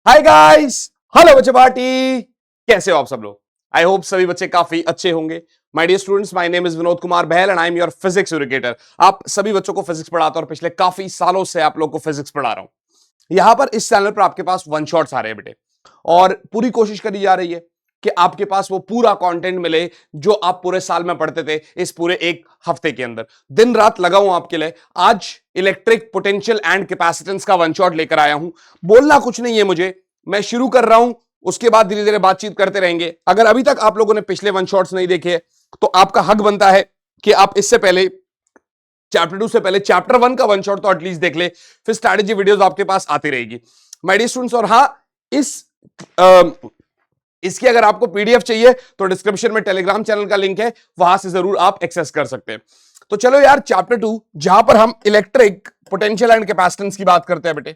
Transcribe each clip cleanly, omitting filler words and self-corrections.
Hi guys, hello बच्चे party. कैसे हो आप सब लोग? आई होप सभी बच्चे काफी अच्छे होंगे। My dear students, my name is Vinod Kumar Bahl and I am your physics educator. आप सभी बच्चों को फिजिक्स पढ़ाता हूं और पिछले काफी सालों से आप लोग को फिजिक्स पढ़ा रहा हूं। यहां पर इस चैनल पर आपके पास वन शॉट्स आ रहे हैं बेटे, और पूरी कोशिश करी जा रही है कि आपके पास वो पूरा कंटेंट मिले जो आप पूरे साल में पढ़ते थे इस पूरे एक हफ्ते के अंदर। दिन रात लगा हूं आपके लिए। आज इलेक्ट्रिक पोटेंशियल एंड कैपेसिटेंस का वन शॉट लेकर आया हूं। बोलना कुछ नहीं है मुझे, मैं शुरू कर रहा हूं, उसके बाद धीरे धीरे बातचीत करते रहेंगे। अगर अभी तक आप लोगों ने पिछले वन शॉट्स नहीं देखे तो आपका हक बनता है कि आप इससे पहले चैप्टर 2 से पहले चैप्टर 1 का वन शॉट तो एटलीस्ट देख ले, फिर स्ट्रैटेजी वीडियोस आपके पास आती रहेगी माय डियर स्टूडेंट्स। और हां, इसकी अगर आपको पीडीएफ चाहिए तो डिस्क्रिप्शन में टेलीग्राम चैनल का लिंक है, वहां से जरूर आप एक्सेस कर सकते हैं। तो चलो यार, चैप्टर 2 जहां पर हम इलेक्ट्रिक पोटेंशियल एंड कैपेसिटेंस की बात करते हैं बेटे,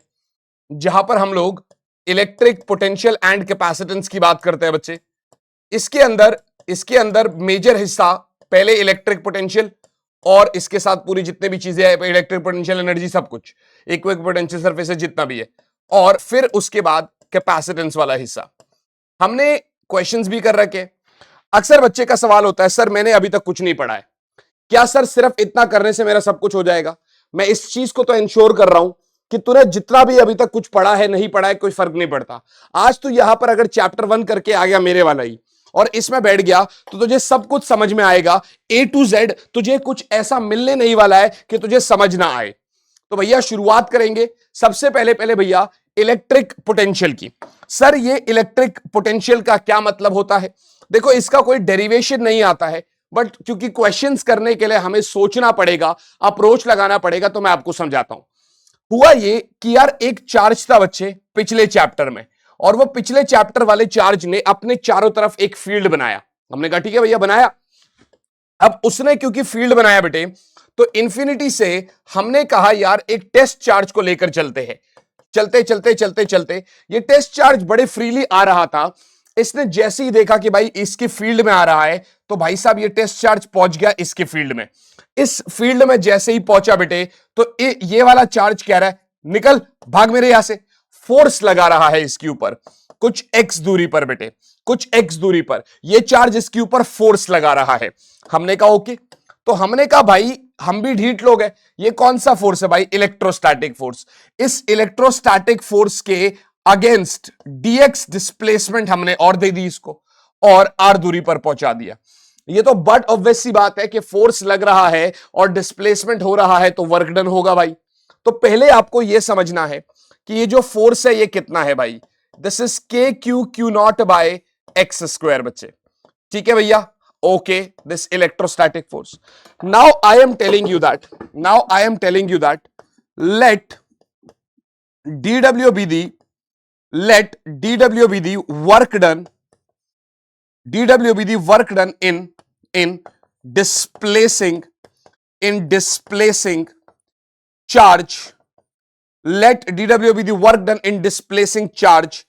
जहां पर हम लोग इलेक्ट्रिक पोटेंशियल एंड कैपेसिटेंस की बात करते हैं बच्चे, इसके अंदर मेजर हिस्सा पहले इलेक्ट्रिक पोटेंशियल और इसके साथ पूरी जितने भी चीजें हैं, इलेक्ट्रिक पोटेंशियल एनर्जी सब कुछ, इक्विक पोटेंशियल सरफेस जितना भी है, और फिर उसके बाद कैपेसिटेंस वाला हिस्सा हमने क्वेश्चंस भी कर रखे। अक्सर बच्चे का सवाल होता है, सर मैंने अभी तक कुछ नहीं पढ़ा है, क्या सर सिर्फ इतना करने से मेरा सब कुछ हो जाएगा? मैं इस चीज को तो इंश्योर कर रहा हूं कि तूने जितना भी अभी तक कुछ पढ़ा है नहीं पढ़ा है कोई फर्क नहीं पड़ता। आज तू यहां पर अगर चैप्टर 1 करके आ गया मेरे वाला ही और इसमें बैठ गया तो तुझे सब कुछ समझ में आएगा। ए टू जेड तुझे कुछ ऐसा मिलने नहीं वाला है कि तुझे समझ ना आए। तो भैया शुरुआत करेंगे सबसे पहले पहले भैया इलेक्ट्रिक पोटेंशियल की। सर ये इलेक्ट्रिक पोटेंशियल का क्या मतलब होता है? देखो, इसका कोई डेरिवेशन नहीं आता है, बट क्योंकि क्वेश्चंस करने के लिए हमें सोचना पड़ेगा, अप्रोच लगाना पड़ेगा, तो मैं आपको समझाता हूं। हुआ ये कि यार एक चार्ज था बच्चे पिछले चैप्टर में, और वो पिछले चैप्टर वाले चार्ज ने अपने चारों तरफ एक फील्ड बनाया। हमने कहा ठीक है भैया बनाया। अब उसने क्योंकि फील्ड बनाया बेटे, तो इंफिनिटी से हमने कहा यार एक टेस्ट चार्ज को लेकर चलते हैं। चलते चलते चलते चलते ये टेस्ट चार्ज बड़े फ्रीली आ रहा था। इसने जैसे ही देखा कि भाई इसकी फील्ड में आ रहा है, तो भाई साहब ये टेस्ट चार्ज पहुंच गया इसके फील्ड में। इस फील्ड में जैसे ही पहुंचा बेटे, तो ये वाला चार्ज कह रहा है निकल भाग मेरे यहां से। फोर्स लगा रहा है इसके ऊपर कुछ एक्स दूरी पर बेटे, कुछ एक्स दूरी पर ये चार्ज इसके ऊपर फोर्स लगा रहा है। हमने कहा ओके। तो हमने कहा भाई हम भी ढीठ लोग हैं, ये कौन सा फोर्स है भाई? Electrostatic force. इस इलेक्ट्रोस्टैटिक फोर्स के अगेंस्ट डीएक्स डिस्प्लेसमेंट हमने और दे दी इसको, और आर दूरी पर पहुंचा दिया। ये तो बट ऑब्वियस सी बात है कि फोर्स लग रहा है और डिस्प्लेसमेंट हो रहा है तो वर्क डन होगा भाई। तो पहले आपको यह समझना है कि ये जो फोर्स है ये कितना है भाई? This is K Q naught by X square बच्चे। ठीक है भैया, okay, this electrostatic force. Now I am telling you that let dw be the work done, in displacing charge. Let dw be the work done in displacing charge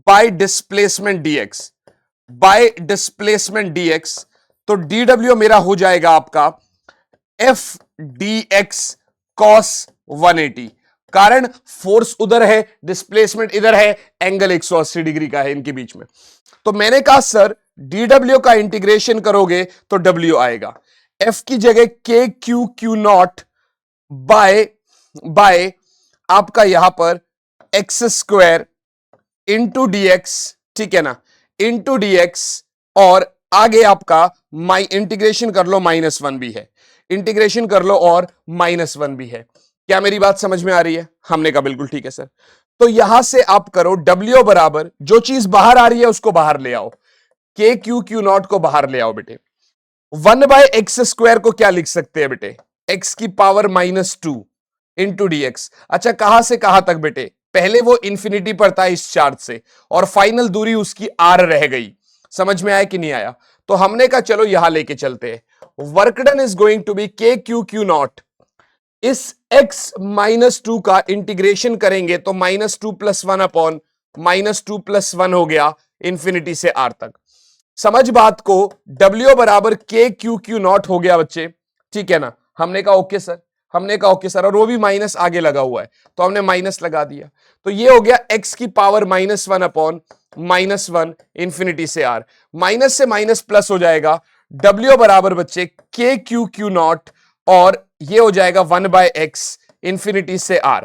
by displacement dx, तो dw मेरा हो जाएगा आपका f dx cos 180। कारण force उधर है, displacement इधर है, एंगल 180 डिग्री का है इनके बीच में। तो मैंने कहा सर dw का इंटीग्रेशन करोगे तो w आएगा, f की जगह k क्यू नॉट बाय आपका यहां पर एक्स स्क्वायर इंटू dx, ठीक है ना, इंटू dx, और आगे आपका इंटीग्रेशन कर लो -1 भी है, इंटीग्रेशन कर लो और -1 भी है। क्या मेरी बात समझ में आ रही है? हमने कहा बिल्कुल ठीक है सर। तो यहां से आप करो W बराबर, जो चीज बाहर आ रही है उसको बाहर ले आओ, के क्यू नॉट को बाहर ले आओ बेटे। 1 बाय एक्स स्क्वायर को क्या लिख सकते हैं बेटे? x की पावर -2 इंटू dx। अच्छा, कहां से कहां तक बेटे? पहले वो इंफिनिटी पर था इस चार्ज से, और फाइनल दूरी उसकी r रह गई। समझ में आया कि नहीं आया? तो हमने कहा चलो यहां लेके चलते हैं। Work done is going to be K Q naught, इस x -2 का इंटीग्रेशन करेंगे तो -2 + 1 अपॉन -2 + 1 हो गया इंफिनिटी से r तक। समझ बात को, W बराबर के क्यू नॉट हो गया बच्चे, ठीक है ना। हमने कहा ओके सर। हमने कहा ओके सर, और वो भी माइनस आगे लगा हुआ है तो हमने माइनस लगा दिया। तो ये हो गया x की पावर -1 अपॉन -1 इंफिनिटी से r, माइनस से माइनस प्लस हो जाएगा, w बराबर बच्चे k क्यू क्यू नॉट, और ये हो जाएगा 1/x इंफिनिटी से r।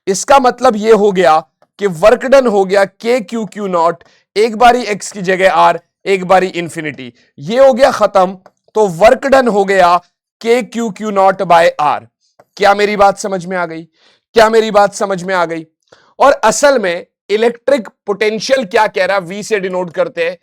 इसका मतलब ये हो गया कि वर्क डन हो गया k क्यू क्यू नॉट, एक बारी x की जगह r, एक बारी इंफिनिटी, ये हो गया खत्म। तो वर्क डन हो गया k Q Q naught by r। क्या मेरी बात समझ में आ गई? क्या मेरी बात समझ में आ गई? और असल में इलेक्ट्रिक पोटेंशियल क्या कह रहा है, v से डिनोट करते हैं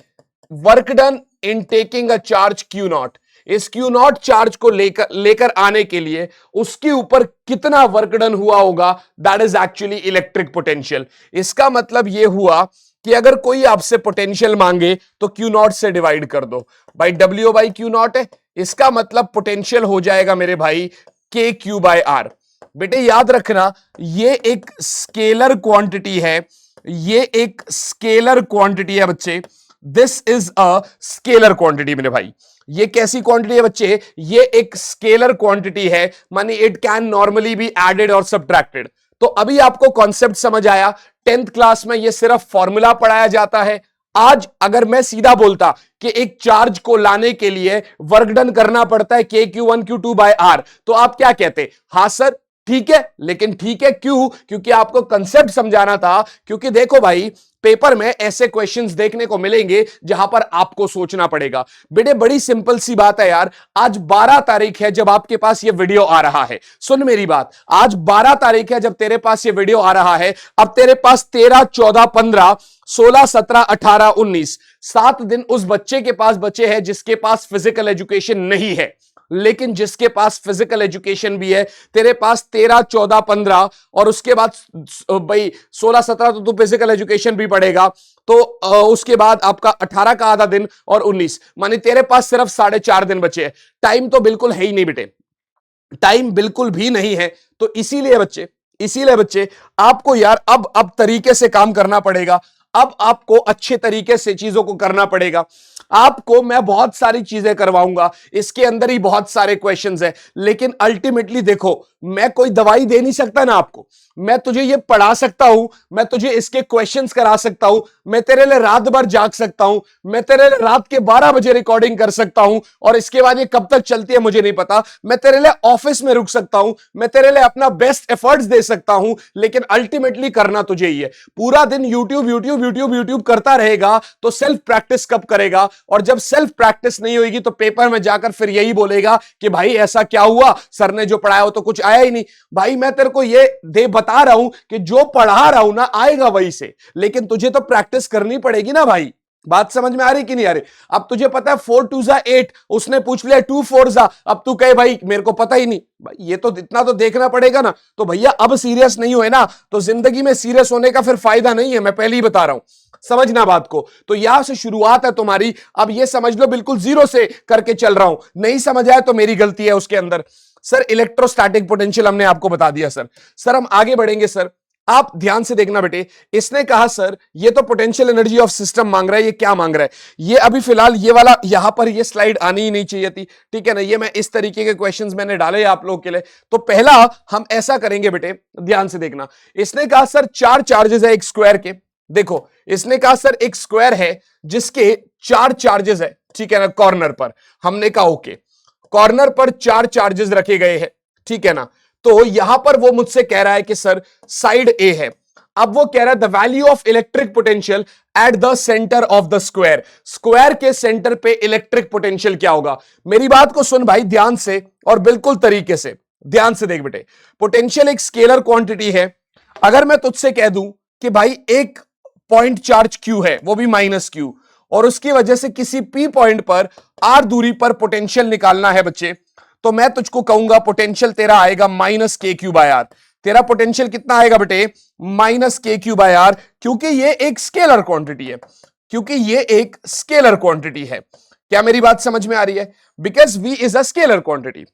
work done in taking a charge Q naught. इस क्यू नॉट चार्ज को लेकर आने के लिए उसके ऊपर कितना वर्क डन हुआ होगा, that is actually electric potential. इसका मतलब यह हुआ कि अगर कोई आपसे पोटेंशियल मांगे तो क्यू नॉट से डिवाइड कर दो भाई, डब्ल्यू बाई क्यू नॉट है, इसका मतलब पोटेंशियल हो जाएगा मेरे भाई के क्यू बाय आर। बेटे याद रखना ये एक स्केलर क्वांटिटी है, ये एक स्केलर क्वांटिटी है बच्चे, this is a scalar quantity मेरे भाई। ये कैसी क्वांटिटी है बच्चे? ये एक स्केलर क्वांटिटी है, मानी it can normally be added और सब्ट्रैक्टेड। तो अभी आपको कॉन्सेप्ट समझ आया। 10th क्लास में ये सिर्फ फॉर्मूला पढ़ाया जाता है। आज अगर मैं सीधा बोलता कि एक चार्ज को लाने के लिए वर्क डन करना पड़ता है K Q one Q two by R, तो आप क्या कहते? हां सर ठीक है, लेकिन ठीक है क्यों? क्योंकि आपको कंसेप्ट समझाना था। क्योंकि देखो भाई पेपर में ऐसे क्वेश्चंस देखने को मिलेंगे जहां पर आपको सोचना पड़ेगा। बेटे बड़ी सिंपल सी बात है यार, आज 12 तारीख है जब आपके पास ये वीडियो आ रहा है। सुन मेरी बात, आज 12 तारीख है जब तेरे पास ये वीडियो आ रहा है। अब तेरे पास 13, 14, 15, 16, 17, 18, 19 7 दिन उस बच्चे के पास बचे हैं जिसके पास फिजिकल एजुकेशन नहीं है। लेकिन जिसके पास फिजिकल एजुकेशन भी है, तेरे पास 13, 14, 15 और उसके बाद भाई 16, 17 तो तू फिजिकल एजुकेशन भी पढ़ेगा, तो उसके बाद आपका 18 का आधा दिन और 19, मानी तेरे पास सिर्फ 4.5 दिन बचे हैं। टाइम तो बिल्कुल है ही नहीं बेटे, टाइम बिल्कुल भी नहीं है। तो इसीलिए बच्चे आपको यार अब तरीके से काम करना पड़ेगा। अब आपको अच्छे तरीके से चीजों को करना पड़ेगा। आपको मैं बहुत सारी चीजें करवाऊंगा, इसके अंदर ही बहुत सारे क्वेश्चंस हैं, लेकिन अल्टीमेटली देखो मैं कोई दवाई दे नहीं सकता ना आपको। मैं तुझे ये पढ़ा सकता हूं, मैं तुझे इसके क्वेश्चंस करा सकता हूं, मैं तेरे लिए रात भर जाग सकता हूं, मैं तेरे लिए रात के 12 बजे रिकॉर्डिंग कर सकता हूं, और इसके बाद ये कब तक चलती है मुझे नहीं पता। मैं तेरे लिए ऑफिस में रुक सकता हूं, मैं तेरे लिए अपना बेस्ट एफर्ट्स दे सकता हूं, लेकिन अल्टीमेटली करना तुझे ही है। पूरा दिन यूट्यूब करता रहेगा तो सेल्फ प्रैक्टिस कब करेगा? और जब सेल्फ प्रैक्टिस नहीं होगी तो पेपर में जाकर फिर यही बोलेगा कि भाई ऐसा क्या हुआ, सर ने जो पढ़ाया हो तो कुछ आया ही नहीं। भाई मैं तेरे को ये बता रहा हूं कि जो पढ़ा रहा हूं ना आएगा वही से, लेकिन तुझे तो प्रैक्टिस करनी पड़ेगी ना भाई। बात समझ में आ रही कि नहीं आ रही? अब तुझे पता है 4 2 8, उसने पूछ लिया 2 4, अब तू कहे भाई मेरे को पता ही नहीं। भाई ये तो इतना तो देखना पड़ेगा ना। तो भैया अब सीरियस नहीं हुए ना तो जिंदगी में सीरियस होने का फिर फायदा नहीं है, मैं पहले ही बता रहा हूं, समझना बात को। तो यहां से शुरुआत है तुम्हारी। अब ये समझ लो बिल्कुल जीरो से करके चल रहा हूं, नहीं समझ आया तो मेरी गलती है उसके अंदर। सर इलेक्ट्रोस्टैटिक पोटेंशियल हमने आपको बता दिया सर हम आगे बढ़ेंगे सर। आप ध्यान से देखना बेटे, इसने कहा सर ये तो पोटेंशियल एनर्जी ऑफ सिस्टम मांग रहा है, ये क्या मांग रहा है? ये अभी फिलहाल ये वाला यहां पर ये स्लाइड आनी ही नहीं चाहिए थी, ठीक है ना। ये मैं इस तरीके के क्वेश्चंस मैंने डाले आप लोगों के लिए। तो पहला हम ऐसा करेंगे बेटे, ध्यान से देखना। इसने कहा सर 4 चार्जेस है एक स्क्वायर के। देखो इसने कहा सर एक स्क्वायर है जिसके 4 चार्जेस है, ठीक है ना, कॉर्नर पर। हमने कहा ओके, कॉर्नर पर 4 चार्जेस रखे गए हैं, ठीक है ना। तो यहां पर वो मुझसे कह रहा है कि सर साइड ए है। अब वो कह रहा है the value of electric potential at the centre of the square. Square के सेंटर पे इलेक्ट्रिक पोटेंशियल क्या होगा? मेरी बात को सुन भाई ध्यान से और बिल्कुल तरीके से ध्यान से देख बेटे। पोटेंशियल एक स्केलर क्वांटिटी है। अगर मैं तुझसे कह दूं कि भाई एक पॉइंट चार्ज क्यू है, वो भी माइनस क्यू, और उसकी वजह से किसी पी पॉइंट पर आर दूरी पर पोटेंशियल निकालना है बच्चे, तो मैं तुझको कहूंगा पोटेंशियल तेरा आएगा minus K Q by are. तेरा पोटेंशियल कितना आएगा बेटे? Minus K Q by are, क्योंकि ये एक स्केलर क्वांटिटी है, क्योंकि ये एक स्केलर क्वांटिटी है। क्या मेरी बात समझ में आ रही है? Because V is a scalar quantity.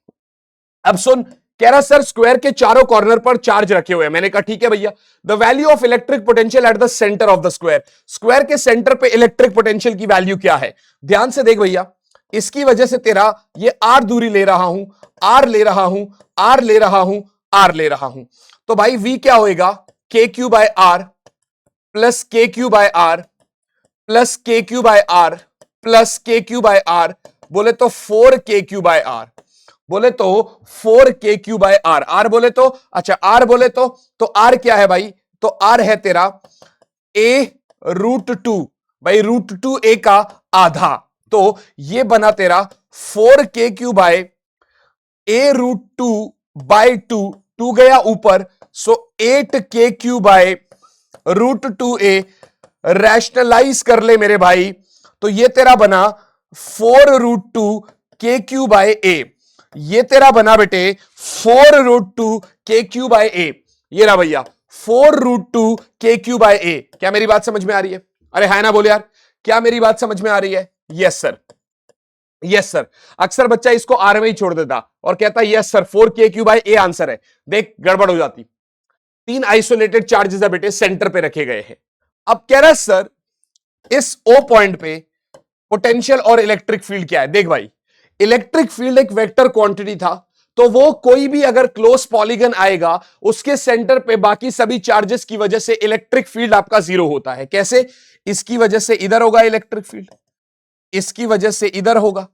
अब सुन, कह रहा सर स्क्वायर के चारों कॉर्नर पर चार्ज रखे हुए हैं। मैंने कहा ठीक है भैया। The value of electric potential at the centre of the square. Square के सेंटर पे इलेक्ट्रिक पोटेंशियल की वैल्यू क्या है? ध्यान से देख भैया, इसकी वजह से तेरा ये आर दूरी ले रहा हूं, आर ले रहा हूं, आर ले रहा हूं, आर ले रहा हूं, तो भाई v क्या होएगा, के क्यू बाय आर प्लस के क्यू बाय आर प्लस के क्यू बाय आर प्लस के क्यू बाय आर, बोले तो 4 के क्यू बाय आर, बोले तो 4 K Q by are, are बोले तो अच्छा आर बोले तो आर क्या है भाई, तो आर है तेरा a रूट 2, भाई रूट 2 a का आधा, तो ये बना तेरा 4 K Q by a root 2 by 2, 2 गया ऊपर, सो 8 के Q by root 2a, rationalise कर ले मेरे भाई, तो ये तेरा बना 4 रूट 2 के क्यू बाय a, ये तेरा बना बेटे 4 रूट 2 के क्यू बाय a, ये रहा भैया 4 रूट 2 के क्यू बाय a। क्या मेरी बात समझ में आ रही है, अरे है ना बोल यार, क्या मेरी बात समझ में आ रही है, यस सर, यस सर। अक्सर बच्चा इसको आर में ही छोड़ देता और कहता है yes sir 4 K Q by a answer है, देख गड़बड़ हो जाती। 3 आइसोलेटेड चार्जेस है बेटे, सेंटर पे रखे गए हैं। अब कह रहा है सर इस ओ पॉइंट पे पोटेंशियल और इलेक्ट्रिक फील्ड क्या है, देख भाई इलेक्ट्रिक फील्ड एक वेक्टर क्वांटिटी था, तो वो कोई भी अगर क्लोज पॉलीगन आएगा उसके सेंटर पे बाकी सभी चार्जेस की वजह से इलेक्ट्रिक फील्ड आपका जीरो होता है। कैसे, इसकी वजह से इधर होगा इलेक्ट्रिक फील्ड, इसकी वजह से इधर होगा,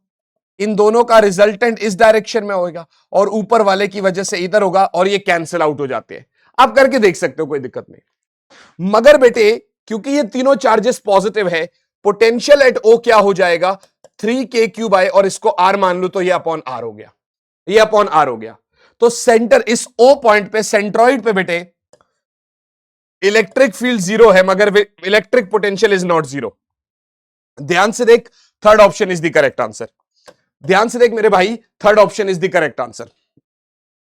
इन दोनों का रिजल्टेंट इस डायरेक्शन में होगा, और ऊपर वाले की वजह से इधर होगा, और ये कैंसिल आउट हो जाते हैं। आप करके देख सकते हो, कोई दिक्कत नहीं। मगर बेटे क्योंकि ये तीनों चार्जेस पॉजिटिव है, पोटेंशियल एट ओ क्या हो जाएगा 3 के क्यू बाय, और इसको आर मान लो तो ये अपॉन आर हो गया, ये अपॉन आर हो गया। तो सेंटर इस ओ पॉइंट पे सेंट्रॉइड पे बेटे इलेक्ट्रिक फील्ड जीरो है, मगर electric potential is not zero. ध्यान से देख, third option is the correct answer. ध्यान से देख मेरे भाई, third option is the correct answer.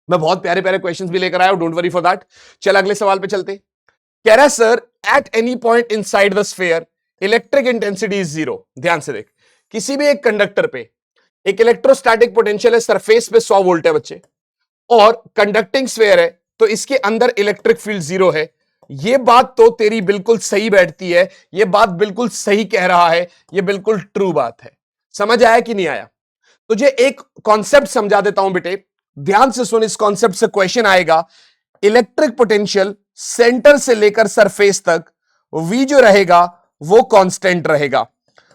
मैं बहुत प्यारे प्यारे क्वेश्चंस भी लेकर आया हूं, डोंट वरी फॉर दैट। चल अगले सवाल पे चलते। कह रहा है sir at any point inside the sphere electric intensity is zero. ध्यान से देख, किसी भी एक कंडक्टर पे एक इलेक्ट्रोस्टैटिक पोटेंशियल है, सरफेस पे 100 वोल्ट है बच्चे, और कंडक्टिंग स्फीयर है, तो इसके अंदर इलेक्ट्रिक फील्ड जीरो है। ये बात तो तेरी बिल्कुल सही बैठती है, ये बात बिल्कुल सही कह रहा है, ये बिल्कुल ट्रू बात है। समझ आया कि नहीं आया? तुझे एक कॉन्सेप्ट समझा देता हूं बेटे, ध्यान से सुन, इस कॉन्सेप्ट से क्वेश्चन आएगा। इलेक्ट्रिक पोटेंशियल सेंटर से लेकर सरफेस तक V जो रहेगा वो कांस्टेंट रहेगा,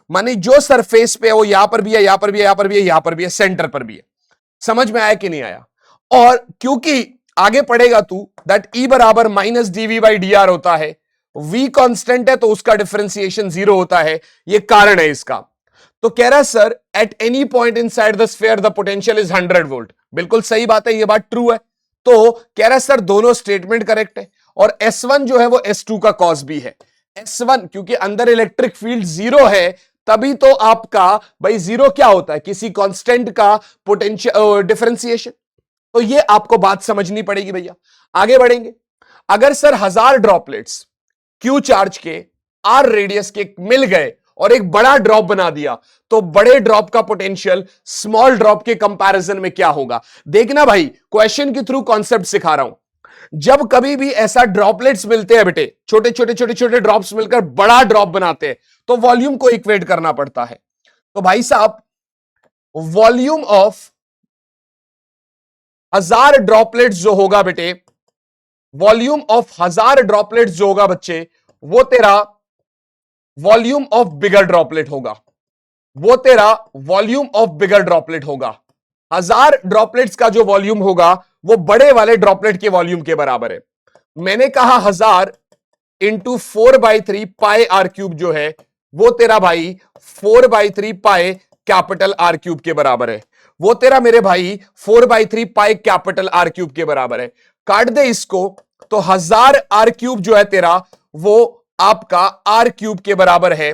माने जो सरफेस पे है वो यहां पर भी है, यहां पर भी है, यहां पर भी है, यहां पर भी है, सेंटर पर भी है। समझ में आया कि नहीं आया? और क्योंकि आगे पढ़ेगा तू दैट E बराबर minus DV by D R होता है, V कांस्टेंट है तो उसका डिफरेंशिएशन जीरो होता है, ये कारण है इसका। तो कह रहा है sir at any point inside the sphere the potential is 100 volt. बिल्कुल सही बात है, ये बात ट्रू है। तो कह रहा है सर दोनों स्टेटमेंट करेक्ट है, और S1 जो है वो S2 का कॉस भी है। S1 क्योंकि अंदर इलेक्ट्रिक फील्ड जीरो है, तभी तो आपका भाई जीरो क्या होता है, किसी कांस्टेंट का पोटेंशियल डिफरेंशिएशन। तो ये आपको बात समझनी पड़ेगी भैया। आगे बढ़ेंगे। अगर सर 1000 ड्रॉपलेट्स क्यू चार्ज के आर रेडियस के मिल गए और एक बड़ा ड्रॉप बना दिया, तो बड़े ड्रॉप का पोटेंशियल स्मॉल ड्रॉप के कंपैरिजन में क्या होगा? देखना भाई, क्वेश्चन के थ्रू कॉन्सेप्ट सिखा रहा हूं। जब कभी भी ऐसा ड्रॉपलेट्स मिलते हैं बेटे, छोटे छोटे छोटे छोटे ड्रॉप्स मिलकर बड़ा ड्रॉप बनाते हैं, तो वॉल्यूम को इक्वेट करना पड़ता है। तो भाई साहब वॉल्यूम ऑफ 1000 ड्रॉपलेट्स जो होगा बेटे, वॉल्यूम ऑफ 1000 ड्रॉपलेट्स जो होगा बच्चे, वो तेरा वॉल्यूम ऑफ बिगर ड्रॉपलेट होगा, वो तेरा वॉल्यूम ऑफ बिगर ड्रॉपलेट होगा। 1000 ड्रॉपलेट्स का जो वॉल्यूम होगा वो बड़े वाले ड्रॉपलेट के वॉल्यूम के बराबर है। मैंने कहा 1000 इंटू 4/3 पाई आर क्यूब जो है वो तेरा भाई 4/3 पाई कैपिटल आर क्यूब के बराबर है, वो तेरा मेरे भाई 4/3 पाई कैपिटल आर क्यूब के बराबर है। काट दे इसको, तो 1000 आर क्यूब जो है तेरा वो आपका आर क्यूब के बराबर है।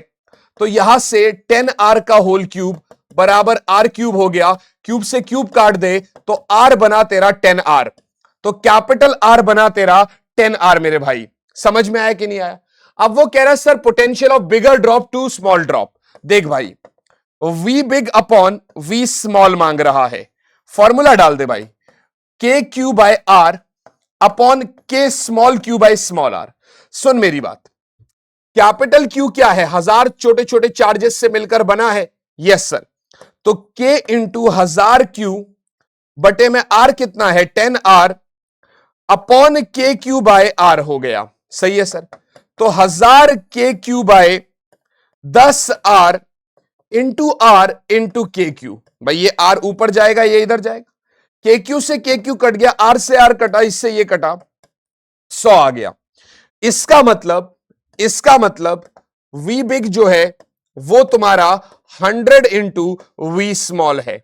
तो यहां से 10 आर का होल क्यूब बराबर आर क्यूब हो गया, क्यूब से क्यूब काट दे तो आर बना तेरा 10 आर, तो कैपिटल आर बना तेरा 10 आर मेरे भाई। समझ में आया कि नहीं आया? अब वो कह रहा है sir potential of bigger drop to small drop. देख भाई V big upon V small मांग रहा है, फॉर्मूला डाल दे भाई, K Q by R upon K small Q by small R. सुन मेरी बात, कैपिटल क्यू क्या है? 1000 छोटे छोटे चार्जेस से मिलकर बना है, यस सर। तो k इंटू 1000 क्यू बटे में r कितना है 10r अपॉन के क्यू बाय आर हो गया। सही है सर। तो 1000 K Q by 10r into R into K Q. भाई ये आर ऊपर जाएगा, ये इधर जाएगा, के क्यू से के क्यू कट गया, आर से आर कटा, इससे ये कटा, 100 आ गया। इसका मतलब वी बिग जो है वो तुम्हारा 100 इंटू वी स्मॉल है।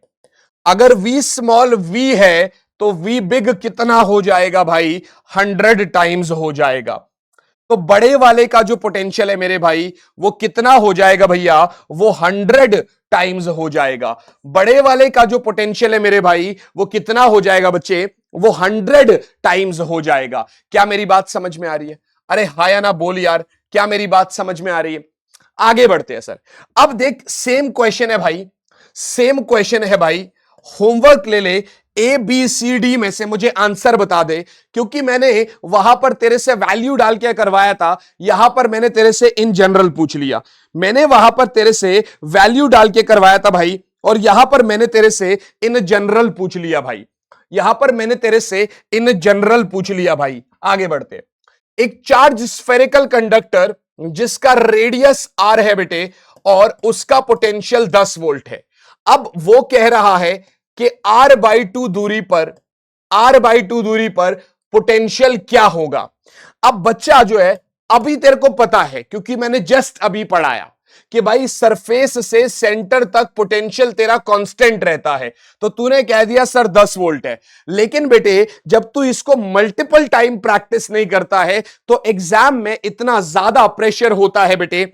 अगर वी स्मॉल वी है तो वी बिग कितना हो जाएगा भाई 100 टाइम्स हो जाएगा। तो बड़े वाले का जो पोटेंशियल है मेरे भाई वो कितना हो जाएगा भैया, वो 100 टाइम्स हो जाएगा। बड़े वाले का जो पोटेंशियल है मेरे भाई वो कितना हो जाएगा बच्चे, वो 100 टाइम्स हो जाएगा। क्या मेरी बात समझ में आ रही है? अरे हाँ या ना बोल यार, क्या मेरी बात समझ में आ रही है? आगे बढ़ते हैं सर। अब देख सेम क्वेश्चन है भाई, होमवर्क ले ले, ए बी सी डी में से मुझे आंसर बता दे, क्योंकि मैंने वहां पर तेरे से वैल्यू डाल के करवाया था, यहां पर मैंने तेरे से इन जनरल पूछ लिया। मैंने वहां पर तेरे से वैल्यू डाल के करवाया था भाई, और यहां पर मैंने तेरे से इन जनरल पूछ लिया भाई, यहां पर मैंने तेरे से इन जनरल पूछ लिया भाई। आगे बढ़ते, एक चार्ज स्फेरिकल कंडक्टर जिसका रेडियस आर है बेटे और उसका पोटेंशियल 10 वोल्ट है। अब वो कह रहा है कि r/2 दूरी पर पोटेंशियल क्या होगा। अब बच्चा जो है अभी तेरे को पता है, क्योंकि मैंने जस्ट अभी पढ़ाया कि भाई सरफेस से सेंटर तक पोटेंशियल तेरा कांस्टेंट रहता है, तो तूने कह दिया सर 10 वोल्ट है। लेकिन बेटे जब तू इसको मल्टीपल टाइम प्रैक्टिस नहीं करता है तो एग्जाम में इतना ज्यादा प्रेशर होता है बेटे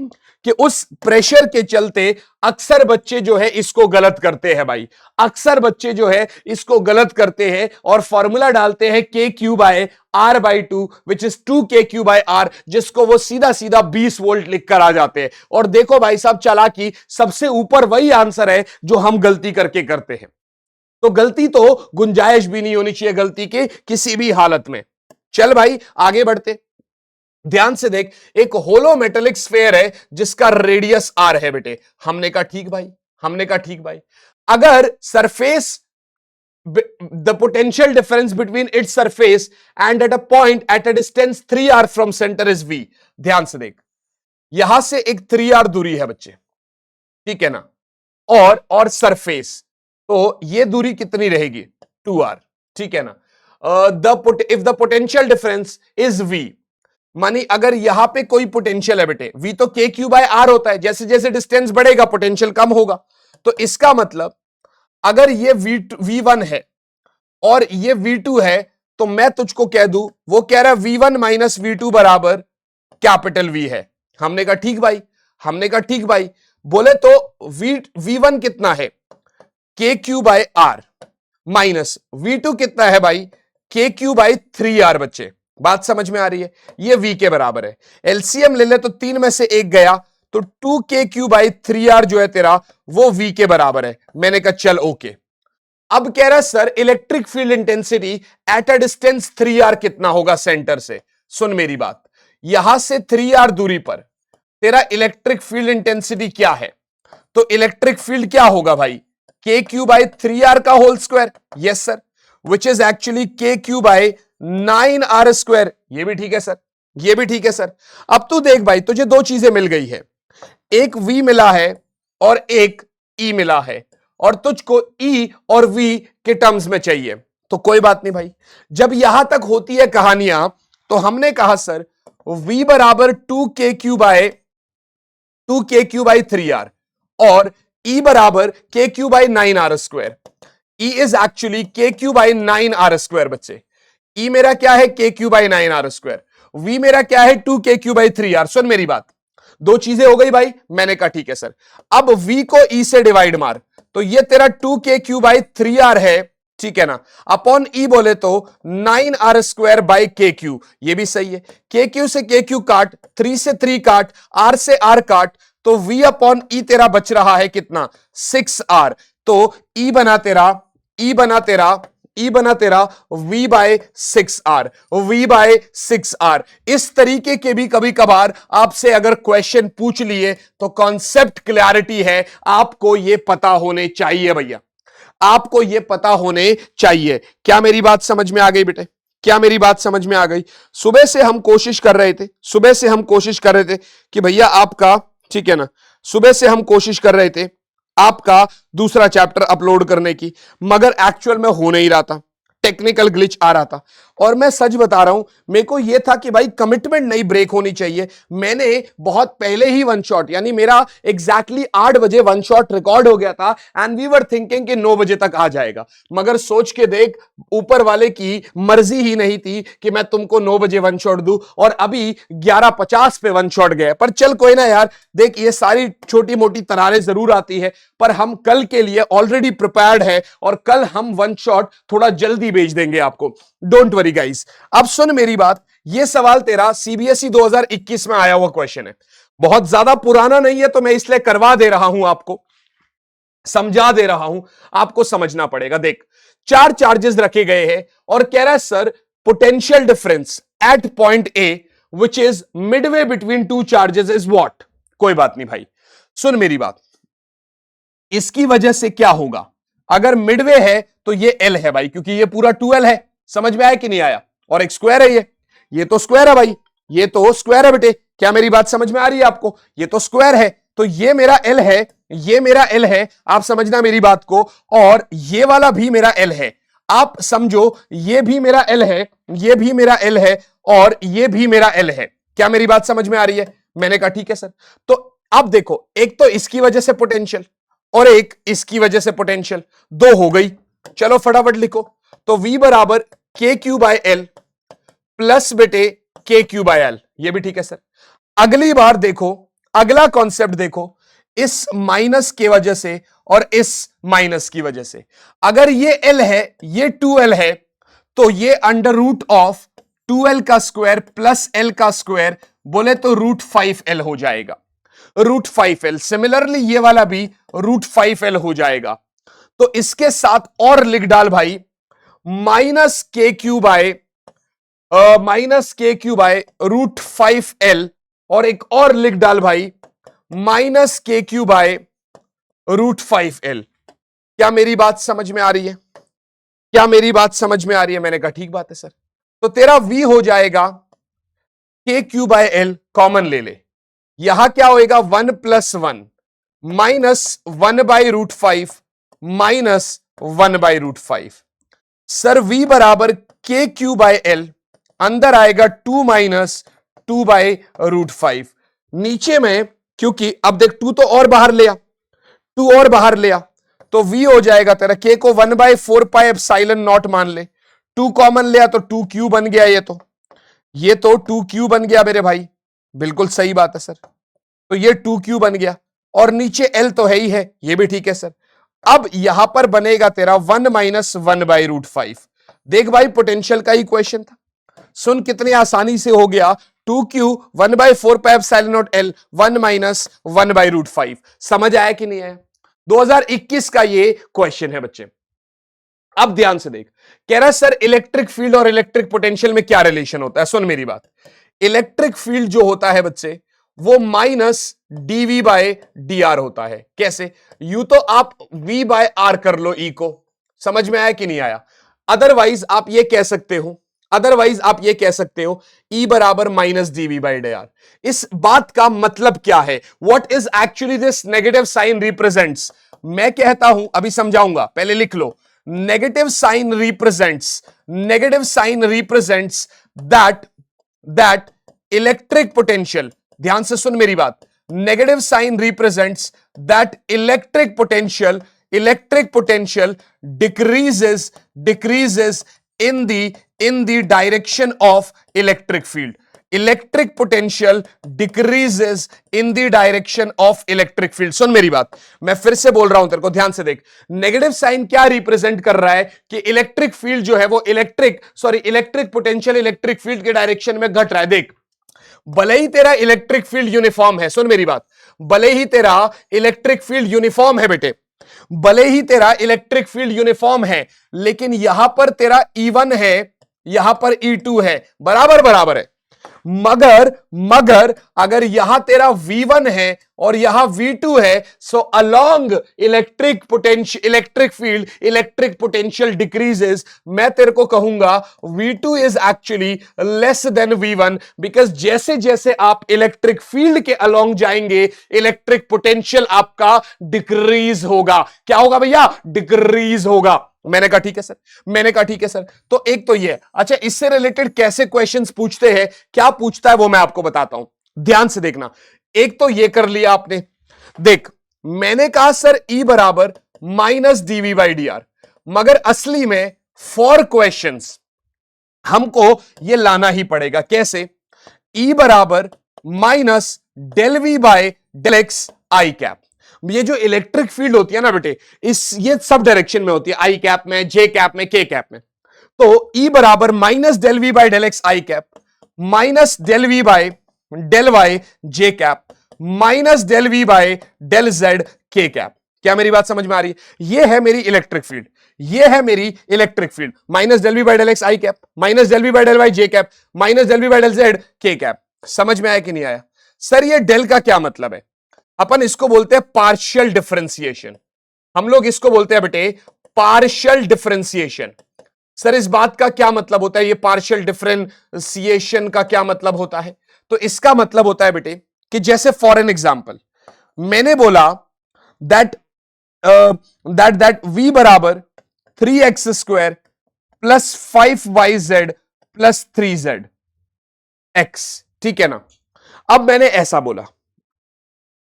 कि उस प्रेशर के चलते अक्सर बच्चे जो है इसको गलत करते हैं भाई, अक्सर बच्चे जो है इसको गलत करते हैं और फॉर्मूला डालते हैं K Q by r/2 which is 2k Q by R, जिसको वो सीधा सीधा 20 वोल्ट लिखकर आ जाते हैं। और देखो भाई साहब चालाकी, सबसे ऊपर वही आंसर है जो हम गलती करके करते हैं। तो गलती तो गुंजाइश भी नहीं होनी चाहिए गलती के किसी भी हालत में। चल भाई आगे बढ़ते, ध्यान से देख, एक होलो मेटेलिक स्फेयर है जिसका रेडियस आर है बेटे। हमने कहा ठीक भाई, अगर surface the potential difference between its surface and at a point at a distance 3r from center is v। ध्यान से देख, यहां से एक 3r दूरी है बच्चे, ठीक है ना, और सरफेस, तो ये दूरी कितनी रहेगी 2r, ठीक है ना। if the potential difference is v, मानी अगर यहां पे कोई पोटेंशियल है बेटे, v तो k क्यू बाय आर होता है, जैसे जैसे डिस्टेंस बढ़ेगा पोटेंशियल कम होगा। तो इसका मतलब अगर ये v1 है और ये v2 है, तो मैं तुझको कह दूं, वो कह रहा है v1 माइनस v2 बराबर कैपिटल V है। हमने कहा ठीक भाई, बोले तो v1 कितना है k Q by R minus v2 कितना है भाई k क्यू बाय 3r। बच्चे बात समझ में आ रही है? ये v के बराबर है। एलसीएम ले ले तो 3 में से 1 गया, तो 2k क्यू बाई 3r जो है तेरा वो v के बराबर है। मैंने कहा चल ओके। अब कह रहा है sir electric field intensity at a distance 3r कितना होगा सेंटर से। सुन मेरी बात, यहां से 3r दूरी पर तेरा इलेक्ट्रिक फील्ड इंटेंसिटी क्या है, तो इलेक्ट्रिक फील्ड क्या होगा भाई k क्यू बाई 3r का whole square. Yes sir, which is actually k Q by 9r square. ये भी ठीक है सर, अब तू देख भाई, तुझे दो चीजें मिल गई है, एक v मिला है और एक e मिला है, और तुझको e और v के टर्म्स में चाहिए। तो कोई बात नहीं भाई, जब यहां तक होती है कहानियां, तो हमने कहा सर v बराबर 2k क्यू बाय 3r और e बराबर k Q by 9r square. e is actually k Q by 9r square. बच्चे e मेरा क्या है k Q by 9r square, v मेरा क्या है 2k क्यू बाय 3r। सुन मेरी बात, दो चीजें हो गई भाई। मैंने कहा ठीक है सर, अब v को e से डिवाइड मार, तो ये तेरा 2k क्यू बाई 3r है, ठीक है ना, अपॉन e बोले तो 9r स्क्वायर बाई के क्यू। ये भी सही है, के क्यू से के क्यू काट, 3 से 3 काट, r से r काट, तो v अपॉन e तेरा बच रहा है कितना 6r। तो e बना तेरा E बना तेरा V bye 6R, V bye 6R। इस तरीके के भी कभी कभार आपसे अगर क्वेश्चन पूछ लिए तो कॉन्सेप्ट क्लैरिटी है, आपको यह पता होने चाहिए भैया, आपको यह पता होने चाहिए। क्या मेरी बात समझ में आ गई बेटे? क्या मेरी बात समझ में आ गई? सुबह से हम कोशिश कर रहे थे, सुबह से हम कोशिश कर रहे थे कि भैया आपका, ठीक है ना, सुबह से हम कोशिश कर रहे थे आपका दूसरा चैप्टर अपलोड करने की, मगर एक्चुअल में हो नहीं रहा था, टेक्निकल ग्लिच आ रहा था। और मैं सच बता रहा हूं, मेरे को यह था कि भाई कमिटमेंट नहीं ब्रेक होनी चाहिए। मैंने बहुत पहले ही वन शॉट, यानी मेरा एग्जैक्टली 8 बजे वन शॉट रिकॉर्ड हो गया था एंड वी वर थिंकिंग कि 9 बजे तक आ जाएगा, मगर सोच के देख, ऊपर वाले की मर्जी ही नहीं थी कि मैं तुमको 9 बजे वन शॉट दूं, और अभी 11:50 पे वन शॉट गया। पर चल कोई ना यार, देख ये सारी छोटी मोटी तरारें जरूर आती है, पर हम कल के लिए ऑलरेडी प्रिपेयर्ड है और कल हम वन शॉट थोड़ा जल्दी भेज देंगे आपको, डोंट वरी गाइस। अब सुन मेरी बात, ये सवाल तेरा सीबीएसई 2021 में आया हुआ क्वेश्चन है, बहुत ज्यादा पुराना नहीं है, तो मैं इसलिए करवा दे रहा हूं, आपको समझा दे रहा हूं, आपको समझना पड़ेगा। देख 4 चार्जेस रखे गए हैं और कह रहा है sir potential difference at point A which is Midway between 2 charges is what. कोई बात नहीं भाई, सुन मेरी बात, इसकी वजह से क्या होगा, अगर मिडवे है तो ये एल है भाई, क्योंकि ये पूरा 2L है। समझ में आया कि नहीं आया? और एक स्क्वायर है, ये तो स्क्वायर है भाई, ये तो स्क्वायर है बेटे। क्या मेरी बात समझ में आ रही है आपको? ये तो स्क्वायर है, तो ये मेरा एल है, ये मेरा एल है, आप समझना मेरी बात को। और ये वाला भी मेरा एल है, आप समझो, ये भी मेरा एल है, ये भी मेरा एल है, और ये भी मेरा एल है। क्या मेरी बात समझ में आ रही है? मैंने कहा ठीक है सर। तो अब देखो, एक तो इसकी वजह से पोटेंशियल और एक इसकी वजह से पोटेंशियल, दो हो गई। चलो फटाफट लिखो, तो V बराबर के क्यू बाय एल प्लस बेटे के क्यू बाय एल, ये भी ठीक है सर। अगली बार देखो, अगला कॉन्सेप्ट देखो, इस माइनस की वजह से और इस माइनस की वजह से, अगर ये L है, ये 2L है, तो ये अंडर रूट ऑफ 2L का स्क्वायर प्लस L का स्क्वायर बोले तो √5L हो जाएगा, √5L। सिमिलरली ये वाला भी √5L हो जाएगा। तो इसके साथ और लिख डाल भाई minus K Q bye √5L, और एक और लिख डाल भाई minus K Q bye √5L। क्या मेरी बात समझ में आ रही है? क्या मेरी बात समझ में आ रही है? मैंने कहा ठीक बात है सर। तो तेरा V हो जाएगा के क्यू बाय एल, कॉमन ले ले, यहां क्या होएगा 1 + 1 minus 1 by √5 minus 1 by √5। Sir V बराबर के क्यू बाय एल, अंदर आएगा 2 माइनस 2 बाय √5। नीचे में क्योंकि अब देख 2 तो और बाहर लिया, 2 और बाहर लिया, तो V हो जाएगा तेरा, के को 1/4 पाई एप्सिलॉन नॉट मान ले, 2 कॉमन लिया तो 2Q बन गया, ये तो 2Q बन गया मेरे भाई, बिल्कुल सही बात है सर। तो ये 2Q बन गया, और नीचे L तो है ही है, ये भी ठीक है सर। अब यहां पर बनेगा तेरा 1 माइनस 1 बाय √5। देख भाई पोटेंशियल का ही क्वेश्चन था, सुन कितनी आसानी से हो गया। 2Q 1/4 pi epsilon naught L 1 minus 1 by √5। समझ आया कि नहीं आया? 2021 का ये क्वेश्चन है बच्चे। अब ध्यान से देख, कह रहा है सर इलेक्ट्रिक फील्ड और इलेक्ट्रिक पोटेंशियल में क्या रिलेशन होता है। सुन मेरी बात, इलेक्ट्रिक फील्ड जो होता है बच्चे, वो माइनस dV/dr होता है। कैसे? यू तो आप V/r कर लो, E को, समझ में आया कि नहीं आया? अदरवाइज आप ये कह सकते हो, E बराबर माइनस dV/dr। इस बात का मतलब क्या है? What is actually this negative sign represents? मैं कहता हूं, अभी समझाऊंगा, पहले लिख लो। Negative sign represents that electric potential, ध्यान से सुन मेरी बात, negative sign represents that electric potential decreases in the direction of electric field. Electric potential decreases in the direction of electric field. सुन मेरी बात, मैं फिर से बोल रहा हूं तेरे को, ध्यान से देख। नेगेटिव साइन क्या रिप्रेजेंट कर रहा है कि इलेक्ट्रिक फील्ड जो है वो इलेक्ट्रिक पोटेंशियल इलेक्ट्रिक फील्ड के डायरेक्शन में घट रहा है। देख, भले ही तेरा इलेक्ट्रिक फील्ड यूनिफॉर्म है, सुन मेरी बात, भले ही तेरा इलेक्ट्रिक फील्ड यूनिफॉर्म है बेटे, भले ही तेरा इलेक्ट्रिक फील्ड यूनिफॉर्म है, लेकिन यहां पर तेरा E1 है, यहां पर E2 है, बराबर बराबर है। मगर अगर यहां तेरा V1 है और यहां V2 है, so along electric field electric potential decreases. मैं तेरे को कहूंगा V2 is actually less than V1, because जैसे जैसे आप इलेक्ट्रिक फील्ड के अलोंग जाएंगे, इलेक्ट्रिक पोटेंशियल आपका डिक्रीज होगा। क्या होगा भैया? डिक्रीज होगा। मैंने कहा ठीक है सर, मैंने कहा ठीक है सर। तो एक तो ये, अच्छा इससे रिलेटेड कैसे क्वेश्चंस पूछते हैं, क्या पूछता है वो मैं आपको बताता हूं, ध्यान से देखना। एक तो ये कर लिया आपने, देख मैंने कहा सर E बराबर माइनस dV बाई dr, मगर असली में फॉर क्वेश्चंस हमको ये लाना ही पड़ेगा। कैसे? E बराबर minus del V by del X I cap. ये जो इलेक्ट्रिक फील्ड होती है ना बेटे, ये सब डायरेक्शन में होती है, आई कैप में, जे कैप में, के कैप में। तो E बराबर minus del V by del X I cap minus del V by del Y J cap minus del V by del Z K cap. क्या मेरी बात समझ में आ रही है? ये है मेरी इलेक्ट्रिक फील्ड, ये है मेरी electric field, minus del V by del X I cap minus del V by del Y J cap minus del V by del Z K cap. समझ में आया कि नहीं आया? सर ये डेल का क्या मतलब है? अपन इसको बोलते हैं पार्शियल डिफरेंशिएशन। हम लोग इसको बोलते हैं बेटे पार्शियल डिफरेंशिएशन। सर इस बात का क्या मतलब होता है? ये पार्शियल डिफरेंशिएशन का क्या मतलब होता है? तो इसका मतलब होता है बेटे कि जैसे फॉर एन एग्जांपल मैंने बोला दैट v बराबर 3x² plus 5yz plus 3z x, ठीक है ना। अब मैंने ऐसा बोला,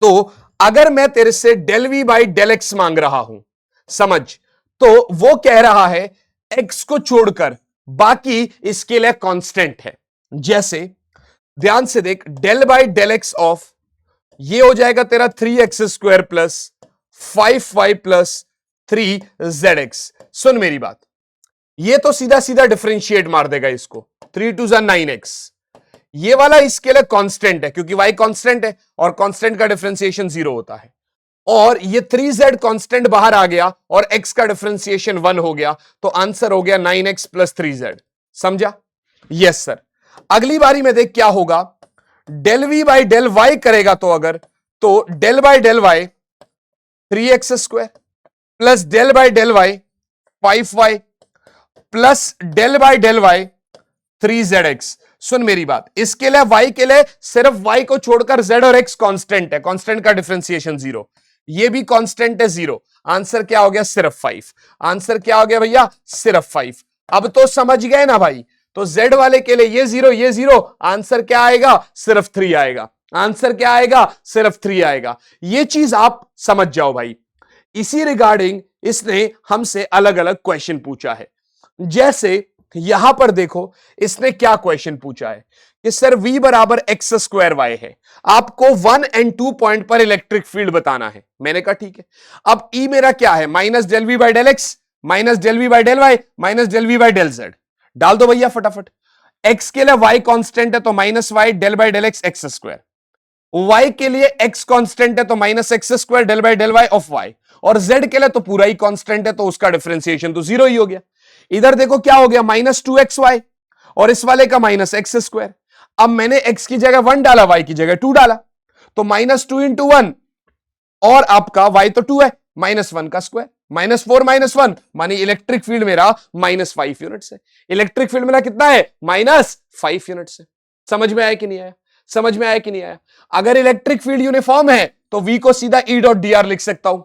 तो अगर मैं तेरे से del V by del X मांग रहा हूं, समझ, तो वो कह रहा है x को छोड़कर बाकी इसके लिए कांस्टेंट है। जैसे ध्यान से देख, del by del X of ये हो जाएगा तेरा 3x² plus 5y plus 3zx। सुन मेरी बात, ये तो सीधा सीधा डिफरेंशिएट मार देगा इसको, 3 2 9x। ये वाला इसके लिए कांस्टेंट है क्योंकि y कांस्टेंट है और कांस्टेंट का डिफरेंशिएशन 0 होता है। और ये 3z कांस्टेंट बाहर आ गया और x का डिफरेंशिएशन 1 हो गया, तो आंसर हो गया 9x प्लस 3z। समझा? Yes sir. अगली बारी में देख क्या होगा, del v by del y करेगा तो अगर, तो del by del y 3x² plus del by del y 5y plus del by del y 3zx। सुन मेरी बात, इसके लिए y के लिए सिर्फ y को छोड़कर z और x कांस्टेंट है, कांस्टेंट का डिफरेंशिएशन 0, ये भी कांस्टेंट है 0। आंसर क्या हो गया? सिर्फ 5। आंसर क्या हो गया भैया? सिर्फ 5। अब तो समझ गए ना भाई? तो z वाले के लिए ये 0 ये 0, आंसर क्या आएगा? सिर्फ 3 आएगा। आंसर क्या आएगा? सिर्फ 3 आएगा। ये चीज आप समझ जाओ भाई। इसी रिगार्डिंग इसने हमसे अलग अलग क्वेश्चन पूछा है। जैसे यहां पर देखो, इसने क्या क्वेश्चन पूछा है कि सर v बराबर x² y है, आपको 1 और 2 पॉइंट पर इलेक्ट्रिक फील्ड बताना है। मैंने कहा ठीक है। अब E मेरा क्या है? Minus del V by del X minus del V by del Y minus del V by del Z. डाल दो भैया फटाफट। x के लिए y कांस्टेंट है तो minus Y del by del X x², y के लिए x कांस्टेंट है तो minus x² del by del Y of y, और z के लिए तो पूरा ही कांस्टेंट है तो उसका डिफरेंशिएशन तो 0 ही हो गया। इधर देखो क्या हो गया, माइनस 2xy और इस वाले का माइनस x²। अब मैंने x की जगह 1 डाला, y की जगह 2 डाला, तो माइनस 2 इंटू 1 और आपका y तो 2 है, माइनस 1 का स्क्वायर, माइनस 4 माइनस 1 मानी इलेक्ट्रिक फील्ड मेरा माइनस 5 यूनिट है। इलेक्ट्रिक फील्ड मेरा कितना है? माइनस 5 यूनिट है। समझ में आया कि नहीं आया? समझ में आया कि नहीं आया? अगर इलेक्ट्रिक फील्ड यूनिफॉर्म है तो v को सीधा E डॉट dr लिख सकता हूं,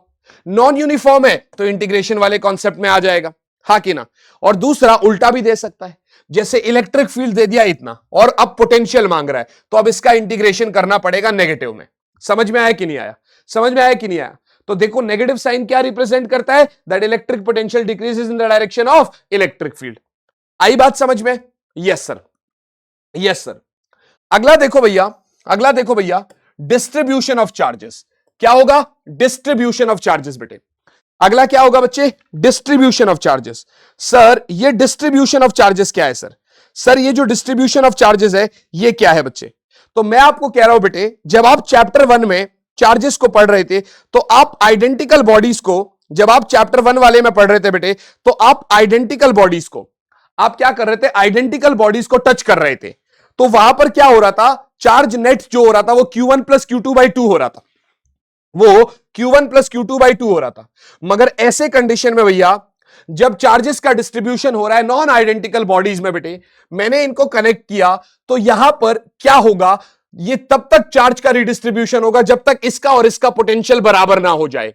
नॉन यूनिफॉर्म है तो इंटीग्रेशन वाले कॉन्सेप्ट में आ जाएगा, हाँ कि ना। और दूसरा उल्टा भी दे सकता है, जैसे इलेक्ट्रिक फील्ड दे दिया इतना और अब पोटेंशियल मांग रहा है, तो अब इसका इंटीग्रेशन करना पड़ेगा नेगेटिव में। समझ में आया कि नहीं आया? समझ में आया कि नहीं आया? तो देखो नेगेटिव साइन क्या रिप्रेजेंट करता है? That electric potential decreases in the direction of electric field. आई बात समझ में? Yes sir, yes sir. अगला देखो भैया, अगला देखो भैया, डिस्ट्रीब्यूशन ऑफ चार्जेस। क्या होगा? डिस्ट्रीब्यूशन ऑफ चार्जेस बेटे। अगला क्या होगा बच्चे? Distribution of charges. सर ये डिस्ट्रीब्यूशन ऑफ चार्जेस क्या है सर? सर ये जो डिस्ट्रीब्यूशन ऑफ चार्जेस है ये क्या है बच्चे? तो मैं आपको कह रहा हूं बेटे, जब आप चैप्टर 1 में चार्जेस को पढ़ रहे थे तो आप आइडेंटिकल बॉडीज को जब आप चैप्टर 1 वाले में पढ़ रहे थे बेटे, तो आप आइडेंटिकल बॉडीज को, आप क्या कर रहे थे, आइडेंटिकल बॉडीज को टच कर रहे थे, तो वहां पर क्या हो रहा था, चार्ज नेट जो हो रहा था वो Q1 प्लस Q2/2 हो रहा था, वो Q1 प्लस Q2/2 हो रहा था। मगर ऐसे कंडीशन में भैया, जब चार्जेस का डिस्ट्रीब्यूशन हो रहा है नॉन आइडेंटिकल बॉडीज में बेटे, मैंने इनको कनेक्ट किया, तो यहां पर क्या होगा, ये तब तक चार्ज का रिडिस्ट्रीब्यूशन होगा जब तक इसका और इसका पोटेंशियल बराबर ना हो जाए।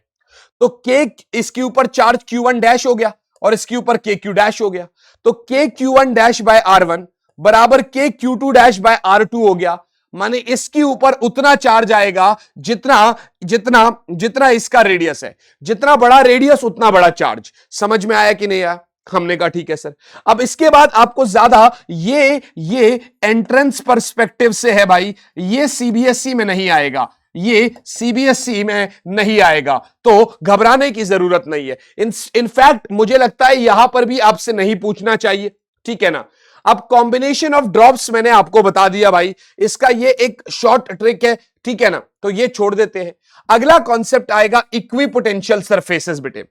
तो K इसके ऊपर चार्ज Q1 डैश हो गया और इसके ऊपर KQ डैश हो गया, तो KQ1 डैश बाय R1 बराबर KQ2 डैश बाय R2 हो गया। माने इसके ऊपर उतना चार्ज आएगा जितना जितना जितना इसका रेडियस है, जितना बड़ा रेडियस उतना बड़ा चार्ज। समझ में आया कि नहीं आया? हमने कहा ठीक है सर। अब इसके बाद आपको ज्यादा ये एंट्रेंस पर्सपेक्टिव से है भाई, ये सीबीएसई में नहीं आएगा, ये सीबीएसई में नहीं आएगा, तो घबराने की जरूरत नहीं है। इनफैक्ट मुझे लगता है यहां पर भी आपसे नहीं पूछना चाहिए, ठीक है ना। अब कॉम्बिनेशन ऑफ ड्रॉप्स मैंने आपको बता दिया भाई, इसका ये एक शॉर्ट ट्रिक है, ठीक है ना, तो ये छोड़ देते हैं। अगला कॉन्सेप्ट आएगा इक्विपोटेंशियल सरफेसेस बेटे।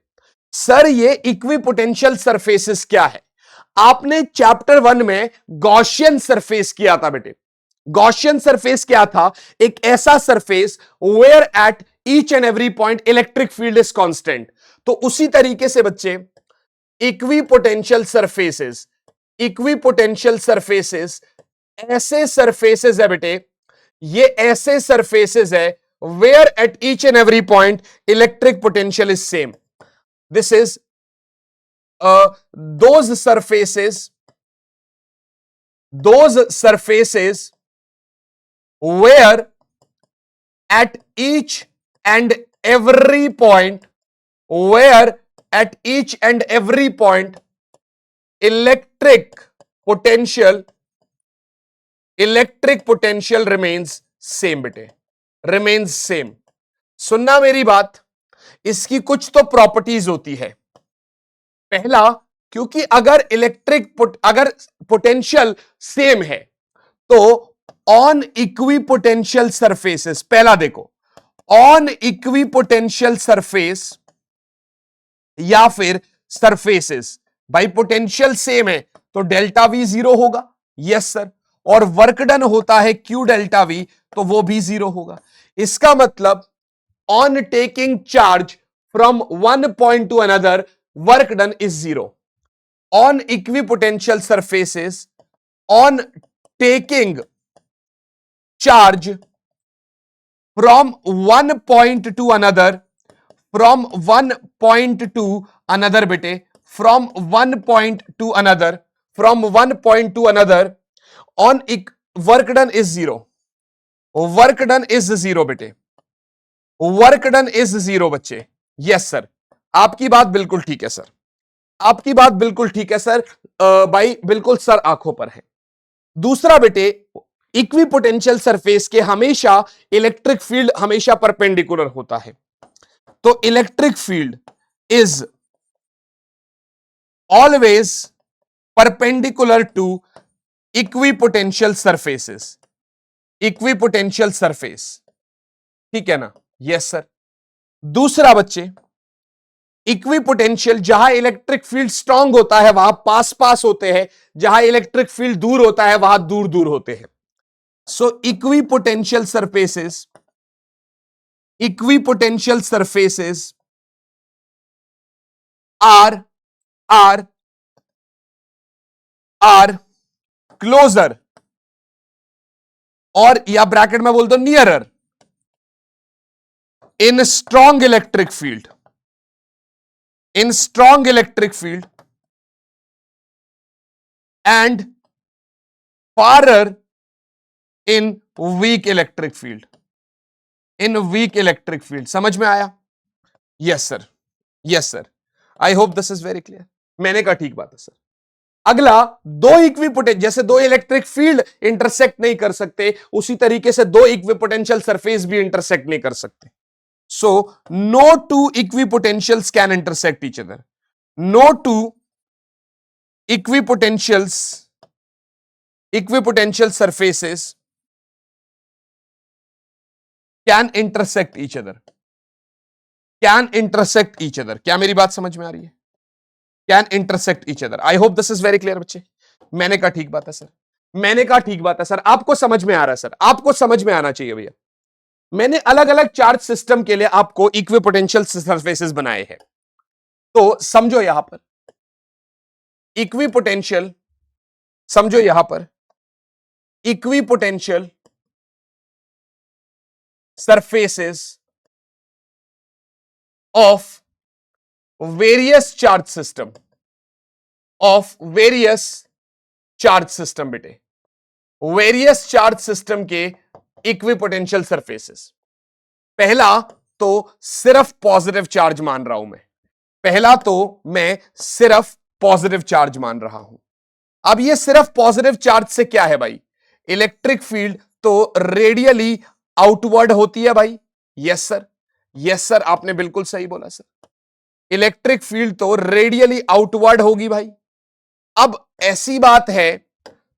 सर ये इक्विपोटेंशियल सरफेसेस क्या है? आपने चैप्टर 1 में गॉसियन सरफेस किया था बेटे। गॉसियन सरफेस क्या था? एक ऐसा surface where at each and every point electric field is constant. तो उसी तरीके से बच्चे इक्विपोटेंशियल सरफेसेस, इक्विपोटेंशियल सरफेसेस ऐसे सरफेसेस है बेटे, ये ऐसे सरफेसेस है where at each and every point electric potential is same. This is those surfaces where at each and every point, where at each and every point electric potential remains same बेटे, remains same। सुनना मेरी बात, इसकी कुछ तो properties होती है। पहला, क्योंकि अगर अगर पोटेंशियल सेम है तो ऑन इक्विपोटेंशियल सरफेसेस, पहला देखो, ऑन इक्विपोटेंशियल सरफेस या फिर सरफेसेस, भाई पोटेंशियल सेम है तो डेल्टा वी जीरो होगा, यस सर, और वर्क डन होता है क्यू डेल्टा वी, तो वो भी जीरो होगा। इसका मतलब on taking charge from one point two another, work done is zero. On equipotential surfaces, on taking charge from one point to another, from one point to another bete, from one point to another, from one point to another, on work done is zero. Work done is zero bete, work done is zero बच्चे। yes sir, आपकी बात बिल्कुल ठीक है sir, आपकी बात बिल्कुल ठीक है सर। भाई बिल्कुल सर आंखों पर है। दूसरा बेटे, इक्विपोटेंशियल सरफेस के हमेशा इलेक्ट्रिक फील्ड हमेशा परपेंडिकुलर होता है, तो electric field is always perpendicular to equipotential surfaces, equipotential surface, ठीक है ना, यस सर। दूसरा बच्चे, इक्विपोटेंशियल, जहां इलेक्ट्रिक फील्ड स्ट्रांग होता है वहां पास पास होते हैं, जहां इलेक्ट्रिक फील्ड दूर होता है वहां दूर दूर होते हैं। So equipotential surfaces, equipotential surfaces are are are closer, और या ब्रैकेट में बोल दो nearer, in strong electric field, in strong electric field and farer in weak electric field, in weak electric field। समझ में आया? Yes sir, yes sir, I hope this is very clear. मैंने कहा ठीक बात है सर। अगला, दो इक्विपोटेंशियल, जैसे दो इलेक्ट्रिक फील्ड इंटरसेक्ट नहीं कर सकते, उसी तरीके से दो इक्विपोटेंशियल सरफेस भी इंटरसेक्ट नहीं कर सकते। So no two equipotentials can intersect each other. No two equipotential surfaces can intersect each other, can intersect each other. क्या मेरी बात समझ में आ रही है? Can intersect each other. I hope this is very clear बच्चे। मैंने कहा ठीक बात है सर, मैंने कहा ठीक बात है सर, आपको समझ में आ रहा है सर, आपको समझ में आना चाहिए भैया। मैंने अलग अलग चार्ज सिस्टम के लिए आपको इक्विपोटेंशियल सरफेसेस बनाए हैं। तो समझो यहां पर इक्विपोटेंशियल, समझो यहां पर equipotential surfaces of various charge system, of various charge system बेटे, वेरियस चार्ज सिस्टम के इक्विपोटेंशियल सरफेसेस। पहला तो सिर्फ पॉजिटिव चार्ज मान रहा हूं मैं, पहला तो मैं सिर्फ पॉजिटिव चार्ज मान रहा हूं। अब ये सिर्फ पॉजिटिव चार्ज से क्या है भाई? इलेक्ट्रिक फील्ड तो रेडियली आउटवर्ड होती है भाई। यस सर, यस सर, आपने बिल्कुल सही बोला सर, इलेक्ट्रिक फील्ड तो रेडियली आउटवर्ड होगी भाई। अब ऐसी बात है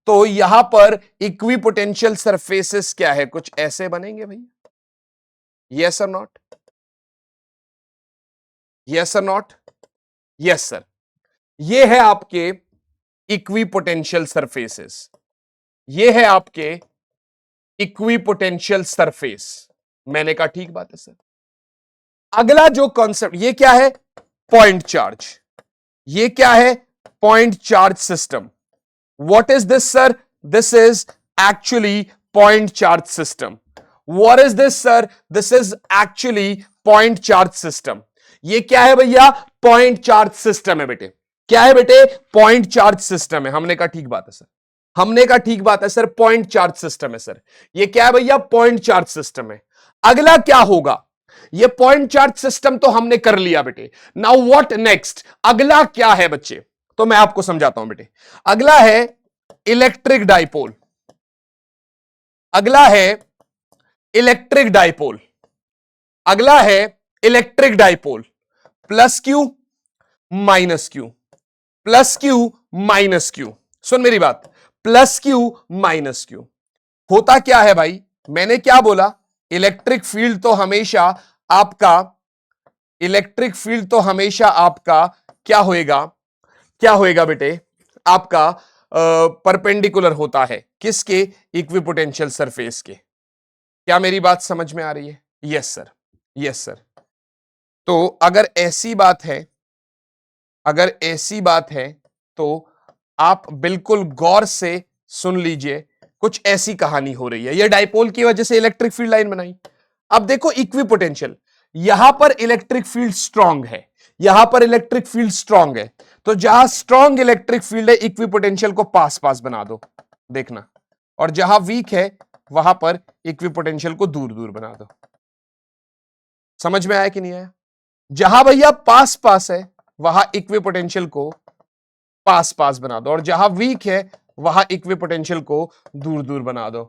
तो यहां पर इक्विपोटेंशियल सरफेसेस क्या है? कुछ ऐसे बनेंगे भाई। यस और नॉट, यस और नॉट, यस सर। ये है आपके इक्विपोटेंशियल सरफेसेस, ये है आपके इक्विपोटेंशियल सरफेस। मैंने कहा ठीक बात है सर। अगला जो कॉन्सेप्ट, ये क्या है? Point charge. ये क्या है? Point charge system. What is this sir? This is actually point charge system. What is this sir? This is actually point charge system. ये क्या है भैया? पॉइंट चार्ज सिस्टम है बेटे। क्या है बेटे? पॉइंट चार्ज सिस्टम है। हमने कहा ठीक बात है सर, हमने कहा ठीक बात है सर, पॉइंट चार्ज सिस्टम है सर। ये क्या है भैया? पॉइंट चार्ज सिस्टम है। अगला क्या होगा? ये पॉइंट चार्ज सिस्टम तो हमने कर लिया बेटे। Now what next? अगला क्या है बच्चे? तो मैं आपको समझाता हूं बेटे। अगला है इलेक्ट्रिक डाइपोल। अगला है इलेक्ट्रिक डाइपोल। अगला है electric dipole. Plus Q minus Q, plus Q minus Q. सुन मेरी बात, प्लस क्यू माइनस क्यू। होता क्या है भाई? मैंने क्या बोला? इलेक्ट्रिक फील्ड तो हमेशा आपका, इलेक्ट्रिक फील्ड तो हमेशा आपका क्या होएगा? क्या होएगा बेटे? आपका परपेंडिकुलर होता है। किसके? इक्विपोटेंशियल सरफेस के। क्या मेरी बात समझ में आ रही है? Yes sir, yes sir. तो अगर ऐसी बात है, अगर ऐसी बात है तो आप बिल्कुल गौर से सुन लीजिए। कुछ ऐसी कहानी हो रही है। ये डाइपोल की वजह से इलेक्ट्रिक फील्ड लाइन बनाई। अब देखो इक्विपोटेंशियल, यहां पर इलेक्ट्रिक फील्ड स्ट्रांग है, यहां पर इलेक्ट्रिक फील्ड स्ट्रांग है। तो जहां स्ट्रांग इलेक्ट्रिक फील्ड है, इक्विपोटेंशियल को पास पास बना दो, देखना। और जहां वीक है वहां पर इक्विपोटेंशियल को दूर दूर बना दो। समझ में आया कि नहीं आया? जहां भैया पास पास है वहां इक्विपोटेंशियल को पास पास बना दो, और जहां वीक है वहां इक्विपोटेंशियल को दूर दूर बना दो।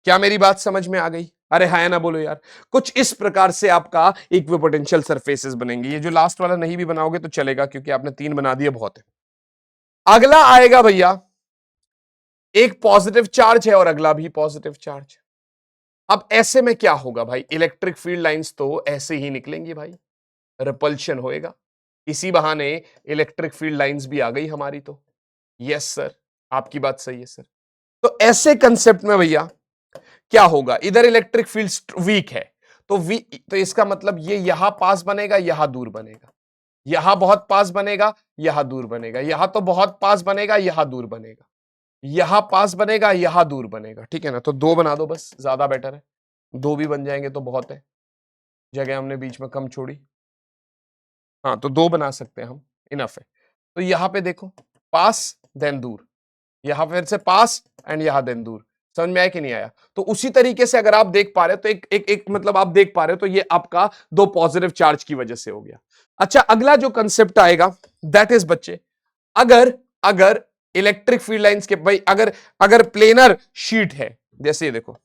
क्या मेरी बात समझ में आ गई? अरे हाय ना बोलो यार। कुछ इस प्रकार से आपका इक्विपोटेंशियल सरफेसेस बनेंगे। ये जो लास्ट वाला नहीं भी बनाओगे तो चलेगा, क्योंकि आपने 3 बना दिए, बहुत है। अगला आएगा भैया, एक पॉजिटिव चार्ज है और अगला भी पॉजिटिव चार्ज। अब ऐसे में क्या होगा भाई? इलेक्ट्रिक फील्ड लाइंस तो ऐसे ही निकलेंगी भाई, रिपल्शन होएगा। इसी बहाने इलेक्ट्रिक फील्ड लाइंस भी आ गई हमारी। तो यस सर, आपकी बात सही है सर। तो ऐसे कंसेप्ट में भैया क्या होगा? इधर इलेक्ट्रिक फील्ड वीक है तो तो इसका मतलब ये यहां पास बनेगा, यहां दूर बनेगा, यहां बहुत पास बनेगा, यहां दूर बनेगा, यहां तो बहुत पास बनेगा, यहां दूर बनेगा, यहां पास बनेगा, यहां दूर बनेगा। ठीक है ना? तो 2 बना दो बस, ज्यादा बेटर है। 2 भी बन जाएंगे तो बहुत है, जगह हमने बीच में कम छोड़ी। हाँ, तो 2 बना सकते हैं हम, इनफ है। तो यहां पे देखो, पास देन दूर, यहां फिर से पास एंड यहां देन दूर। समझ में आया कि नहीं आया? तो उसी तरीके से अगर आप देख पा रहे हो तो एक मतलब आप देख पा रहे हो तो ये आपका 2 पॉजिटिव चार्ज की वजह से हो गया। अच्छा, अगला जो कंसेप्ट आएगा दैट इज बच्चे, अगर अगर इलेक्ट्रिक फील्ड लाइंस के भाई, अगर अगर प्लेनर शीट है, जैसे ये देखो,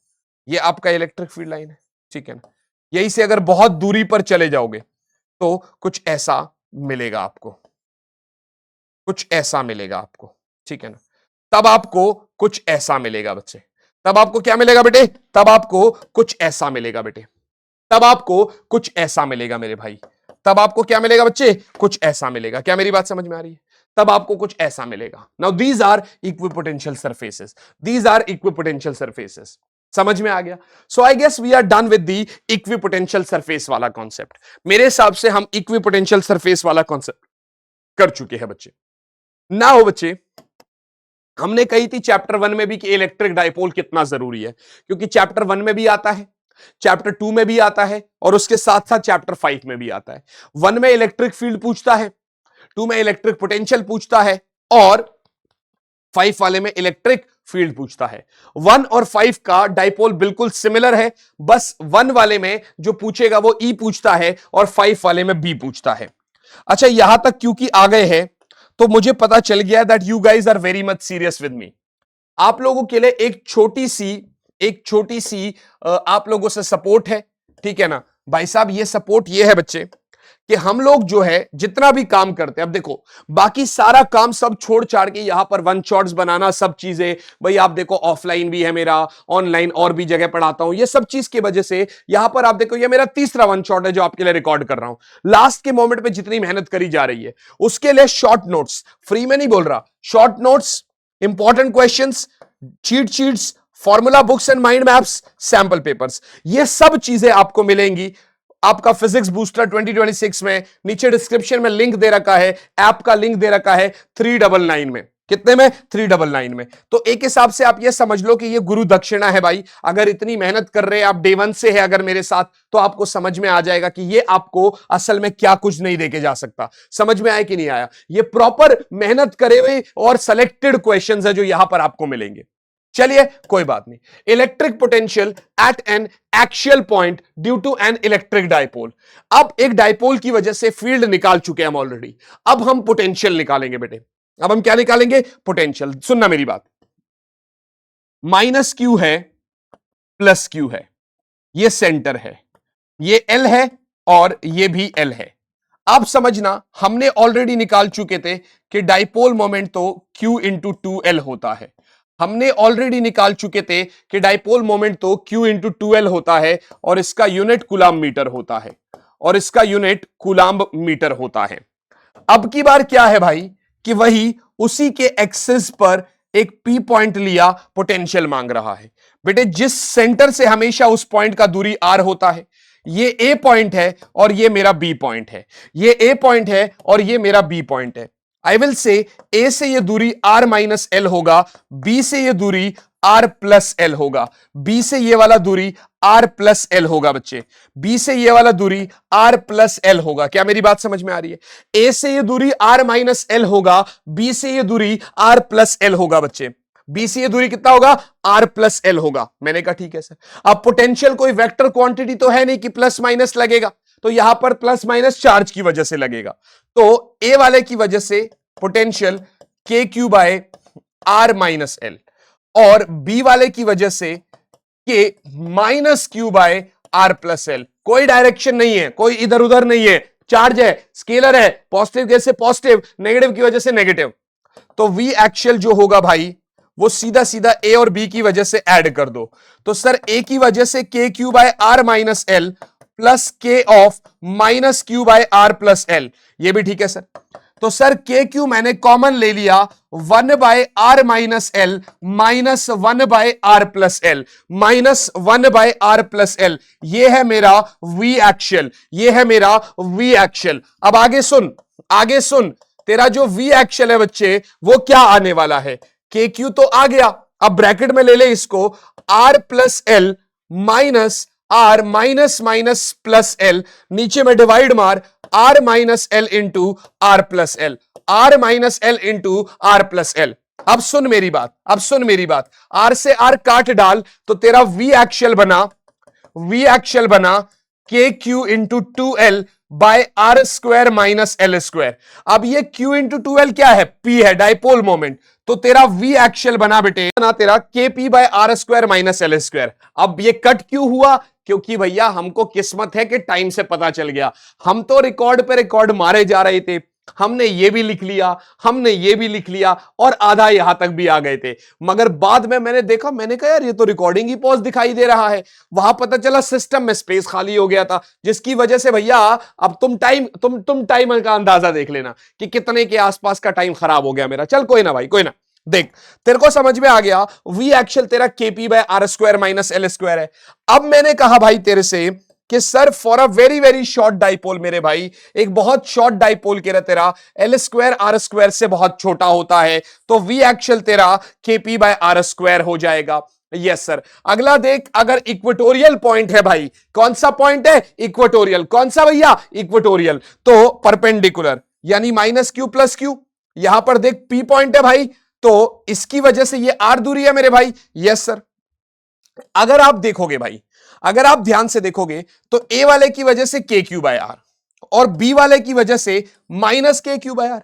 ये आपका इलेक्ट्रिक फील्ड लाइन है, ठीक है ना? यही से अगर बहुत दूरी पर चले जाओगे तो कुछ ऐसा मिलेगा आपको, कुछ ऐसा मिलेगा आपको, ठीक है ना? तब आपको कुछ ऐसा मिलेगा बच्चे। तब आपको क्या मिलेगा बेटे? तब आपको कुछ ऐसा मिलेगा बेटे। तब आपको कुछ ऐसा मिलेगा मेरे भाई। तब आपको क्या मिलेगा बच्चे, कुछ ऐसा मिलेगा। क्या मेरी बात समझ में आ रही है? तब आपको कुछ ऐसा मिलेगा। Now these are equipotential surfaces, these are equipotential surfaces. समझ में आ गया? So I guess we are done with the equipotential surface वाला कॉन्सेप्ट। मेरे हिसाब से हम इक्विपोटेंशियल सरफेस वाला कॉन्सेप्ट कर चुके हैं बच्चे। ना हो बच्चे, हमने कही थी चैप्टर 1 में भी कि इलेक्ट्रिक डाइपोल कितना जरूरी है, क्योंकि चैप्टर 1 में भी आता है, चैप्टर 2 में भी आता है, और उसके साथ साथ चैप्टर 5 में भी आता है। 1 में इलेक्ट्रिक फील्ड पूछता है, 2 में इलेक्ट्रिक पोटेंशियल पूछता है, और 5 वाले में इलेक्ट्रिक फील्ड पूछता है। 1 और 5 का डाइपोल बिल्कुल सिमिलर है, बस 1 वाले में जो पूछेगा वो ई पूछता है और 5 वाले में बी पूछता है। अच्छा, यहां तक क्योंकि आ गए हैं तो मुझे पता चल गया that you guys are very much serious with me. आप लोगों के लिए एक छोटी सी आप लोगों से सपोर्ट है, ठीक है ना भाई साहब? ये सपोर्ट ये है बच्चे कि हम लोग जो है जितना भी काम करते हैं, अब देखो बाकी सारा काम सब छोड़ छाड़ के यहां पर वन शॉट्स बनाना, सब चीजें भाई आप देखो, ऑफलाइन भी है मेरा, ऑनलाइन और भी जगह पढ़ाता हूं, ये सब चीज की वजह से यहां पर आप देखो ये मेरा तीसरा वन शॉट है जो आपके लिए रिकॉर्ड कर रहा हूं। लास्ट के मोमेंट में जितनी मेहनत करी जा रही है उसके लिए शॉर्ट नोट्स, फ्री में नहीं बोल रहा, short notes, important questions, cheat sheets, formula books and mind maps, sample papers, ये सब चीजें आपको मिलेंगी आपका फिजिक्स बूस्टर 2026 में। नीचे डिस्क्रिप्शन में लिंक दे रखा है, ऐप का लिंक दे रखा है 399 में। कितने में? 399 में। तो एक हिसाब से आप ये समझ लो कि ये गुरु दक्षिणा है भाई। अगर इतनी मेहनत कर रहे हैं आप, डे 1 से है अगर मेरे साथ, तो आपको समझ में आ जाएगा कि ये आपको असल में क्या कुछ नहीं देके जा सकता। समझ में आया कि नहीं आया? ये प्रॉपर मेहनत करे हुए और सेलेक्टेड क्वेश्चंस है जो यहां पर आपको मिलेंगे। चलिए कोई बात नहीं। Electric potential at an axial point due to an electric dipole. अब एक डाइपोल की वजह से फील्ड निकाल चुके हैं हम ऑलरेडी, अब हम पोटेंशियल निकालेंगे बेटे। अब हम क्या निकालेंगे? पोटेंशियल। सुनना मेरी बात, माइनस क्यू है, प्लस क्यू है, ये सेंटर है, ये एल है और ये भी एल है। अब समझना, हमने ऑलरेडी निकाल चुके थे कि डाइपोल मोमेंट तो Q इंटू 2L होता है। हमने ऑलरेडी निकाल चुके थे कि डाइपोल मोमेंट तो Q इंटू 2L होता है और इसका यूनिट कूलाम मीटर होता है, और इसका यूनिट कूलाम मीटर होता है। अब की बार क्या है भाई कि वही उसी के एक्सिस पर एक P पॉइंट लिया, पोटेंशियल मांग रहा है। बेटे जिस सेंटर से हमेशा उस पॉइंट का दूरी R होता है, ये A पॉइंट है और ये मेरा B पॉइंट है, ये A पॉइंट है और ये मेरा B पॉइंट है। आई विल से A से ये दूरी R माइनस L होगा, B से ये दूरी R प्लस L होगा, B से ये वाला दूरी R प्लस L होगा बच्चे, B से ये वाला दूरी R प्लस L होगा। क्या मेरी बात समझ में आ रही है? A से ये दूरी R माइनस L होगा, B से ये दूरी R प्लस L होगा बच्चे। B से ये दूरी कितना होगा? R प्लस L होगा। मैंने कहा ठीक है सर। अब पोटेंशियल कोई वेक्टर क्वांटिटी तो है नहीं कि प्लस माइनस लगेगा, तो यहां पर प्लस माइनस चार्ज की वजह से लगेगा। तो A वाले की वजह से potential KQ by R minus L, और B वाले की वजह से K minus Q by R plus L। कोई डायरेक्शन नहीं है, कोई इधर उधर नहीं है, चार्ज है, स्केलर है, पॉजिटिव केस से पॉजिटिव, नेगेटिव की वजह से नेगेटिव। तो V एक्चुअल जो होगा भाई वो सीधा सीधा A और B की वजह से ऐड कर दो। तो सर A की वजह से KQ by R minus L plus K of minus Q by R plus L, ये भी ठीक है सर। तो सर KQ मैंने कॉमन ले लिया, 1 by R minus L minus 1 by R plus L minus 1 by R plus L, ये है मेरा V एक्चुअल, ये है मेरा V एक्चुअल। अब आगे सुन, आगे सुन, तेरा जो V एक्चुअल है बच्चे वो क्या आने वाला है? KQ तो आ गया, अब ब्रैकेट में ले ले इसको, R plus L minus R minus minus plus L, नीचे में डिवाइड मार, R minus L into R plus L, R minus L into R plus L। अब सुन मेरी बात, अब सुन मेरी बात, R से R काट डाल तो तेरा V एक्चुअल बना, V एक्चुअल बना KQ into 2L by R square minus L square. अब ये Q इंटू 2L क्या है? P है, डाइपोल मोमेंट। तो तेरा V एक्चुअल बना बेटे ना तेरा KP by R square minus L square. अब ये कट क्यों हुआ? क्योंकि भैया हमको किस्मत है कि टाइम से पता चल गया। हम तो रिकॉर्ड पे रिकॉर्ड मारे जा रहे थे, हमने ये भी लिख लिया, हमने ये भी लिख लिया और आधा यहां तक भी आ गए थे। मगर बाद में मैंने देखा, मैंने कहा यार ये तो रिकॉर्डिंग ही पॉज दिखाई दे रहा है। वहां पता चला सिस्टम में स्पेस खाली हो गया था, जिसकी वजह से भैया अब तुम टाइम का अंदाजा देख लेना कि कितने के आसपास का टाइम खराब हो गया मेरा। चल कोई ना भाई, कोई ना। देख, तेरे को समझ में आ गया, वी एक्चुअल तेरा KP by R square minus L square है। अब मैंने कहा भाई तेरे से कि sir for a very very short dipole, मेरे भाई एक बहुत शॉर्ट डाइपोल के तेरा एल स्क्वायर आर स्क्वायर से बहुत छोटा होता है, तो वी एक्चुअल तेरा केपी बाय आर स्क्वायर हो जाएगा। Yes sir. अगला देख, अगर इक्वेटोरियल पॉइंट है भाई, कौन सा पॉइंट है? इक्वेटोरियल। कौन सा भैया? इक्वेटोरियल। तो परपेंडिकुलर यानी माइनस क्यू प्लस क्यू। यहां पर देख पी पॉइंट है भाई, तो इसकी वजह से ये आर दूरी है मेरे भाई। Yes sir. अगर आप देखोगे भाई, अगर आप ध्यान से देखोगे तो ए वाले की वजह से के क्यू बाय आर और बी वाले की वजह से minus K Q by are.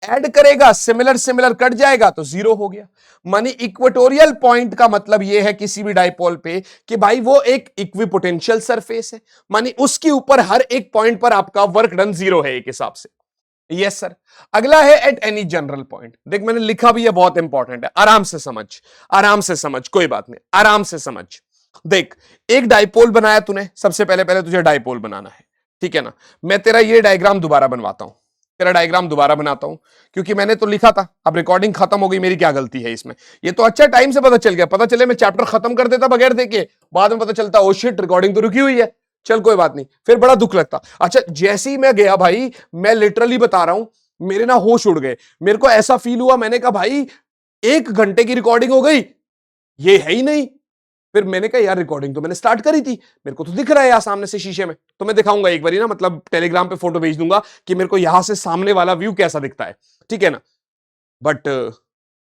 Add करेगा, सिमिलर सिमिलर कट जाएगा तो जीरो हो गया। मानी इक्वेटोरियल पॉइंट का मतलब यह है किसी भी डाइपोल पे कि भाई वो एक इक्विपोटेंशियल सरफेस है, मानी उसके ऊपर हर एक पॉइंट पर आपका वर्क डन जीरो है एक हिसाब से। Yes sir. अगला है एट एनी जनरल पॉइंट। देख मैंने लिखा भी है, बहुत इंपॉर्टेंट है, आराम से समझ, आराम से समझ, कोई बात नहीं, आराम से समझ। देख, एक डाइपोल बनाया तूने, सबसे पहले पहले तुझे डाइपोल बनाना है, ठीक है ना। मैं तेरा ये डायग्राम दोबारा बनवाता हूं, तेरा डायग्राम दोबारा बनाता हूं, क्योंकि मैंने तो लिखा था, अब रिकॉर्डिंग खत्म हो गई, मेरी क्या गलती है इसमें? ये तो अच्छा टाइम से पता चल गया, पता चले मैं चैप्टर खत्म कर देता बगैर देखे, बाद में पता चलता ओ शिट रिकॉर्डिंग तो रुकी हुई है। चल कोई बात नहीं, फिर बड़ा दुख लगता। अच्छा, जैसे ही मैं गया भाई, मैं लिटरली बता रहा हूं, मेरे ना होश उड़ गए, मेरे को ऐसा फील हुआ, मैंने कहा भाई 1 घंटे की रिकॉर्डिंग हो गई, ये है ही नहीं। फिर मैंने कहा यार रिकॉर्डिंग तो मैंने स्टार्ट करी थी, मेरे को तो दिख रहा है यार सामने से शीशे में, तो मैं दिखाऊंगा एक बारी ना, मतलब टेलीग्राम पे फोटो भेज दूंगा कि मेरे को यहां से सामने वाला व्यू कैसा दिखता है, ठीक है ना। बट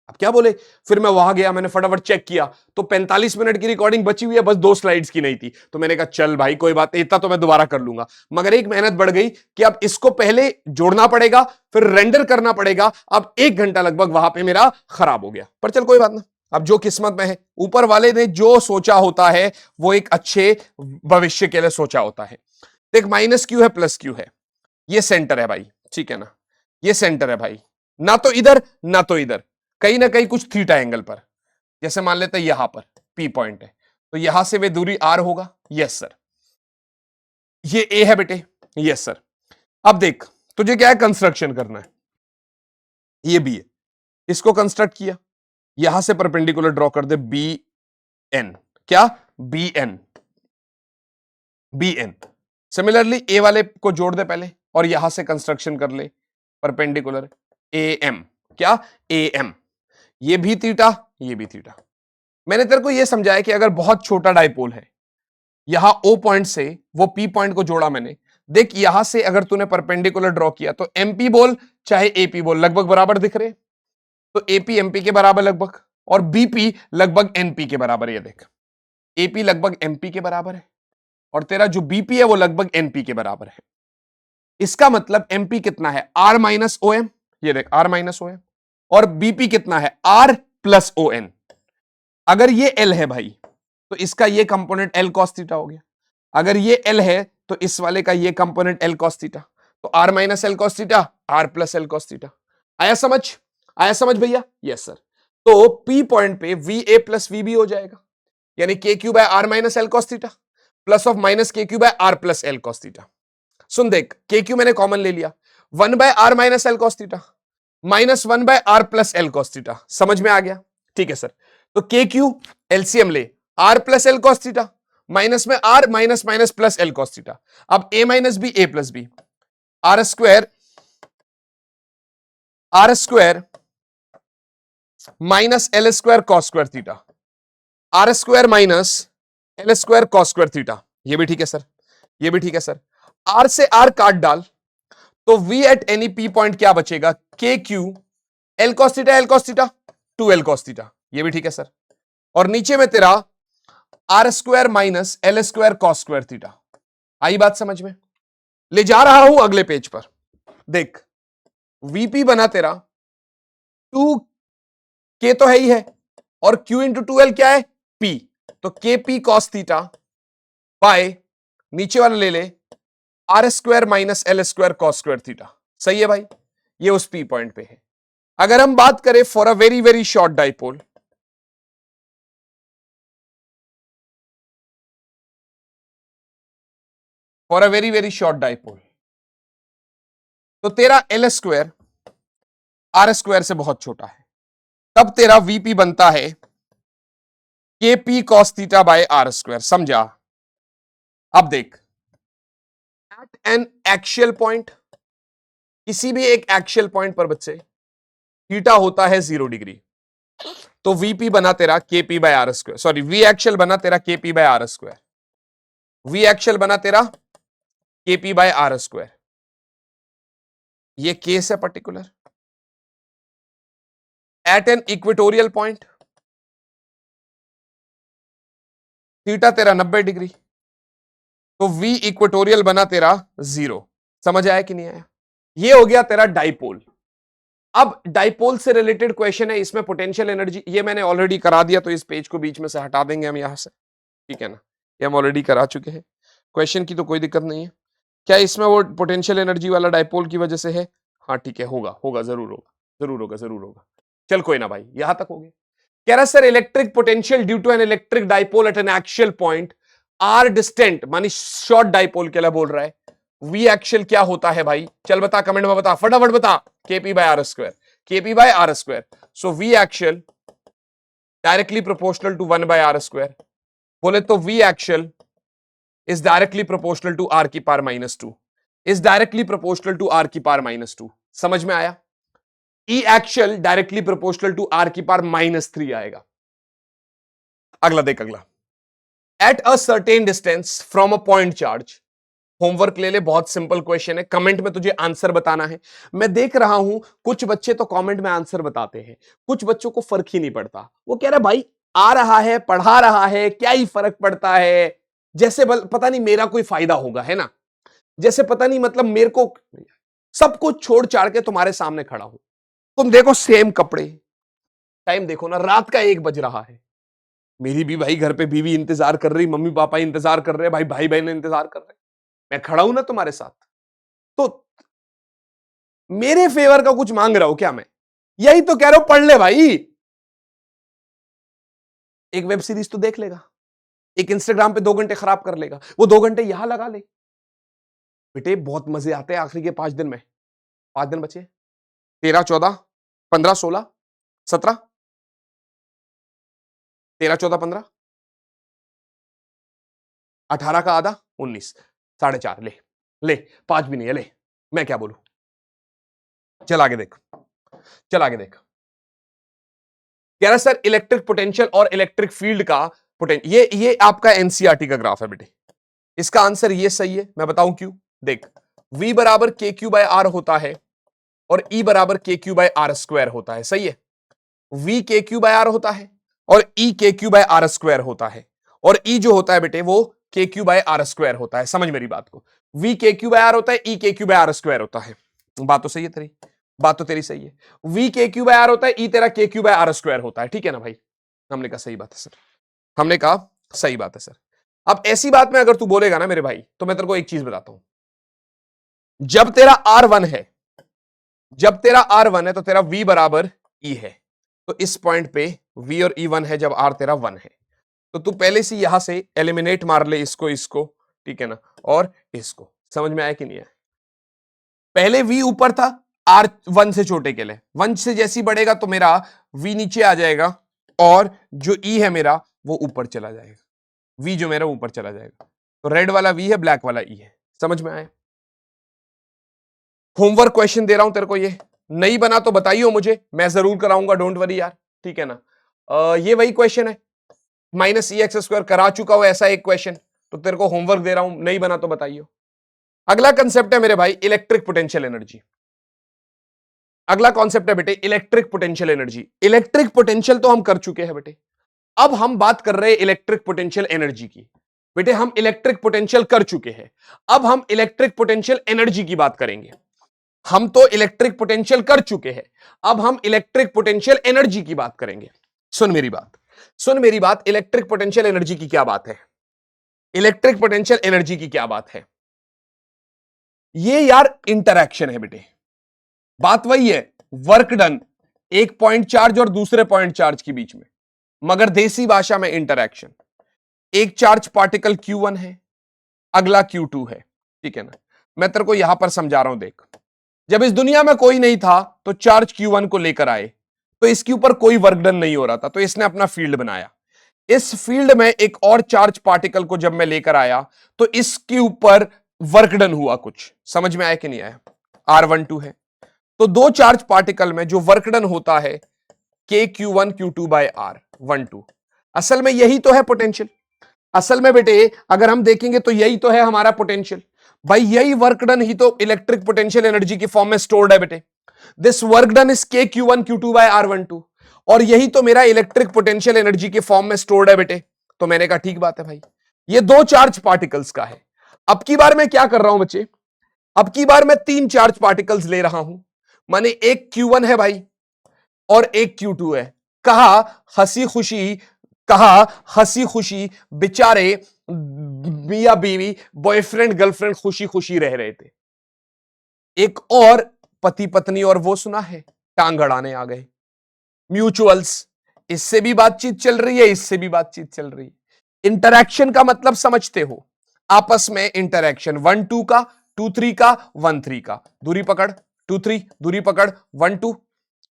अब क्या बोले, फिर मैं वहां गया, मैंने फटाफट चेक किया तो 45 मिनट की रिकॉर्डिंग बची हुई है, बस 2 स्लाइड्स की नहीं थी। तो मैंने कहा चल भाई कोई बात नहीं, इतना तो मैं दोबारा कर लूंगा। मगर एक मेहनत बढ़ गई कि अब इसको पहले जोड़ना पड़ेगा, फिर रेंडर करना पड़ेगा। अब 1 घंटा लगभग वहां पे मेरा खराब हो गया, पर चल कोई बात ना, अब जो किस्मत में है, ऊपर वाले ने जो सोचा होता है वो एक अच्छे भविष्य के लिए सोचा होता है। देख, माइनस क्यू है प्लस क्यू है, ये सेंटर है भाई, ठीक है ना, ये सेंटर है भाई, ना तो इधर ना तो इधर, कहीं ना कहीं कुछ थीटा एंगल पर। जैसे मान लेते हैं यहां पर पी पॉइंट है, तो यहां से वे दूरी आर होगा। Yes sir. ये ए है बेटे। Yes sir. अब देख, तुझे क्या है, कंस्ट्रक्शन करना है, ये बी है, इसको कंस्ट्रक्ट किया, यहां से परपेंडिकुलर ड्रॉ कर दे, बी एन, क्या? B N, B N. Similarly A वाले को जोड़ दे पहले और यहां से कंस्ट्रक्शन कर ले, परपेंडिकुलर ए एम, क्या? A M. ये भी थीटा, ये भी थीटा। मैंने तेरे को ये समझाया कि अगर बहुत छोटा डाइपोल है, यहां ओ पॉइंट से वो पी पॉइंट को जोड़ा मैंने, देख यहां से अगर तूने परपेंडिकुलर ड्रॉ किया तो एमपी बोल चाहे एपी बोल लगभग बराबर दिख रहे, तो एपी एमपी के बराबर लगभग, और बीपी लगभग एनपी के बराबर। ये देख, एपी लगभग एमपी के बराबर है और तेरा जो बीपी है वो लगभग एनपी के बराबर है। इसका मतलब एमपी कितना है? आर माइनस ओ एम, ये देख आर माइनस ओ एम, और बीपी कितना है? R plus O N. अगर ये एल है भाई तो इसका ये कंपोनेंट एल कॉस थीटा हो गया, अगर ये एल है तो इस वाले का ये कंपोनेंट एल कॉस थीटा, तो R minus L cos theta, R plus L cos theta. आया समझ? आया समझ भैया? Yes sir. तो पी पॉइंट पे V A plus V B हो जाएगा, यानी K Q by R minus L cos theta plus of minus K Q by R plus L cos theta. सुन देख, के क्यू मैंने कॉमन ले लिया, 1/r-L-cos theta minus 1/r plus L cos theta. समझ में आ गया? ठीक है सर। तो के क्यू एलसीएम ले, R plus L cos theta minus में R minus minus plus L cos theta. अब A minus B, A plus B, R square minus L square cos square theta, R square minus L square cos square theta. ये भी ठीक है sir, ये भी ठीक है सर। आर से आर काट डाल, तो V at any P point क्या बचेगा? K Q L cos theta, L cos theta, 2 L cos theta. ये भी ठीक है सर। और नीचे में तेरा R square minus L square cos square theta. आई बात समझ में? ले जा रहा हूं अगले पेज पर। देख, वीपी बना तेरा 2 के तो है ही है, और क्यू इंटू 2 एल क्या है? पी। तो के पी कॉस थीटा बाय, नीचे वाला ले ले, R square minus L square cos square theta. सही है भाई? ये उस पी पॉइंट पे है। अगर हम बात करें for a very very short dipole, for a very very short dipole, तो तेरा एल स्क्वायर आर स्क्वायर से बहुत छोटा है, तब तेरा वीपी बनता है K P cos theta by R square. समझा? अब देख, एट एन एक्शियल पॉइंट, किसी भी एक एक्शियल पॉइंट पर बच्चे थीटा होता है 0 डिग्री, तो वीपी बना तेरा K P by R square, sorry V axial बना तेरा K P by R square, V axial बना तेरा K P by R square. ये केस है particular. At an equatorial point theta तेरा 90 डिग्री, तो वी इक्वेटोरियल बना तेरा 0। समझ आया कि नहीं आया? ये हो गया तेरा डाइपोल। अब डाइपोल से रिलेटेड क्वेश्चन है, इसमें पोटेंशियल एनर्जी, ये मैंने ऑलरेडी करा दिया, तो इस पेज को बीच में से हटा देंगे हम यहां से, ठीक है ना? ये हम ऑलरेडी करा चुके हैं, क्वेश्चन की तो कोई दिक्कत नहीं है। क्या इसमें वो पोटेंशियल एनर्जी वाला डाइपोल की वजह से है? हाँ ठीक है, होगा होगा, जरूर होगा, जरूर होगा, जरूर होगा। चल कोई ना भाई, यहां तक हो गया। कह रहा sir electric potential due to an electric dipole at an axial point R distant, मानी शॉर्ट डाइपोल के लिए बोल रहा है, वी एक्शियल क्या होता है भाई? चल बता, कमेंट में बता, फटाफट बता। KP by R square, KP by R square. So V axial directly proportional to 1 by R square. बोले तो V axial is directly proportional to r की power -2, is directly proportional to r की power -2। समझ में आया? E axial directly proportional to r की power -3 आएगा। अगला देख, अगला, at a certain distance from a point charge. Homework ले ले, बहुत सिंपल क्वेश्चन है, कमेंट में तुझे आंसर बताना है। मैं देख रहा हूं कुछ बच्चे तो कमेंट में आंसर बताते हैं, कुछ बच्चों को फर्क ही नहीं पड़ता। वो कह रहे भाई आ रहा है, पढ़ा रहा है, क्या ही फर्क पड़ता है, जैसे पता नहीं मेरा कोई फायदा होगा, है ना? जैसे पता नहीं, मतलब मेरे को सब कुछ छोड़ छाड़ के तुम्हारे सामने खड़ा हूं। तुम देखो सेम कपड़े, टाइम देखो ना, रात का 1 बज रहा है। मेरी भी भाई घर पे बीवी इंतजार कर रही, मम्मी पापा इंतजार कर रहे, भाई भाई बहन इंतजार कर रहे, मैं खड़ा हूं ना तुम्हारे साथ। तो मेरे फेवर का कुछ मांग रहा हो क्या? मैं यही तो कह रहा हूं, पढ़ ले भाई। एक वेब सीरीज तो देख लेगा, एक इंस्टाग्राम पे 2 घंटे खराब कर लेगा, वो 2 घंटे यहां लगा ले। बेटे बहुत मजे आते हैं आखिरी के 5 दिन में। 5 दिन बचे, 13, 14, 15, 16, 17, 13, 14, 15, 18 का आधा 19, 4.5 ले, ले 5 भी नहीं है, ले, मैं क्या बोलूं? चल आगे देख, चल आगे देख। कह रहा सर इलेक्ट्रिक पोटेंशियल और इलेक्ट्रिक फील्ड का पोटेंशियल, ये आपका एनसीईआरटी का ग्राफ है बेटे। इसका आंसर ये सही है, मैं बताऊं क्यों? देख, V बराबर के क्यू बाय आर होता है और E बराबर के क्यू बाय आर स्क्वायर होता है, सही है? V के क्यू बाय आर होता है और E के क्यू बाय आर स्क्वायर होता है, और E जो होता है बेटे वो के क्यू बाय आर स्क्वायर होता है। समझ मेरी बात को, V के क्यू बाय आर होता है, E के क्यू बाय आर स्क्वायर होता है। बात तो सही है तेरी, बात तो तेरी सही है। V के क्यू बाय आर होता है, E तेरा के क्यू बाय आर स्क्वायर होता है, ठीक है ना भाई? हमने कहा सही बात है सर, हमने कहा सही बात है सर। अब ऐसी बात में अगर तू बोलेगा ना मेरे भाई, तो मैं तेरे को एक चीज बताता हूं, जब तेरा R1 है, जब तेरा R1 है तो तेरा V बराबर E है, तो इस पॉइंट पे V और E 1 है जब R तेरा 1 है, तो तू पहले से यहां से एलिमिनेट मार ले इसको, इसको, ठीक है ना, और इसको। समझ में आया कि नहीं आया? पहले V ऊपर था, R 1 से छोटे के लिए, 1 से जैसी बढ़ेगा तो मेरा V नीचे आ जाएगा और जो E है मेरा वो ऊपर चला जाएगा, V जो मेरा ऊपर चला जाएगा। तो रेड वाला V है, ब्लैक वाला E है। समझ में आया? होमवर्क क्वेश्चन दे रहा हूं तेरे को, ये नहीं बना तो बताइयो मुझे, मैं जरूर कराऊंगा, डोंट वरी यार, ठीक है ना? ये वही क्वेश्चन है, -EX² करा चुका हो ऐसा एक क्वेश्चन, तो तेरे को होमवर्क दे रहा हूं, नहीं बना तो बताइयो। अगला कंसेप्ट है मेरे भाई इलेक्ट्रिक पोटेंशियल एनर्जी। अगला कॉन्सेप्ट है बेटे electric potential energy. Electric potential तो हम कर चुके हैं बेटे, अब हम बात कर रहे हैं इलेक्ट्रिक पोटेंशियल एनर्जी की। बेटे हम इलेक्ट्रिक पोटेंशियल कर चुके हैं, अब हम इलेक्ट्रिक पोटेंशियल एनर्जी की बात करेंगे। हम तो इलेक्ट्रिक पोटेंशियल कर चुके हैं, अब हम इलेक्ट्रिक पोटेंशियल एनर्जी की बात करेंगे। सुन मेरी बात, सुन मेरी बात, इलेक्ट्रिक पोटेंशियल एनर्जी की क्या बात है? इलेक्ट्रिक पोटेंशियल एनर्जी की क्या बात है? ये यार इंटरैक्शन है बेटे, बात वही है, वर्क डन एक पॉइंट चार्ज और दूसरे पॉइंट चार्ज के बीच में, मगर देसी भाषा में इंटरैक्शन। एक चार्ज पार्टिकल Q1 है, अगला Q2 है, ठीक है ना। मैं तेरे को यहां पर समझा रहा हूं, देख, जब इस दुनिया में कोई नहीं था तो चार्ज Q1 को लेकर आए, तो इसके ऊपर कोई वर्क डन नहीं हो रहा था, तो इसने अपना फील्ड बनाया। इस फील्ड में एक और चार्ज पार्टिकल को जब मैं लेकर आया तो इसके ऊपर वर्क डन हुआ। कुछ समझ में आया कि नहीं आया? R12 है, तो दो चार्ज पार्टिकल में जो वर्क डन होता है KQ1 Q2 बाय R12, असल में यही तो है पोटेंशियल। असल में बेटे अगर हम देखेंगे तो यही तो है हमारा पोटेंशियल भाई, यही वर्क डन ही तो इलेक्ट्रिक पोटेंशियल एनर्जी की फॉर्म में स्टोर्ड है बेटे। This work done is KQ1 Q2 by R12, और यही तो मेरा इलेक्ट्रिक पोटेंशियल एनर्जी के फॉर्म में स्टोर्ड है बेटे। तो मैंने कहा ठीक बात है भाई, ये दो चार्ज पार्टिकल्स का है। अब की बार मैं क्या कर रहा हूं बच्चे, अब की बार मैं तीन चार्ज पार्टिकल्स ले रहा हूं, माने एक Q1 है भाई और एक Q2 है। कहा हंसी खुशी, कहा हंसी खुशी बेचारे मियां बीवी बॉयफ्रेंड गर्लफ्रेंड खुशी खुशी रह रहे थे। एक और पति पत्नी, और वो सुना है टांग अड़ाने आ गए। म्यूचुअल्स, इससे भी बातचीत चल रही है, इससे भी बातचीत चल रही है। इंटरैक्शन का मतलब समझते हो, आपस में इंटरैक्शन 1 2 का, 2 3 का, 1 3 का, दूरी पकड़ 2 3, दूरी पकड़ 1 2,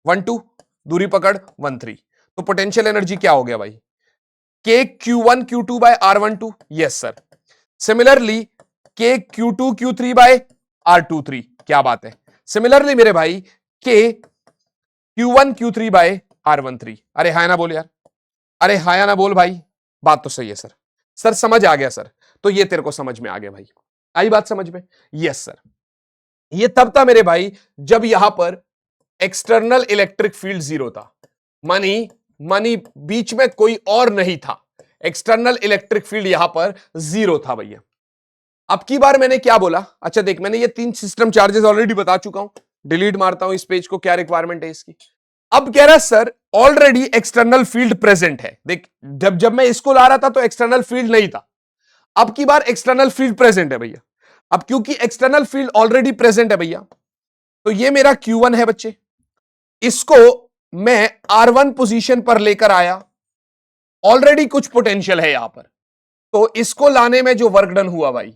1 2, दूरी पकड़ 1 3। तो पोटेंशियल एनर्जी क्या हो गया भाई, KQ1 Q2 by R12, yes sir. Similarly KQ2 Q3 by R23, क्या बात है। सिमिलरली मेरे भाई KQ1 Q3 बाय R13। अरे हाय ना बोल यार, अरे हाया ना बोल भाई, बात तो सही है सर। सर समझ आ गया सर, तो ये तेरे को समझ में आ गया भाई, आई बात समझ में? Yes sir. ये तब था मेरे भाई जब यहां पर एक्सटर्नल इलेक्ट्रिक फील्ड जीरो था, मानी मानी बीच में कोई और नहीं था, एक्सटर्नल इलेक्ट्रिक फील्ड यहां पर जीरो था भैया। अब की बार मैंने क्या बोला, अच्छा देख, मैंने ये तीन सिस्टम चार्जेस ऑलरेडी बता चुका हूं, डिलीट मारता हूं इस पेज को, क्या रिक्वायरमेंट है इसकी। अब कह रहा sir already external field present है। देख, जब जब मैं इसको ला रहा था तो एक्सटर्नल फील्ड नहीं था, अब की बार एक्सटर्नल फील्ड प्रेजेंट है भैया। अब क्योंकि एक्सटर्नल फील्ड ऑलरेडी प्रेजेंट है भैया, तो ये मेरा Q1 है बच्चे, इसको मैं R1 पोजीशन पर लेकर आया, ऑलरेडी कुछ पोटेंशियल है यहां पर, तो इसको लाने में जो वर्क डन हुआ भाई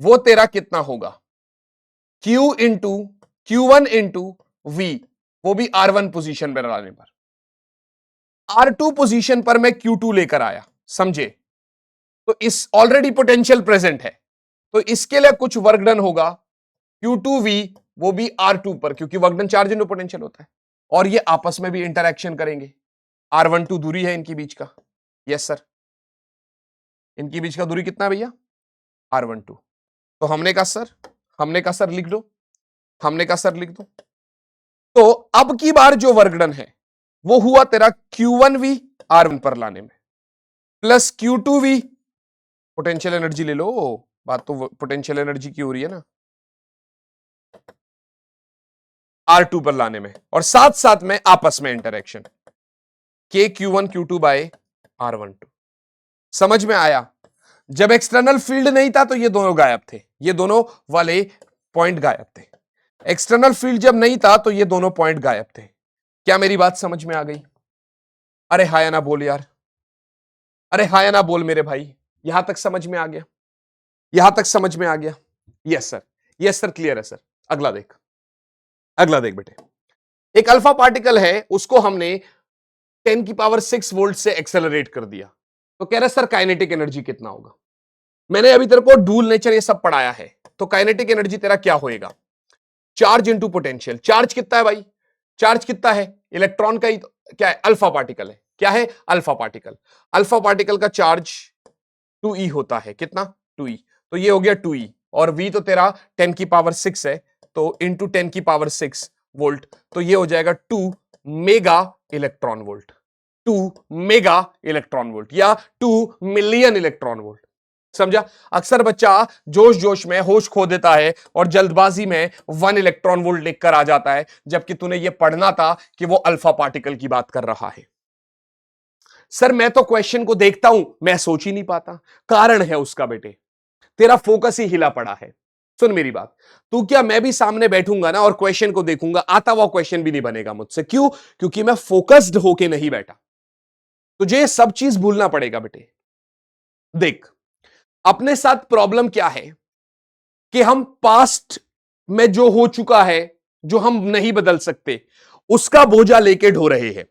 वो तेरा कितना होगा, Q into Q1 into V, वो भी R1 पोजीशन पर लाने पर। R2 पोजीशन पर मैं Q2 लेकर आया, समझे? तो इस ऑलरेडी पोटेंशियल प्रेजेंट है, तो इसके लिए कुछ वर्क डन होगा Q2V, वो भी R2 पर, क्योंकि work done charge into potential होता है, और ये आपस में भी इंटरैक्शन करेंगे। R12 दूरी है इनके बीच का, यस सर। इनके बीच का दूरी कितना भैया, R12। तो हमने कहा सर लिख दो, हमने कहा सर लिख दो। तो अब की बार जो वर्क डन है वो हुआ तेरा Q1V R1 पर लाने में, प्लस Q2V, पोटेंशियल एनर्जी ले लो, बात तो पोटेंशियल एनर्जी की हो रही है ना, R2 पर लाने में, और साथ साथ में आपस में interaction KQ1 Q2 by R12। समझ में आया? जब एक्सटर्नल फील्ड नहीं था तो ये दोनों गायब थे, ये दोनों वाले पॉइंट गायब थे। एक्सटर्नल फील्ड जब नहीं था तो ये दोनों पॉइंट गायब थे। क्या मेरी बात समझ में आ गई? अरे हाया ना बोल यार, अरे हाया ना बोल मेरे भाई, यहां तक समझ में आ गया, यहां तक समझ में आ गया? Yes sir, yes sir, clear है सर। अगला देख, अगला देख बेटे, एक अल्फा पार्टिकल है, उसको हमने 10 की पावर 6 वोल्ट से एक्सेलरेट कर दिया, तो कह रहा सर काइनेटिक एनर्जी कितना होगा। मैंने अभी तेरे को डूल नेचर ये सब पढ़ाया है, तो काइनेटिक एनर्जी तेरा क्या होएगा, चार्ज इंटू पोटेंशियल। चार्ज कितना है भाई, चार्ज कितना है, इलेक्ट्रॉन का ही तो, क्या है, अल्फा पार्टिकल है, क्या है, अल्फा पार्टिकल। अल्फा पार्टिकल का चार्ज 2e होता है, कितना, 2e, तो ये हो गया 2e, और v तो तेरा 10 की पावर 6 है, तो इंटू 10 की पावर 6 वोल्ट, तो ये हो जाएगा 2 mega electron volt, 2 mega electron volt, या 2 मिलियन इलेक्ट्रॉन वोल्ट। समझा? अक्सर बच्चा जोश जोश में होश खो देता है और जल्दबाजी में 1 इलेक्ट्रॉन वोल्ट लिखकर आ जाता है, जबकि तूने ये पढ़ना था कि वो अल्फा पार्टिकल की बात कर रहा है। सर मैं तो क्वेश्चन को देखता हूं, मैं सोच ही नहीं पाता। कारण है उसका बेटे, तेरा फोकस ही हिला पड़ा है, सुन मेरी बात, तू क्या मैं भी सामने बैठूंगा ना और क्वेश्चन को देखूंगा, आता हुआ क्वेश्चन भी नहीं बनेगा मुझसे। क्यों? क्योंकि मैं फोकस्ड होके नहीं बैठा। तुझे ये सब चीज भूलना पड़ेगा बेटे। देख, अपने साथ प्रॉब्लम क्या है कि हम पास्ट में जो हो चुका है, जो हम नहीं बदल सकते, उसका बोझा लेके ढो रहे हैं।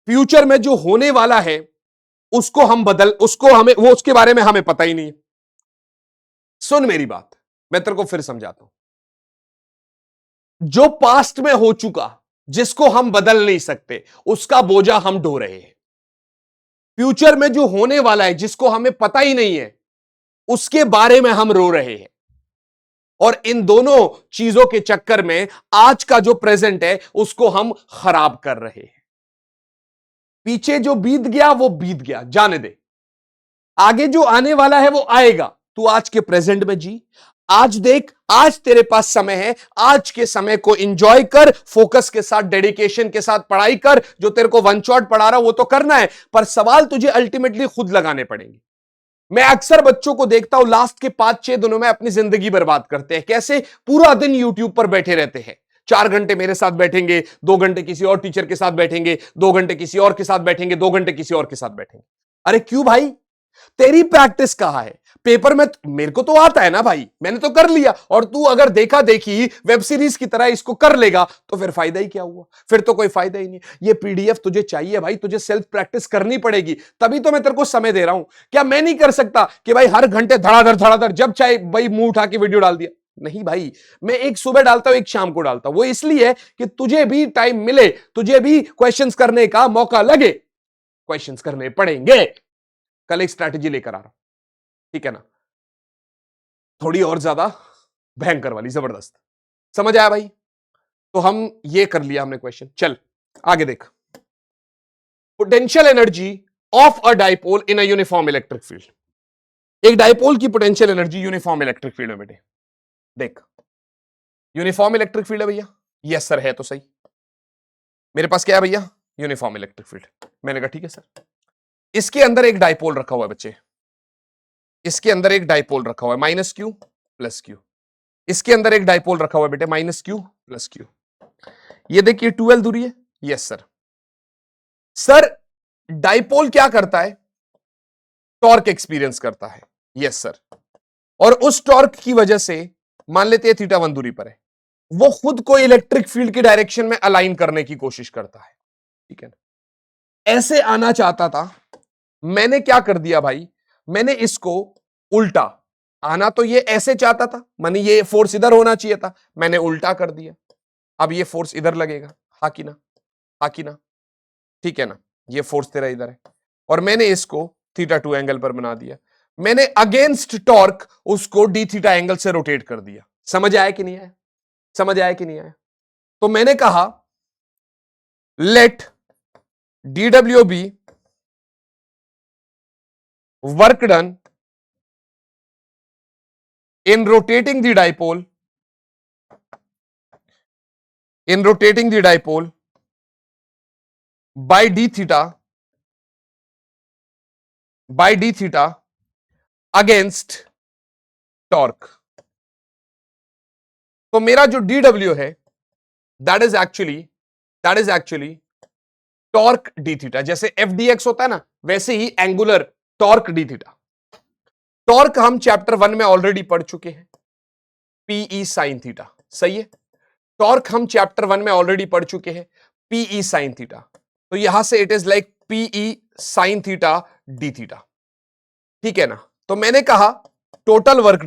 फ्यूचर में जो होने वाला है उसको हमें, वो उसके बारे में हमें पता ही नहीं है। सुन मेरी बात, मैं तेरे को फिर समझाता हूं। जो पास्ट में हो चुका, जिसको हम बदल नहीं सकते, उसका बोझा हम ढो रहे हैं। फ्यूचर में जो होने वाला है, जिसको हमें पता ही नहीं है, उसके बारे में हम रो रहे हैं। और इन दोनों चीजों के चक्कर में आज का जो प्रेजेंट है उसको हम खराब कर रहे हैं। पीछे जो बीत गया वो बीत गया, जाने दे। आगे जो आने वाला है वो आएगा। तू आज के प्रेजेंट में जी, आज देख, आज तेरे पास समय है, आज के समय को एंजॉय कर, फोकस के साथ, डेडिकेशन के साथ पढ़ाई कर। जो तेरे को वन शॉट पढ़ा रहा वो तो करना है, पर सवाल तुझे अल्टीमेटली खुद लगाने पड़ेंगे। मैं अक्सर बच्चों को देखता हूं लास्ट के 5-6 दिनों में अपनी जिंदगी बर्बाद करते हैं। कैसे? पूरा दिन यूट्यूब पर बैठे रहते हैं। 4 घंटे मेरे साथ बैठेंगे, 2 घंटे किसी और टीचर के साथ बैठेंगे, 2 घंटे किसी और के साथ बैठेंगे, 2 घंटे किसी और के साथ बैठेंगे। अरे क्यों भाई? तेरी प्रैक्टिस कहां है? पेपर में मेरे को तो आता है ना भाई, मैंने तो कर लिया। और तू अगर देखा देखी वेब सीरीज की तरह इसको कर लेगा तो फिर फायदा ही क्या हुआ? फिर तो कोई फायदा ही नहीं। ये पीडीएफ तुझे चाहिए भाई, तुझे सेल्फ प्रैक्टिस करनी पड़ेगी, तभी तो मैं तेरे को समय दे रहा हूं। क्या मैं नहीं कर सकता कि भाई हर घंटे धड़ाधड़ जब चाहे भाई मुंह उठा के वीडियो डाल दिया? नहीं भाई, मैं एक सुबह डालता हूं, एक शाम को डालता हूं। वो इसलिए कि तुझे भी टाइम मिले, तुझे भी क्वेश्चंस करने का मौका लगे। क्वेश्चंस करने पड़ेंगे। कल एक स्ट्रैटेजी लेकर आ रहा हूं, ठीक है ना, थोड़ी और ज्यादा भयंकर वाली, जबरदस्त। समझ आया भाई? तो हम ये कर लिया हमने क्वेश्चन। चल आगे देख। Potential energy of a dipole in a uniform electric field. एक डाइपोल की potential energy uniform electric field में बेटे, देख, यूनिफॉर्म इलेक्ट्रिक फील्ड है भैया। यस सर, है तो सही। मेरे पास क्या है भैया? Uniform electric field. मैंने कहा ठीक है सर। इसके अंदर एक डाइपोल रखा हुआ है बच्चे, इसके अंदर एक डाइपोल रखा हुआ है, माइनस क्यू प्लस क्यू। इसके अंदर एक डाइपोल रखा हुआ है बेटे, माइनस क्यू प्लस क्यू। ये देखिए 12 दूरी है। Yes sir. सर डाइपोल क्या करता है? टॉर्क एक्सपीरियंस करता है। Yes sir. और उस टॉर्क की वजह से मान लेते हैं थीटा 1 दूरी पर है, वो खुद को इलेक्ट्रिक फील्ड की डायरेक्शन में अलाइन करने की कोशिश करता है, ठीक है ना। ऐसे आना चाहता था, मैंने क्या कर दिया भाई, मैंने इसको उल्टा, आना तो ये ऐसे चाहता था, माने ये फोर्स इधर होना चाहिए था, मैंने उल्टा कर दिया। अब ये फोर्स इधर लगेगा, हा कि ना, हा कि ना, ठीक है ना। ये फोर्स तेरा इधर है और मैंने इसको थीटा 2 एंगल पर बना दिया। मैंने अगेंस्ट टॉर्क उसको डी थीटा एंगल से रोटेट कर दिया। समझ आया कि नहीं आया? समझ आया कि नहीं आया? तो मैंने कहा let DW be work done in rotating the dipole, in rotating the dipole by d theta against torque। तो मेरा जो dw है that is actually torque D theta. जैसे एफ डी एक्स होता है ना, वैसे ही angular torque D theta. Torque हम चैप्टर 1 में ऑलरेडी पढ़ चुके हैं, पीई साइन थीटा, सही है। टॉर्क हम चैप्टर 1 में ऑलरेडी पढ़ चुके हैं, पीई साइन थीटा। तो यहां से it is like PE sine theta D theta, ठीक है ना। तो मैंने कहा टोटल वर्क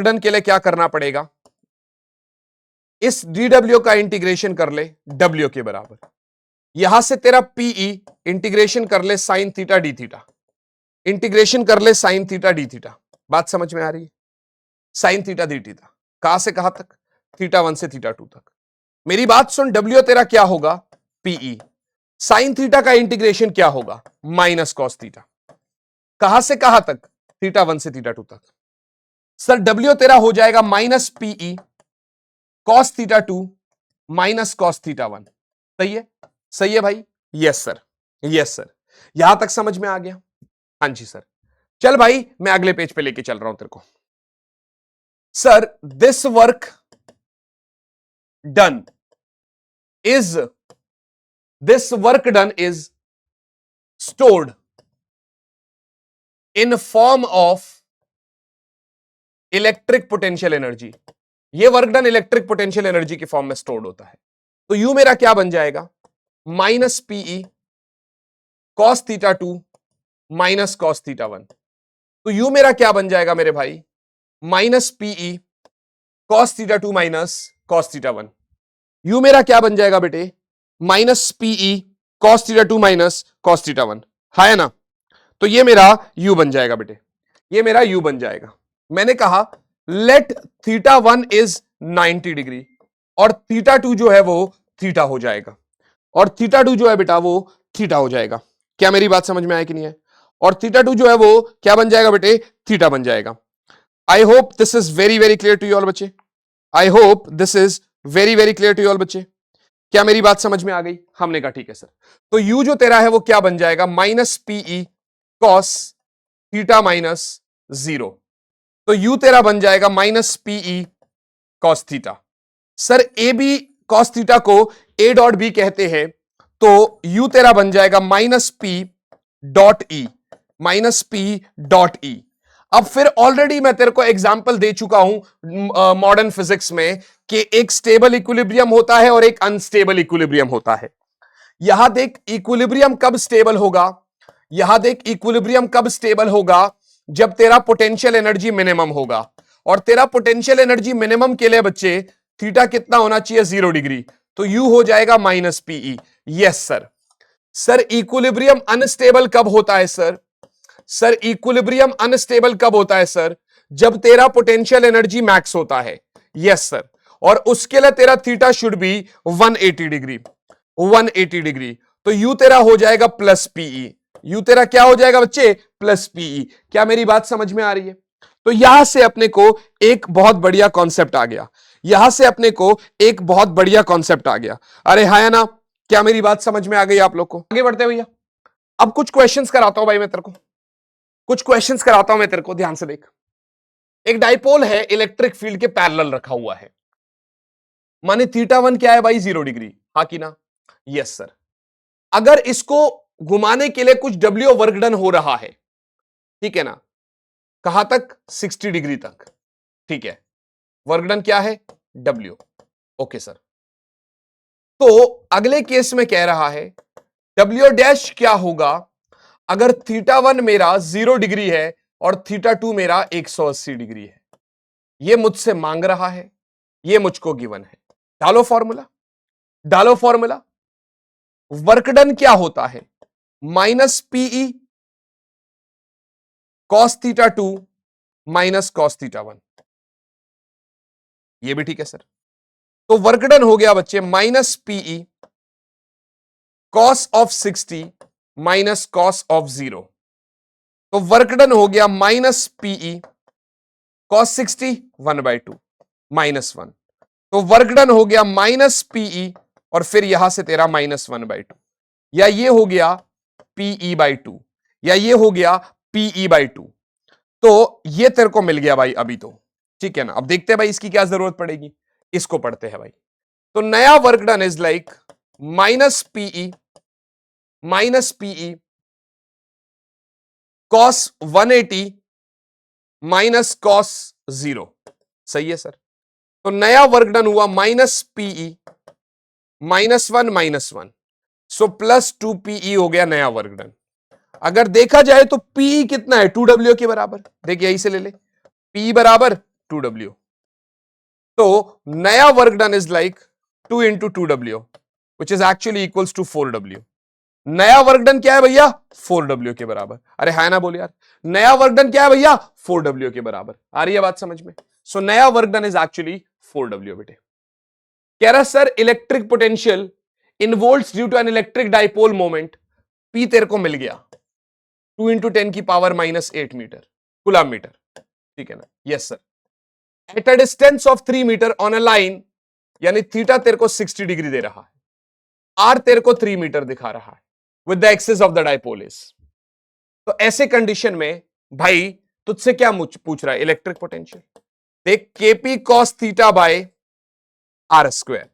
डन के लिए क्या करना पड़ेगा, इस dw का इंटीग्रेशन कर ले w के बराबर, यहां से तेरा पीई इंटीग्रेशन कर ले sign theta D theta, integration कर ले साइन थीटा डी थीटा। बात समझ में आ रही है? साइन थीटा डी थीटा कहां से कहां तक? थीटा 1 से थीटा 2 तक। मेरी बात सुन, w तेरा क्या होगा? पीई। साइन थीटा का इंटीग्रेशन क्या होगा? Minus cos theta. कहां से कहां तक? थीटा 1 से थीटा 2 तक। सर w तेरा हो जाएगा minus PE cos theta 2 minus cos theta 1। सही है? सही है भाई? Yes sir, yes sir. यहां तक समझ में आ गया? हाँ जी सर। चल भाई मैं अगले पेज पे लेके चल रहा हूं तेरे को। Sir this work done is stored in form of electric potential energy. ये work done electric potential energy के फॉर्म में स्टोर्ड होता है। तो यू मेरा क्या बन जाएगा, minus PE cos theta 2 minus cos theta 1। तो यू मेरा क्या बन जाएगा मेरे भाई, minus PE cos theta 2 minus cos theta 1। U मेरा क्या बन जाएगा बेटे, minus PE cos theta 2 minus cos theta 1, है ना। तो ये मेरा u बन जाएगा बेटे, ये मेरा u बन जाएगा। मैंने कहा लेट थीटा 1 इज 90 डिग्री और थीटा 2 जो है वो थीटा हो जाएगा, और थीटा 2 जो है बेटा वो थीटा हो जाएगा। क्या मेरी बात समझ में आया कि नहीं है। और थीटा 2 जो है वो क्या बन जाएगा बेटे, थीटा बन जाएगा। I hope this is very very clear to you all बच्चे। I hope this is very very clear to you all बच्चे। क्या मेरी बात समझ में आ गई। हमने कहा ठीक है सर। तो u जो तेरा है वो क्या बन जाएगा, minus PE cos theta minus 0। तो u तेरा बन जाएगा minus PE cos theta. Sir A B cos theta को a डॉट बी कहते हैं, तो u तेरा बन जाएगा minus P dot E, minus P dot E. अब फिर ऑलरेडी मैं तेरे को एग्जांपल दे चुका हूं मॉडर्न फिजिक्स में कि एक स्टेबल इक्विलिब्रियम होता है और एक अनस्टेबल इक्विलिब्रियम होता है। यहां देख इक्विलिब्रियम कब स्टेबल होगा, यहां देख इक्विलिब्रियम कब स्टेबल होगा, जब तेरा पोटेंशियल एनर्जी मिनिमम होगा। और तेरा पोटेंशियल एनर्जी मिनिमम के लिए बच्चे थीटा कितना होना चाहिए, 0 डिग्री। तो यू हो जाएगा minus PE. Yes sir. Sir equilibrium unstable कब होता है सर, सर इक्विलिब्रियम अनस्टेबल कब होता है सर, जब तेरा पोटेंशियल एनर्जी मैक्स होता है। Yes sir. और उसके लिए तेरा theta should be 180 degree, 180 degree. तो यू तेरा हो जाएगा प्लस पीई, यू तेरा क्या हो जाएगा बच्चे, प्लस पीई। क्या मेरी बात समझ में आ रही है। तो यहां से अपने को एक बहुत बढ़िया कॉन्सेप्ट आ गया, यहां से अपने को एक बहुत बढ़िया कॉन्सेप्ट आ गया। अरे हाय ना, क्या मेरी बात समझ में आ गई आप लोग को। आगे बढ़ते भैया, अब कुछ क्वेश्चंस कराता हूं भाई मैं तेरे को, कुछ क्वेश्चंस कराता हूं मैं तेरे को, ध्यान से देख। एक डाइपोल है इलेक्ट्रिक फील्ड के पैरेलल रखा हुआ है, माने थीटा 1 क्या है भाई, 0 डिग्री, हाँ कि ना। Yes sir. अगर इसको घुमाने के लिए कुछ डब्ल्यू वर्क डन हो रहा है, ठीक है ना, कहां तक, 60 डिग्री तक, ठीक है। वर्क डन क्या है, डब्ल्यू। Okay sir. तो अगले केस में कह रहा है डब्ल्यू डैश क्या होगा अगर थीटा 1 मेरा 0 डिग्री है और थीटा 2 मेरा 180 डिग्री है। ये मुझसे मांग रहा है, ये मुझको गिवन है। डालो फॉर्मूला, डालो फॉर्मूला। वर्क डन क्या होता है, minus PE cos theta 2 minus cos theta 1। ये भी ठीक है सर। तो वर्क डन हो गया बच्चे minus PE cos of 60 minus cos of 0। तो वर्क डन हो गया माइनस पीई कॉस 60 1/2 माइनस 1। तो वर्क डन हो गया माइनस पीई और फिर यहां से तेरा माइनस 1/2, या ये हो गया pe/2, या ये हो गया pe/2। तो ये तेरे को मिल गया भाई अभी तो, ठीक है ना। अब देखते हैं भाई इसकी क्या जरूरत पड़ेगी, इसको पढ़ते हैं भाई। तो नया work done is like minus PE cos 180 minus cos 0। सही है सर। तो नया वर्क डन हुआ minus PE -1 so plus 2 PE हो गया नया वर्क डन। अगर देखा जाए तो पीई कितना है, 2W के बराबर। देखिए यही से ले ले, पी बराबर 2W। तो नया work done is like 2 into 2W which is actually equals to 4W। नया वर्क डन क्या है भैया, 4W के बराबर। अरे है ना, बोल यार। नया वर्क डन क्या है भैया, 4W के बराबर। आ रही है बात समझ में। सो नया work done is actually 4W बेटे। कह रहा sir electric potential in volts due to an electric dipole moment P तेरे को मिल गया 2 into 10 की पावर -8 मीटर कूलम मीटर, ठीक है ना। Yes sir. At a distance of 3 metre on a line, यानी थीटा तेरे को 60 डिग्री दे रहा है, आर तेरे को 3 मीटर दिखा रहा है with the axis of the dipole is. तो ऐसे कंडीशन में भाई तुझसे क्या पूछ रहा है? Electric potential. देख, KP cos theta by R square,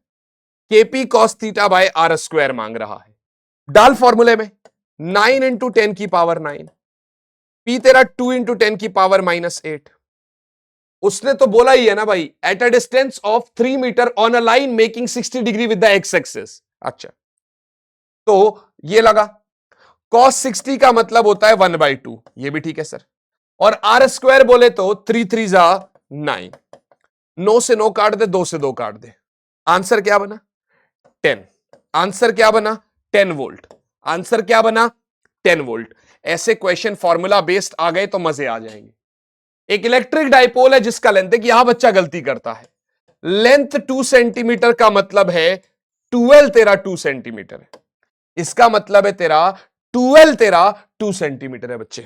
KP cos theta by R square मांग रहा है। डाल फॉर्मूले में 9 इंटू 10 की पावर 9, पी तेरा 2 इंटू 10 की पावर -8। उसने तो बोला ही है ना भाई, at a distance of 3 metre on a line making 60 degree with the X axis. अच्छा, तो ये लगा cos 60 का मतलब होता है 1/2, ये भी ठीक है सर। और आर स्क्वायर बोले तो 3 3 जा 9, 9 से 9 काट दे, 2 से 2 काट दे। आंसर क्या बना? 10। आंसर क्या बना? 10 वोल्ट। आंसर क्या बना? 10 वोल्ट। ऐसे क्वेश्चन फॉर्मूला बेस्ड आ गए तो मजे आ जाएंगे। एक इलेक्ट्रिक डाइपोल है जिसका लेंथ, है कि यहां बच्चा गलती करता है, लेंथ 2 सेंटीमीटर का मतलब है 12 तेरा 2 सेंटीमीटर है। इसका मतलब है तेरा 12 तेरा 2 सेंटीमीटर है बच्चे।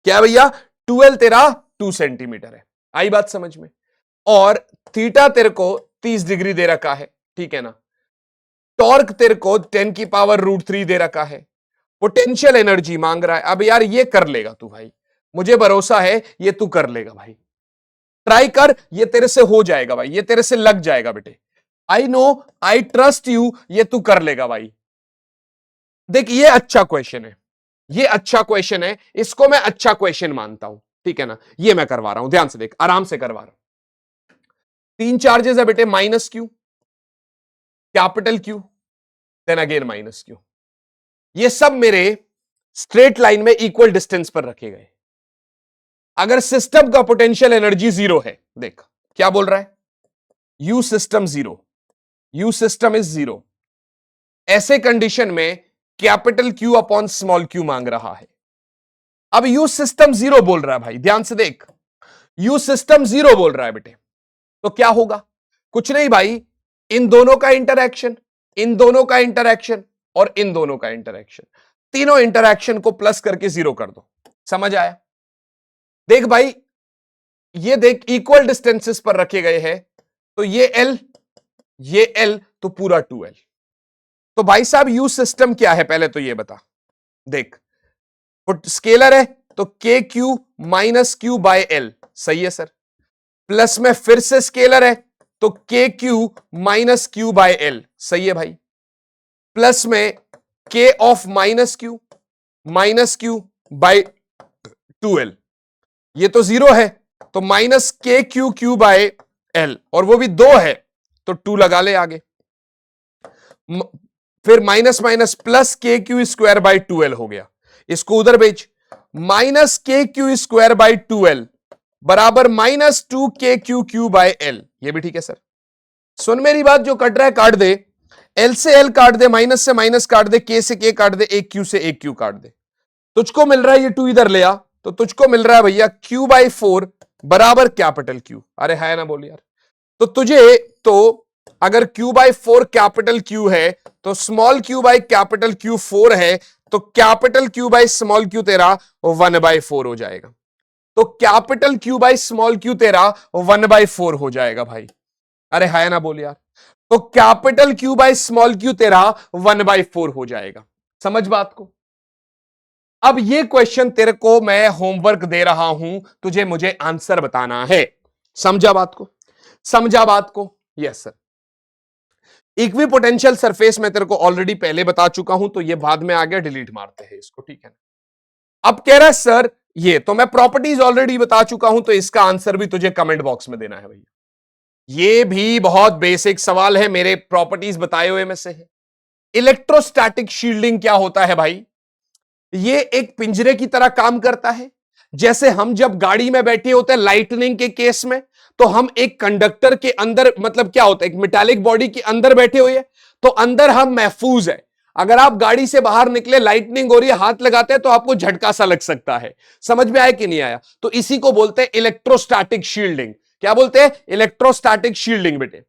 क्या भैया? 12 तेरा 2 सेंटीमीटर है। आई बात समझ में? और थीटा तेरे को 30 डिग्री दे रखा है, ठीक है ना। टॉर्क तेरे को 10 की पावर √3 दे रखा है। पोटेंशियल एनर्जी मांग रहा है। अब यार ये कर लेगा तू भाई, मुझे भरोसा है ये तू कर लेगा भाई। ट्राई कर, ये तेरे से हो जाएगा भाई, ये तेरे से लग जाएगा बेटे। I know, I trust you, ये तू कर लेगा भाई। देख, ये अच्छा क्वेश्चन है, ये अच्छा क्वेश्चन है, इसको मैं अच्छा क्वेश्चन मानता हूं, ठीक है ना। ये मैं करवा रहा हूं, ध्यान से देख, आराम से करवा रहा हूं। 3 चार्जेस है बेटे, -Q, capital Q, then again -Q। ये सब मेरे स्ट्रेट लाइन में इक्वल डिस्टेंस पर रखे गए। अगर सिस्टम का पोटेंशियल एनर्जी 0 है, देख क्या बोल रहा है, you system 0, you system is 0, ऐसे कंडीशन में capital Q upon small q मांग रहा है। अब यू सिस्टम 0 बोल रहा है भाई, ध्यान से देख, यू सिस्टम 0 बोल रहा है बेटे, तो क्या होगा? कुछ नहीं भाई, इन दोनों का इंटरैक्शन, इन दोनों का इंटरैक्शन और इन दोनों का इंटरैक्शन, तीनों इंटरैक्शन को प्लस करके 0 कर दो। समझ आया? देख भाई, ये देख इक्वल डिस्टेंसेस पर रखे गए हैं, तो ये L, ये L, तो पूरा 2L। तो भाई साहब यू सिस्टम क्या है पहले तो ये बता। देख, स्केलर है तो K Q minus Q by L, सही है सर। प्लस में फिर से स्केलर है तो K Q minus Q by L, सही है भाई। प्लस में के of minus Q by 2L, ये तो 0 है, तो minus K Q Q by L, और वो भी 2 है तो 2 लगा ले आगे। फिर माइनस माइनस प्लस के क्यू स्क्वायर बाय 2L हो गया, इसको उधर भेज, minus K Q square by 2L बराबर -2 के क्यू क्यू बाय एल, ये भी ठीक है सर। सुन मेरी बात, जो कट रहा है काट दे, एल से एल काट दे, माइनस से माइनस काट दे, के से के काट दे, एक क्यू से एक क्यू काट दे, तुझको मिल रहा है ये 2 इधर ले आ, तो तुझको मिल रहा है भैया Q/4 बराबर कैपिटल Q। अरे है ना, बोल यार। तो तुझे तो अगर Q/4 कैपिटल Q है तो small q by capital Q 4 है, तो capital Q by small q तेरा 1/4 हो जाएगा। तो capital Q by small q तेरा 1/4 हो जाएगा भाई। अरे है ना, बोल यार। तो capital Q by small q तेरा 1/4 हो जाएगा। समझ बात को? अब ये क्वेश्चन तेरे को मैं होमवर्क दे रहा हूं, तुझे मुझे आंसर बताना है। समझा बात को? समझा बात को? Yes sir. Equi potential surface में तेरे को ऑलरेडी पहले बता चुका हूं, तो ये बाद में आ गया, डिलीट मारते हैं इसको, ठीक है ना। अब कह रहा है सर ये तो मैं प्रॉपर्टीज ऑलरेडी बता चुका हूं, तो इसका आंसर भी तुझे कमेंट बॉक्स में देना है भैया। ये भी बहुत बेसिक सवाल है, मेरे प्रॉपर्टीज बताए हुए में से है। इलेक्ट्रोस्टैटिक शील्डिंग क्या होता है भाई? ये एक पिंजरे की तरह काम करता है। जैसे हम जब गाड़ी में बैठे होते हैं लाइटनिंग के केस में, तो हम एक कंडक्टर के अंदर, मतलब क्या होता है, एक मेटालिक बॉडी के अंदर बैठे हुए हैं, तो अंदर हम महफूज है। अगर आप गाड़ी से बाहर निकले, लाइटनिंग हो रही है, हाथ लगाते हैं तो आपको झटका सा लग सकता है। समझ में आया कि नहीं आया? तो इसी को बोलते हैं इलेक्ट्रोस्टैटिक शील्डिंग। क्या बोलते हैं? इलेक्ट्रोस्टैटिक शील्डिंग बेटे।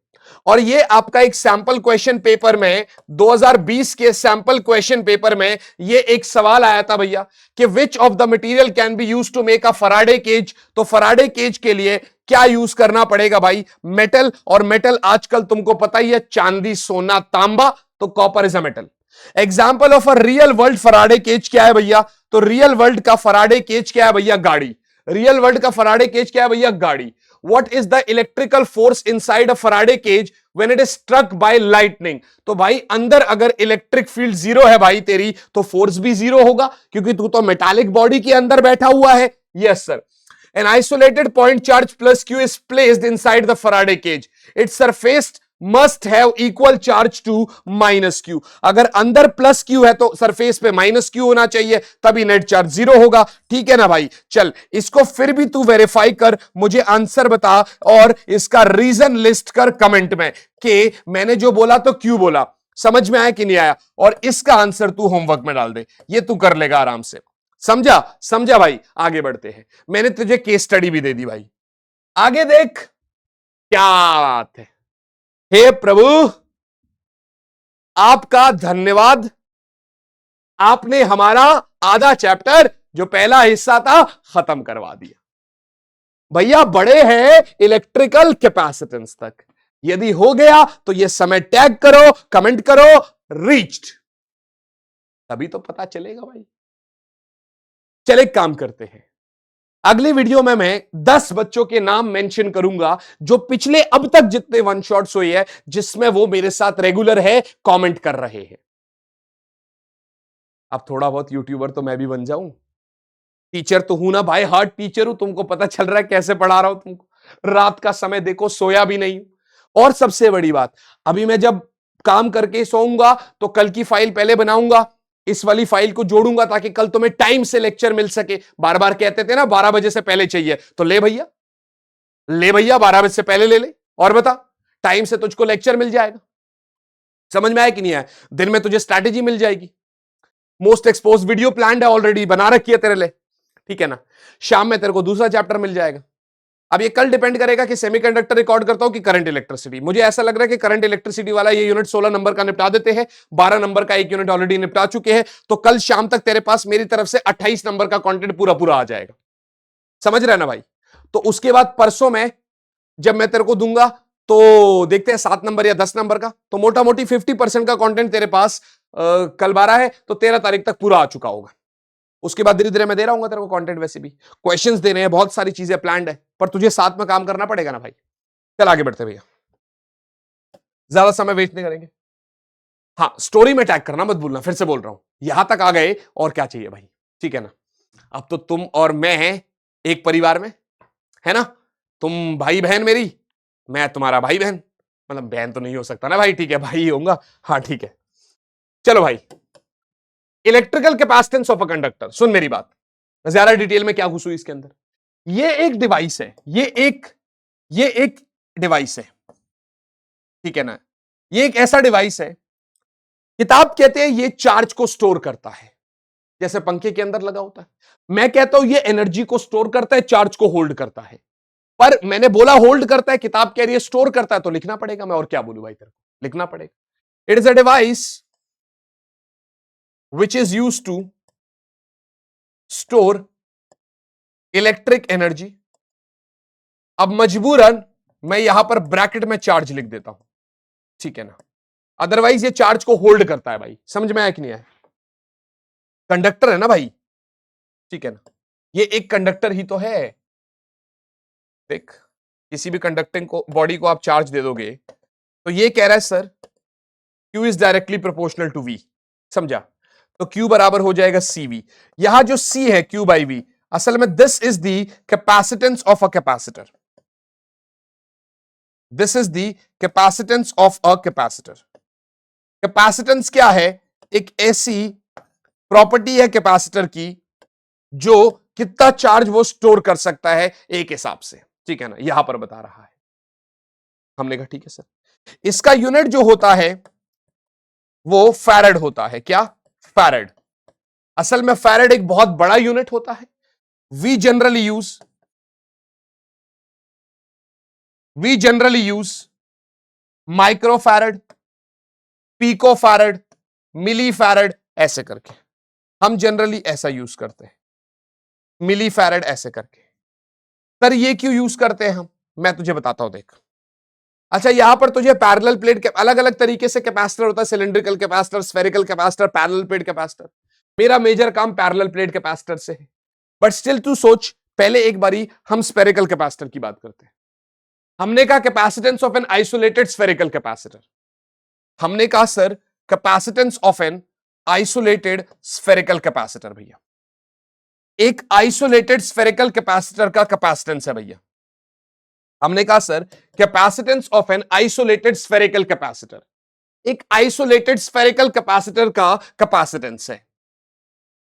और ये आपका एक सैंपल क्वेश्चन पेपर में 2020 के सैंपल क्वेश्चन पेपर में ये एक सवाल आया था भैया कि which of the material can be used to make a Faraday cage. तो फराडे केज के लिए क्या यूज करना पड़ेगा भाई? मेटल। और मेटल आजकल तुमको पता ही है, चांदी, सोना, तांबा, तो copper is a metal. Example of a real world Faraday cage क्या है भैया? तो रियल वर्ल्ड का फराडे केज क्या है भैया? गाड़ी। रियल वर्ल्ड का फराडे केज क्या है भैया? गाड़ी। What is the electrical force inside a Faraday cage when it is struck by lightning? तो भाई अंदर अगर इलेक्ट्रिक फील्ड जीरो है भाई तेरी, तो फोर्स भी जीरो होगा, क्योंकि तू तो मेटालिक बॉडी के अंदर बैठा हुआ है। Yes sir. An isolated point charge plus q is placed inside the Faraday cage. Its surface must have equal charge to minus q. अगर अंदर प्लस q है तो सरफेस पे माइनस q होना चाहिए, तभी नेट चार्ज जीरो होगा। ठीक है ना भाई? चल इसको फिर भी तू वेरीफाई कर, मुझे आंसर बता और इसका रीजन लिस्ट कर कमेंट में कि मैंने जो बोला तो क्यों बोला। समझ में आया कि नहीं आया? और इसका आंसर तू होमवर्क में डाल दे, ये तू कर लेगा आराम से। समझा? समझा भाई? आगे बढ़ते हैं। मैंने तुझे केस स्टडी भी दे दी भाई, आगे देख। क्या बात है, हे प्रभु आपका धन्यवाद, आपने हमारा आधा चैप्टर जो पहला हिस्सा था खत्म करवा दिया। भैया बड़े हैं इलेक्ट्रिकल कैपेसिटेंस तक। यदि हो गया तो ये समय टैग करो, कमेंट करो रीच्ड, तभी तो पता चलेगा भाई। चले एक काम करते हैं, अगली वीडियो में मैं 10 बच्चों के नाम मेंशन करूंगा जो पिछले अब तक जितने वन शॉट्स हुए हैं जिसमें वो मेरे साथ रेगुलर है, कमेंट कर रहे हैं। अब थोड़ा बहुत यूट्यूबर तो मैं भी बन जाऊं, टीचर तो हूं ना भाई, हार्ड टीचर हूं, तुमको पता चल रहा है कैसे पढ़ा रहा हूं तुमको। रात का समय देखो, सोया भी नहीं। और सबसे बड़ी बात, अभी मैं जब काम करके सोऊंगा तो कल की फाइल पहले बनाऊंगा, इस वाली फाइल को जोड़ूंगा ताकि कल तुम्हें टाइम से लेक्चर मिल सके। बार बार कहते थे ना 12 बजे से पहले चाहिए, तो ले भैया, ले भैया 12 बजे से पहले ले ले, और बता टाइम से तुझको लेक्चर मिल जाएगा। समझ में आया कि नहीं आया? दिन में तुझे स्ट्रैटेजी मिल जाएगी, मोस्ट एक्सपोज वीडियो प्लान है ऑलरेडी, बना रखी है तेरे लिए। ठीक है ना? शाम में तेरे को दूसरा चैप्टर मिल जाएगा। अब ये कल डिपेंड करेगा कि सेमीकंडक्टर रिकॉर्ड करता हूं कि करंट इलेक्ट्रिसिटी। मुझे ऐसा लग रहा है कि करंट इलेक्ट्रिसिटी वाला ये यूनिट 16 नंबर का निपटा देते हैं, 12 नंबर का एक यूनिट ऑलरेडी निपटा चुके हैं, तो कल शाम तक तेरे पास मेरी तरफ से 28 नंबर का कंटेंट पूरा पूरा आ जाएगा। समझ रहे ना भाई? तो उसके बाद परसों में जब मैं तेरे को दूंगा तो देखते हैं 7 नंबर या 10 नंबर का, तो मोटा मोटी 50% का कंटेंट तेरे पास कल 12 है तो 13 तारीख तक पूरा आ चुका होगा। उसके बाद धीरे धीरे मैं दे रहा हूं तेरे को कंटेंट, वैसे भी क्वेश्चंस देने हैं, बहुत सारी चीजें प्लान्ड है, पर तुझे साथ में काम करना पड़ेगा ना भाई। चल आगे बढ़ते भैया, ज्यादा समय वेस्ट नहीं करेंगे। हाँ, स्टोरी में टैग करना मत भूलना, फिर से बोल रहा हूं, यहां तक आ गए और क्या चाहिए भाई। ठीक है ना? अब तो तुम और मैं हैं एक परिवार में, है ना? तुम भाई बहन मेरी, मैं तुम्हारा भाई बहन, मतलब बहन तो नहीं हो सकता ना भाई, ठीक है भाई ही होऊंगा। हाँ ठीक है, चलो भाई। Electrical capacitance of a conductor, सुन मेरी बात, ज्यादा डिटेल में क्या घुसू इसके अंदर। ये एक डिवाइस है, ये एक डिवाइस है, ठीक है ना? ये एक ऐसा डिवाइस है, किताब कहते हैं ये चार्ज को स्टोर करता है, जैसे पंखे के अंदर लगा होता है। मैं कहता हूं ये एनर्जी को स्टोर करता है, चार्ज को होल्ड करता है। पर मैंने बोला होल्ड करता है, किताब कह रही है स्टोर करता है, तो लिखना पड़ेगा। मैं और क्या बोलूं भाई, तेरे को लिखना पड़ेगा। It is a device which is used to store electric energy. अब मजबूरन मैं यहां पर ब्रैकेट में चार्ज लिख देता हूं, ठीक है ना? अदरवाइज ये चार्ज को होल्ड करता है भाई। समझ में आया कि नहीं आया? कंडक्टर है ना भाई, ठीक है ना? ये एक कंडक्टर ही तो है। देख, किसी भी कंडक्टिंग को बॉडी को आप चार्ज दे दोगे तो ये कह रहा है sir Q is directly proportional to V। समझा? तो Q बराबर हो जाएगा CV। यहां जो C है Q बाई V, असल में this is the capacitance of a capacitor. This is the capacitance of a capacitor. Capacitance क्या है? एक ऐसी प्रॉपर्टी है कैपेसिटर की जो कितना चार्ज वो स्टोर कर सकता है एक हिसाब से, ठीक है ना? यहां पर बता रहा है। हमने कहा ठीक है सर। इसका यूनिट जो होता है वो फैरेड होता है। क्या? फैरेड। असल में फैरेड एक बहुत बड़ा यूनिट होता है। We generally use micro farad, pico farad, milli farad, ऐसे करके हम जनरली ऐसा यूज करते हैं, मिली फैरेड ऐसे करके। सर ये क्यों यूज करते हैं हम? मैं तुझे बताता हूं, देख। अच्छा, यहां पर तुझे पैरेलल प्लेट, अलग अलग तरीके से कैपेसिटर होता है, cylindrical capacitor, spherical capacitor, parallel plate capacitor. मेरा मेजर काम पैरेलल प्लेट कैपेसिटर से है, बट स्टिल तू सोच, पहले एक बारी हम स्फेरिकल कैपेसिटर की बात करते हैं। हमने कहा capacitance of an isolated spherical capacitor, हमने कहा sir capacitance of an isolated spherical capacitor. भैया एक आइसोलेटेड स्फेरिकल कैपेसिटर का कैपेसिटेंस है भैया, हमने कहा sir capacitance of an isolated spherical capacitor, एक आइसोलेटेड स्फेरिकल कैपेसिटर का कैपेसिटेंस है।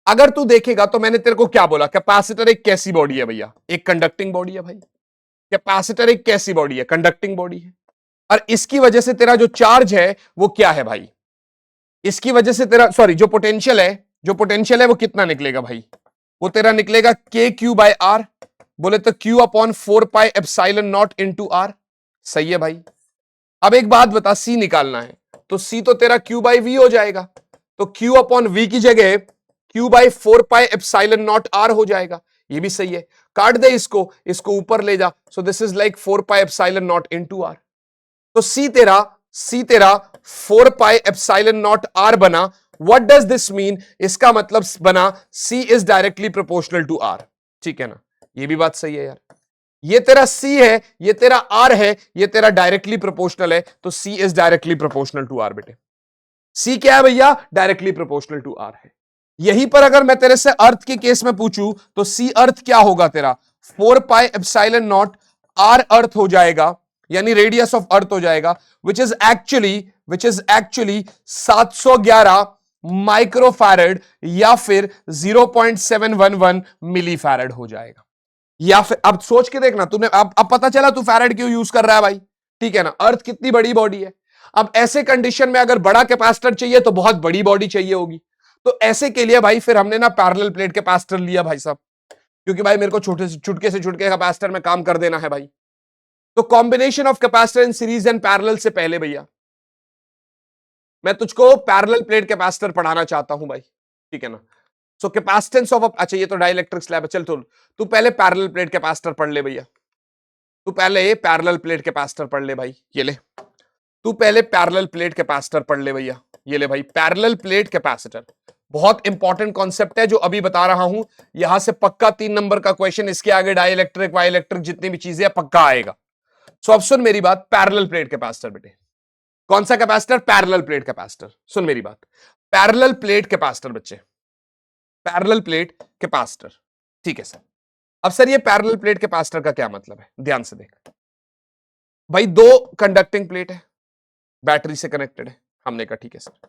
अगर तू देखेगा तो मैंने तेरे को क्या बोला, कैपेसिटर एक कैसी बॉडी है भैया, एक कंडक्टिंग बॉडी है भाई। कैपेसिटर एक कैसी बॉडी है, कंडक्टिंग बॉडी है। और इसकी वजह से तेरा जो चार्ज है वो क्या है भाई, इसकी वजह से तेरा सॉरी जो पोटेंशियल है, जो पोटेंशियल है वो कितना निकलेगा भाई, वो तेरा निकलेगा के क्यू बाय आर, बोले तो Q upon 4 pi epsilon naught into R. सही है भाई। अब एक बात बता, सी निकालना है तो सी तो तेरा क्यू बाई वी हो जाएगा, तो क्यू अपॉन वी की जगह Q by 4 pi epsilon naught R हो जाएगा। ये भी सही है, काट दे इसको, इसको ऊपर ले जा, so this is like 4 pi epsilon naught into R. तो सी तेरा 4 पाई एप्सिलॉन नॉट आर बना। व्हाट डज दिस मीन, इसका मतलब बना C is directly proportional to R. ठीक है ना, ये भी बात सही है यार। ये तेरा C है, ये तेरा R है, ये तेरा डायरेक्टली प्रोपोर्शनल है, तो C is directly proportional to R बेटे। C क्या है भैया, डायरेक्टली प्रोपोर्शनल टू R है। यहीं पर अगर मैं तेरे से अर्थ के केस में पूछूं तो C अर्थ क्या होगा तेरा, 4 पाई एप्सिलॉन नॉट R अर्थ हो जाएगा, यानी रेडियस ऑफ अर्थ हो जाएगा, विच इज एक्चुअली 711 माइक्रोफैरड या फिर 0.711 मिलीफैरड हो जाएगा। या फिर अब सोच के देखना तूने, अब पता चला तू फैराड क्यों यूज कर रहा है भाई। ठीक है ना, अर्थ कितनी बड़ी बॉडी है। अब ऐसे कंडीशन में अगर बड़ा कैपेसिटर चाहिए तो बहुत बड़ी बॉडी चाहिए होगी, तो ऐसे के लिए भाई फिर हमने ना पैरेलल प्लेट कैपेसिटर लिया भाई साहब, क्योंकि भाई मेरे को छुटके से छुटके कैपेसिटर में काम कर देना है भाई। तो combination of capacitor in series and parallel से पहले भैया मैं तुझको पैरेलल प्लेट कैपेसिटर पढ़ाना चाहता हूं भाई। ठीक है ना, सो कैपेसिटेंस ऑफ, अच्छा ये तो डाइलेक्ट्रिक स्लैब है, चल तू पहले पैरेलल प्लेट कैपेसिटर पढ़ ले भैया, तू पहले पैरेलल प्लेट कैपेसिटर पढ़ ले भाई। ये ले, तू पहले पैरेलल प्लेट कैपेसिटर पढ़ ले भैया। ये ले भाई, पैरेलल प्लेट कैपेसिटर बहुत इंपॉर्टेंट कॉन्सेप्ट है जो अभी बता रहा हूं। यहां से पक्का 3 नंबर का क्वेश्चन, इसके आगे डाइलेक्ट्रिक वाई इलेक्ट्रिक जितनी भी चीजें पक्का आएगा। सो अब सुन मेरी बात, पैरेलल प्लेट कैपेसिटर बेटे, कौन सा कैपेसिटर, पैरेलल प्लेट कैपेसिटर। सुन मेरी बात, पैरेलल प्लेट कैपेसिटर बच्चे, पैरेलल प्लेट कैपेसिटर। ठीक है सर। अब सर ये पैरेलल प्लेट कैपेसिटर का क्या मतलब है, ध्यान से देख भाई। 2 कंडक्टिंग प्लेट है, बैटरी से कनेक्टेड है, हमने कहा ठीक है सर।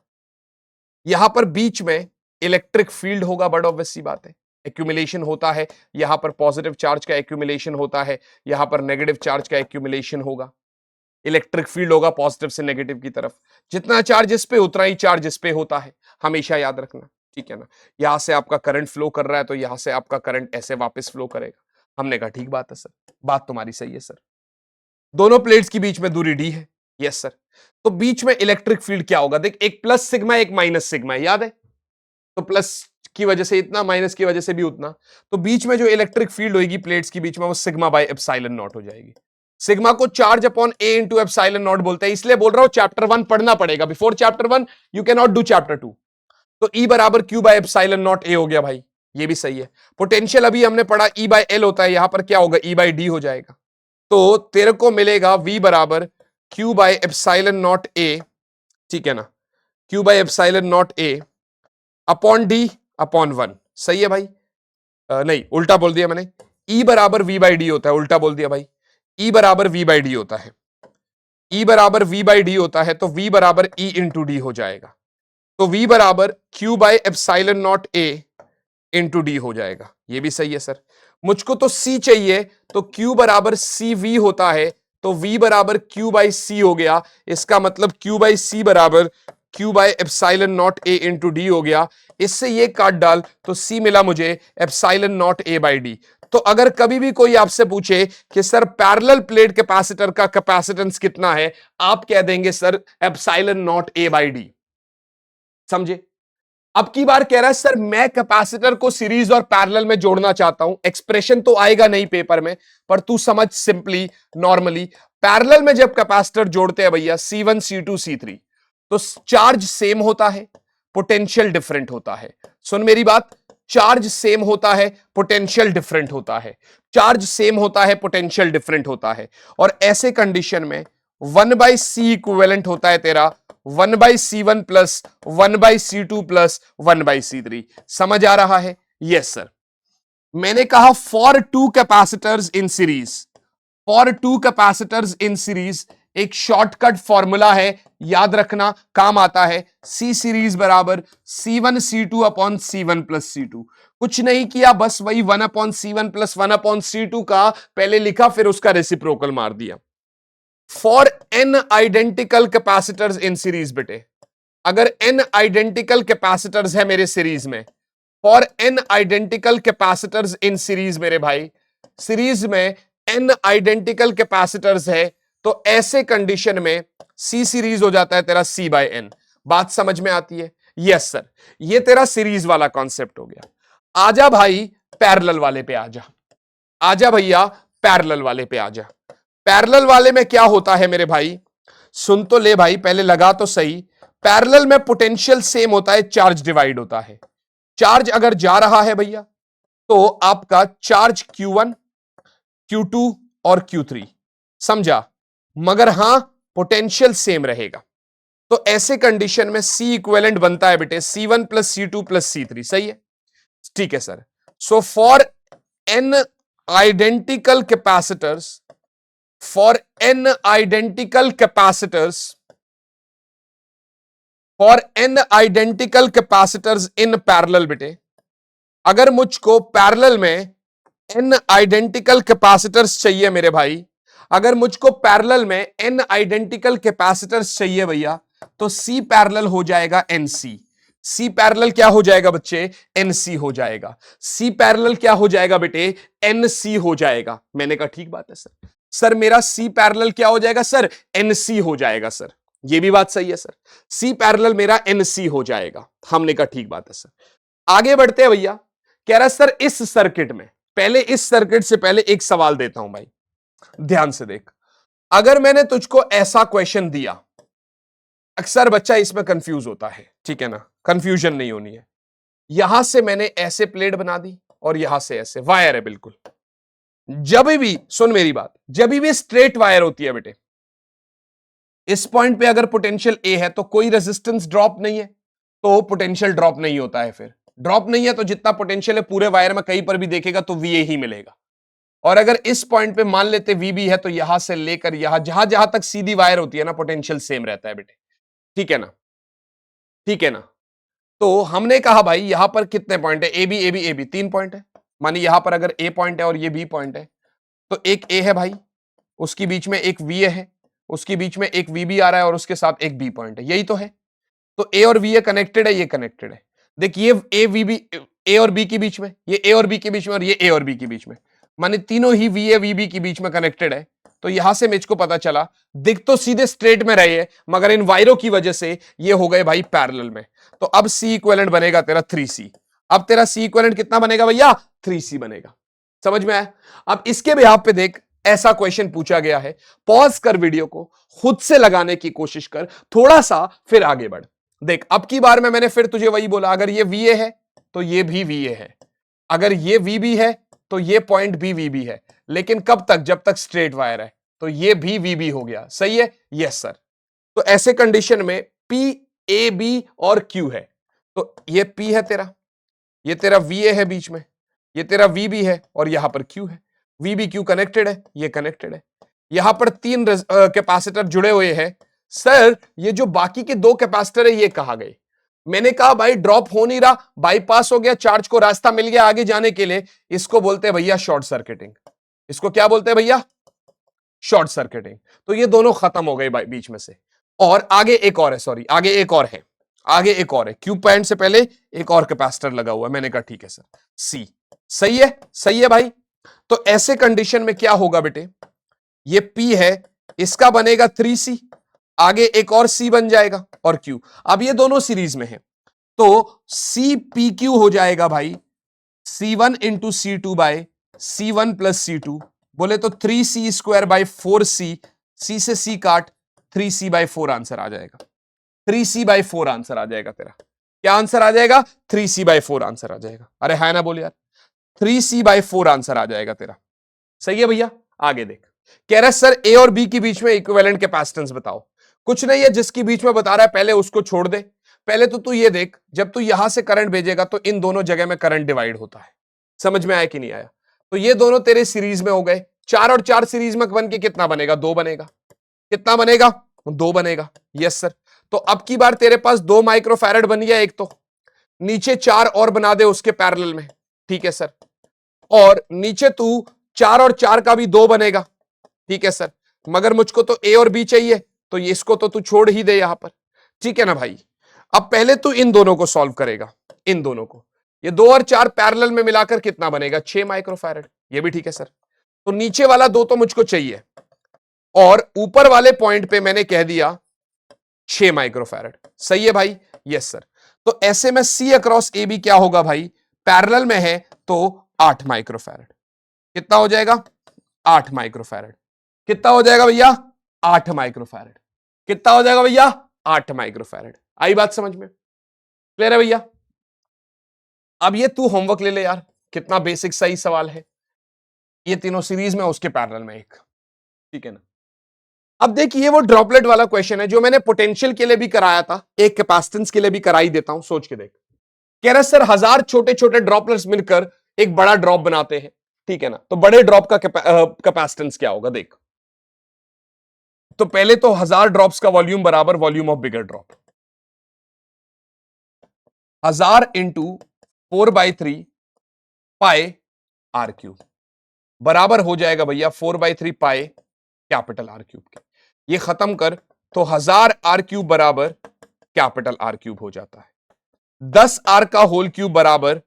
यहां पर बीच में इलेक्ट्रिक फील्ड होगा, बड़ा ऑब्वियस सी बात है, एक्यूमुलेशन होता है। यहां पर पॉजिटिव चार्ज का एक्यूमुलेशन होता है, यहां पर नेगेटिव चार्ज का एक्यूमुलेशन होगा। इलेक्ट्रिक फील्ड होगा पॉजिटिव से नेगेटिव की तरफ, जितना चार्ज इस पे उतना ही चार्ज इस पे होता है, हमेशा याद रखना। ठीक है ना, यहां से आपका करंट फ्लो कर रहा है तो यहां से आपका करंट ऐसे वापस फ्लो करेगा। हमने कहा ठीक बात है सर, बात तुम्हारी सही है सर। दोनों प्लेट्स के बीच में दूरी d है, यस सर। तो बीच में इलेक्ट्रिक फील्ड क्या होगा, देख एक प्लस सिग्मा एक माइनस सिग्मा है, याद है। तो प्लस की वजह से इतना, माइनस की वजह से भी उतना, तो बीच में जो इलेक्ट्रिक फील्ड होगी प्लेट्स के बीच में वो सिग्मा बाय एप्सिलॉन नॉट हो जाएगी। सिग्मा को charge upon A into epsilon not बोलते हैं, इसलिए बोल रहा हूं चैप्टर 1 पढ़ना पड़ेगा, before chapter 1 you can not do chapter 2। तो E बराबर क्यू बाय एप्सिलॉन नॉट ए हो गया भाई, ये भी सही है। पोटेंशियल अभी हमने पढ़ा E बाय एल होता है, यहां पर क्या होगा, E बाय डी हो जाएगा। तो तेरे को मिलेगा V बराबर क्यू बाय एप्सिलॉन नॉट ए, ठीक है ना, Q by epsilon naught A upon D upon 1। सही है भाई, नहीं उल्टा बोल दिया मैंने, E बराबर V बाई डी होता है, उल्टा बोल दिया भाई। E बराबर V बाई डी होता है, E बराबर V बाई डी होता है, तो V बराबर E इंटू डी हो जाएगा। तो V बराबर Q by epsilon naught A into D हो जाएगा, ये भी सही है सर। मुझको तो C चाहिए, तो Q बराबर CV होता है, तो V बराबर Q बाई C हो गया। इसका मतलब Q बाई C बराबर Q by epsilon naught A into D हो गया। इससे ये काट डाल तो C मिला मुझे epsilon naught A by D. तो अगर कभी भी कोई आपसे पूछे कि सर पैरेलल प्लेट कैपेसिटर का कैपेसिटेंस कितना है, आप कह देंगे sir epsilon naught A by D. समझे। अब की बार कह रहा है सर मैं कैपेसिटर को सीरीज और पैरेलल में जोड़ना चाहता हूं, एक्सप्रेशन तो आएगा नहीं पेपर में, पर तू समझ सिंपली नॉर्मली, पैरेलल में जब कैपेसिटर जोड़ते हैं भैया C1 C2 C3, तो चार्ज सेम होता है, पोटेंशियल डिफरेंट होता है। सुन मेरी बात, चार्ज सेम होता है, पोटेंशियल डिफरेंट होता है। चार्ज सेम होता है, पोटेंशियल डिफरेंट होता है। और ऐसे कंडीशन में 1/c इक्विवेलेंट होता है तेरा 1/c1 plus 1/c2 plus 1/c3। समझ आ रहा है? Yes sir. मैंने कहा for two capacitors in series, for two capacitors in series एक शॉर्टकट फॉर्मूला है, याद रखना, काम आता है। सी सीरीज बराबर C1 C2 upon C1 plus C2। कुछ नहीं किया, बस वही 1 upon C1 plus 1 upon C2 का पहले लिखा, फिर उसका रेसिप्रोकल मार दिया। For n identical capacitors in series बेटे, अगर n आइडेंटिकल कैपेसिटर्स है मेरे सीरीज में, for n identical capacitors in series मेरे भाई, सीरीज में n आइडेंटिकल कैपेसिटर्स है, तो ऐसे कंडीशन में C सीरीज हो जाता है तेरा C/n। बात समझ में आती है? Yes sir. ये तेरा सीरीज वाला कॉन्सेप्ट हो गया। आजा भाई पैरेलल वाले पे आजा, आजा भैया पैरेलल वाले पे आजा। पैरेलल वाले में क्या होता है मेरे भाई, सुन तो ले भाई, पहले लगा तो सही। पैरेलल में पोटेंशियल सेम होता है, चार्ज डिवाइड होता है। चार्ज अगर जा रहा है भैया तो आपका चार्ज Q1, Q2 और Q3, समझा? मगर हां पोटेंशियल सेम रहेगा। तो ऐसे कंडीशन में C इक्विवेलेंट बनता है बेटे C1 plus C2 plus C3। सही है? ठीक है sir. So for n identical capacitors, for n identical capacitors, for n identical capacitors in parallel बेटे, अगर मुझको पैरेलल में n आइडेंटिकल कैपेसिटर्स चाहिए मेरे भाई, अगर मुझको पैरेलल में n आइडेंटिकल कैपेसिटर्स चाहिए भैया, तो C पैरेलल हो जाएगा NC। C पैरेलल क्या हो जाएगा बच्चे? NC हो जाएगा। C पैरेलल क्या हो जाएगा बेटे? NC हो जाएगा। मैंने कहा ठीक बात है सर। सर मेरा C पैरेलल क्या हो जाएगा सर? NC हो जाएगा सर। ये भी बात सही है सर। C पैरेलल मेरा NC हो जाएगा। हमने कहा ठीक बात है सर। आगे बढ़ते हैं भैया। कह रहा सर इस सर्किट में, पहले इस सर्किट से पहले एक सवाल देता हूं भाई, ध्यान से देख। अगर मैंने तुझको ऐसा क्वेश्चन दिया, अक्सर बच्चा इसमें कंफ्यूज होता है, ठीक है ना? कंफ्यूजन नहीं होनी है। यहां से मैंने ऐसे प्लेट बना दी और यहां से ऐसे वायर है बिल्कुल। जब भी, सुन मेरी बात, जब भी स्ट्रेट वायर होती है बेटे, इस पॉइंट पे अगर पोटेंशियल ए है तो कोई रेजिस्टेंस ड्रॉप नहीं है, तो पोटेंशियल ड्रॉप नहीं होता है। फिर ड्रॉप नहीं है तो जितना पोटेंशियल है पूरे वायर में कहीं पर भी देखेगा तो VA ही मिलेगा। और अगर इस पॉइंट पे मान लेते VB है तो यहां से लेकर यहां, जहां जहां तक सीधी वायर होती है ना, पोटेंशियल सेम रहता है बेटे। ठीक है ना? ठीक है ना? तो हमने कहा भाई यहां पर कितने पॉइंट है? AB AB AB 3 पॉइंट है। मानी यहां पर अगर A पॉइंट है और ये B पॉइंट है, तो एक A है भाई, उसके बीच में एक VA है, उसके बीच में एक VB आ रहा है और उसके साथ एक B पॉइंट है। यही तो है। तो A और VA कनेक्टेड है, ये कनेक्टेड है। देखिए A और B के बीच में, ये A और B के बीच में और ये A और B के बीच में, माने तीनों ही VA VB के बीच में कनेक्टेड है। तो यहां से मुझको पता चला, दिख तो सीधे स्ट्रेट में रहे हैं मगर इन वायरों की वजह से ये हो गए भाई पैरेलल में। तो अब C इक्विवेलेंट बनेगा तेरा 3C। अब तेरा C इक्विवेलेंट कितना बनेगा भैया? 3C बनेगा। समझ में आया? अब इसके बिहाफ पे देख, ऐसा क्वेश्चन पूछा गया है, पॉज कर वीडियो को, खुद से लगाने की कोशिश कर थोड़ा सा, फिर आगे बढ़। देख अब की बार में मैंने फिर तुझे वही बोला, अगर ये VA है तो ये भी VA है, अगर ये VB है तो ये पॉइंट भी VB है, लेकिन कब तक? जब तक स्ट्रेट वायर है। तो ये भी VB हो गया। सही है? Yes sir. तो ऐसे कंडीशन में P A B और Q है, तो ये P है तेरा, ये तेरा VA है बीच में, ये तेरा VB है और यहां पर Q है। VB Q कनेक्टेड है, ये कनेक्टेड है। यहां पर 3 कैपेसिटर जुड़े हुए हैं। सर ये जो बाकी के 2 कैपेसिटर है ये कहां गए? मैंने कहा भाई ड्रॉप हो नहीं रहा, बाईपास हो गया, चार्ज को रास्ता मिल गया आगे जाने के लिए। इसको बोलते हैं भैया शॉर्ट सर्किटिंग। इसको क्या बोलते हैं भैया? Short circuiting. तो ये दोनों खत्म हो गए बीच में से। और आगे एक और है, सॉरी आगे एक और है, आगे एक और है। क्यू पॉइंट से पहले एक और कैपेसिटर लगा हुआ है। मैंने कहा ठीक है सर, सी। सही है? सही है भाई। तो ऐसे कंडीशन में क्या होगा बेटे, ये P है, इसका बनेगा 3C, आगे एक और C बन जाएगा और Q। अब ये दोनों सीरीज में है तो CPQ हो जाएगा भाई C1 into C2 bye C1 plus C2। बोले तो 3C square by 4C, C से C काट, 3C बाय 4 आंसर आ जाएगा। 3C बाय 4 आंसर आ जाएगा तेरा। क्या आंसर आ जाएगा? 3c/4 आंसर आ जाएगा। अरे है ना बोल यार, 3c/4 आंसर आ जाएगा तेरा। सही है भैया। आगे देख, कह रहा है सर ए और बी के बीच में इक्विवेलेंट कैपेसिटेंस बताओ। कुछ नहीं है, जिसके बीच में बता रहा है पहले उसको छोड़ दे। पहले तो तू ये देख, जब तू यहां से करंट भेजेगा तो इन दोनों जगह में करंट डिवाइड होता है। समझ में आया कि नहीं आया? तो ये दोनों तेरे सीरीज में हो गए, 4 और 4 सीरीज में बन के कितना बनेगा? 2 बनेगा। कितना बनेगा? 2 बनेगा। Yes sir. तो अब की बार तेरे पास 2 माइक्रोफैरड बन गया एक, तो नीचे 4 और बना दे उसके पैरेलल में। ठीक है सर। और नीचे तू 4 और 4 का भी 2 बनेगा। ठीक है सर। मगर मुझको तो ए और बी चाहिए, तो इसको तो तू छोड़ ही दे यहां पर। ठीक है ना भाई? अब पहले तू इन दोनों को सॉल्व करेगा, इन दोनों को। ये 2 और 4 पैरेलल में मिलाकर कितना बनेगा? 6 माइक्रोफैरड। ये भी ठीक है सर। तो नीचे वाला 2 तो मुझको चाहिए, और ऊपर वाले पॉइंट पे मैंने कह दिया 6 माइक्रोफैरड। सही है भाई? Yes sir. तो ऐसे में सी अक्रॉस ए बी क्या होगा भाई? पैरेलल में है तो 8 माइक्रोफैरड। कितना हो जाएगा? 8 माइक्रोफैरड। कितना हो जाएगा भैया? 8 माइक्रोफैरड। कितना हो जाएगा भैया? 8 माइक्रोफैरड। आई बात समझ में? क्लियर है भैया? अब ये तू होमवर्क ले ले यार, कितना बेसिक सही सवाल है। ये तीनों सीरीज में, उसके पैरेलल में एक। ठीक है ना? अब देखिए, वो ड्रॉपलेट वाला क्वेश्चन है जो मैंने पोटेंशियल के लिए भी कराया था, एक कैपेसिटेंस के लिए भी करा ही देता हूं, सोच के देख। कह रहा सर 1000 छोटे छोटे ड्रॉपलेट्स मिलकर एक बड़ा ड्रॉप बनाते हैं। ठीक है ना? तो बड़े ड्रॉप का कैपेसिटेंस क्या होगा? देख, तो पहले तो 1000 ड्रॉप्स का वॉल्यूम बराबर volume of bigger drop. 1000 into 4/3 pi R cube बराबर हो जाएगा भैया 4/3 पाई कैपिटल आर क्यूब के। ये खत्म कर तो 1000 आर क्यूब बराबर कैपिटल आर क्यूब हो जाता है। 10 आर का होल क्यूब बराबर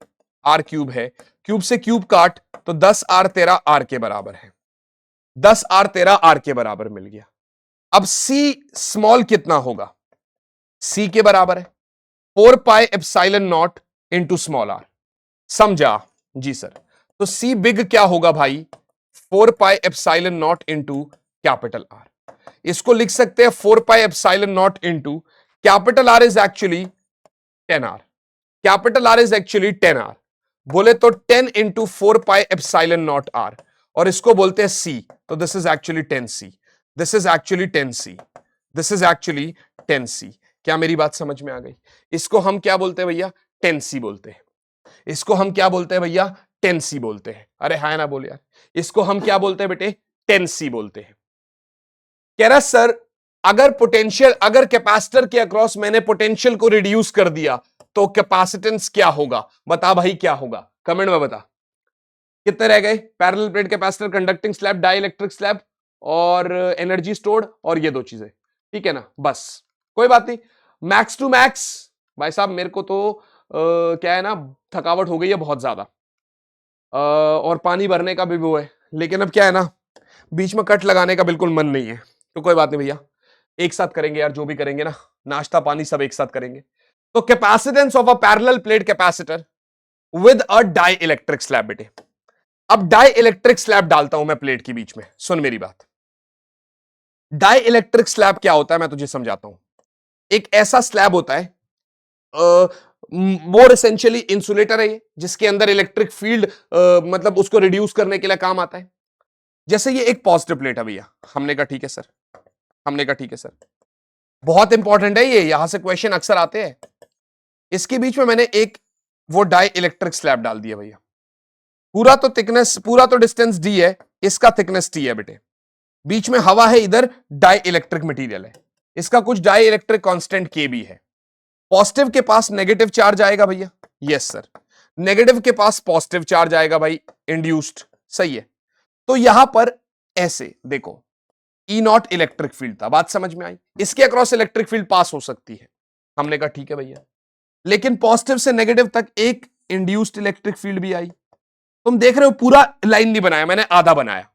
आर क्यूब है, क्यूब से क्यूब काट तो 10 आर तेरा आर के बराबर है। 10 आर तेरा आर के बराबर मिल गया। अब सी स्मॉल कितना होगा? सी के बराबर है 4 pi epsilon naught into small R. समझा? जी सर। तो सी बिग क्या होगा भाई? 4 pi epsilon naught into capital R. इसको लिख सकते हैं 4 pi epsilon naught into capital R is actually 10 R. Capital R is actually 10 R. बोले तो 10 into 4 pi epsilon naught R, और इसको बोलते हैं सी। तो this is actually 10 C. This is actually 10 C. This is actually 10 सी। क्या मेरी बात समझ में आ गई? इसको हम क्या बोलते हैं भैया? 10 सी बोलते हैं। इसको हम क्या बोलते हैं भैया? 10 सी बोलते हैं। अरे हाय ना बोल यार। इसको हम क्या बोलते हैं बेटे? 10 सी बोलते हैं। कह रहा सर अगर पोटेंशियल, अगर कैपेसिटर के अक्रॉस मैंने पोटेंशियल को रिड्यूस कर दिया तो कैपेसिटेंस क्या होगा? बता भाई क्या होगा? कमेंट में बता। कितने रह गए? Parallel plate capacitor, conducting slab, dielectric slab और एनर्जी स्टोर्ड, और ये 2 चीजें। ठीक है ना? बस कोई बात नहीं। मैक्स टू मैक्स भाई साहब, मेरे को तो क्या है ना, थकावट हो गई है बहुत ज्यादा, और पानी भरने का भी वो है, लेकिन अब क्या है ना, बीच में कट लगाने का बिल्कुल मन नहीं है। तो कोई बात नहीं भैया, एक साथ करेंगे यार, जो भी करेंगे ना, नाश्ता पानी सब एक साथ करेंगे। तो capacitance of a parallel plate capacitor with a dielectric slab बेटे। अब डाई इलेक्ट्रिक स्लैब डालता हूं मैं प्लेट के बीच में, सुन मेरी बात। डाई इलेक्ट्रिक स्लैब क्या होता है मैं तुझे समझाता हूं। एक ऐसा स्लैब होता है, मोर एसेंशियली इंसुलेटर है ये, जिसके अंदर इलेक्ट्रिक फील्ड मतलब उसको रिड्यूस करने के लिए काम आता है। जैसे ये एक पॉजिटिव प्लेट है भैया, हमने कहा ठीक है सर, हमने कहा ठीक है सर, बहुत इंपॉर्टेंट है ये, यहां से क्वेश्चन अक्सर आते हैं। इसके बीच में मैंने एक वो डाई इलेक्ट्रिक स्लैब डाल दिया भैया। पूरा तो थिकनेस, पूरा तो डिस्टेंस डी है, इसका थिकनेस टी है बेटे। बीच में हवा है, इधर डाई इलेक्ट्रिक मटेरियल है, इसका कुछ डाई इलेक्ट्रिक कांस्टेंट के भी है। पॉजिटिव के पास नेगेटिव चार्ज आएगा भैया, यस सर। नेगेटिव के पास पॉजिटिव चार्ज आएगा भाई, इंड्यूस्ड। सही है। तो यहां पर ऐसे देखो, ई नॉट इलेक्ट्रिक फील्ड था, बात समझ में आई? इसके अक्रॉस इलेक्ट्रिक फील्ड पास हो सकती है, हमने कहा ठीक है भैया। लेकिन पॉजिटिव से नेगेटिव तक एक इंड्यूस्ड इलेक्ट्रिक फील्ड भी आई। तुम देख रहे हो पूरा लाइन नहीं बनाया मैंने, आधा बनाया।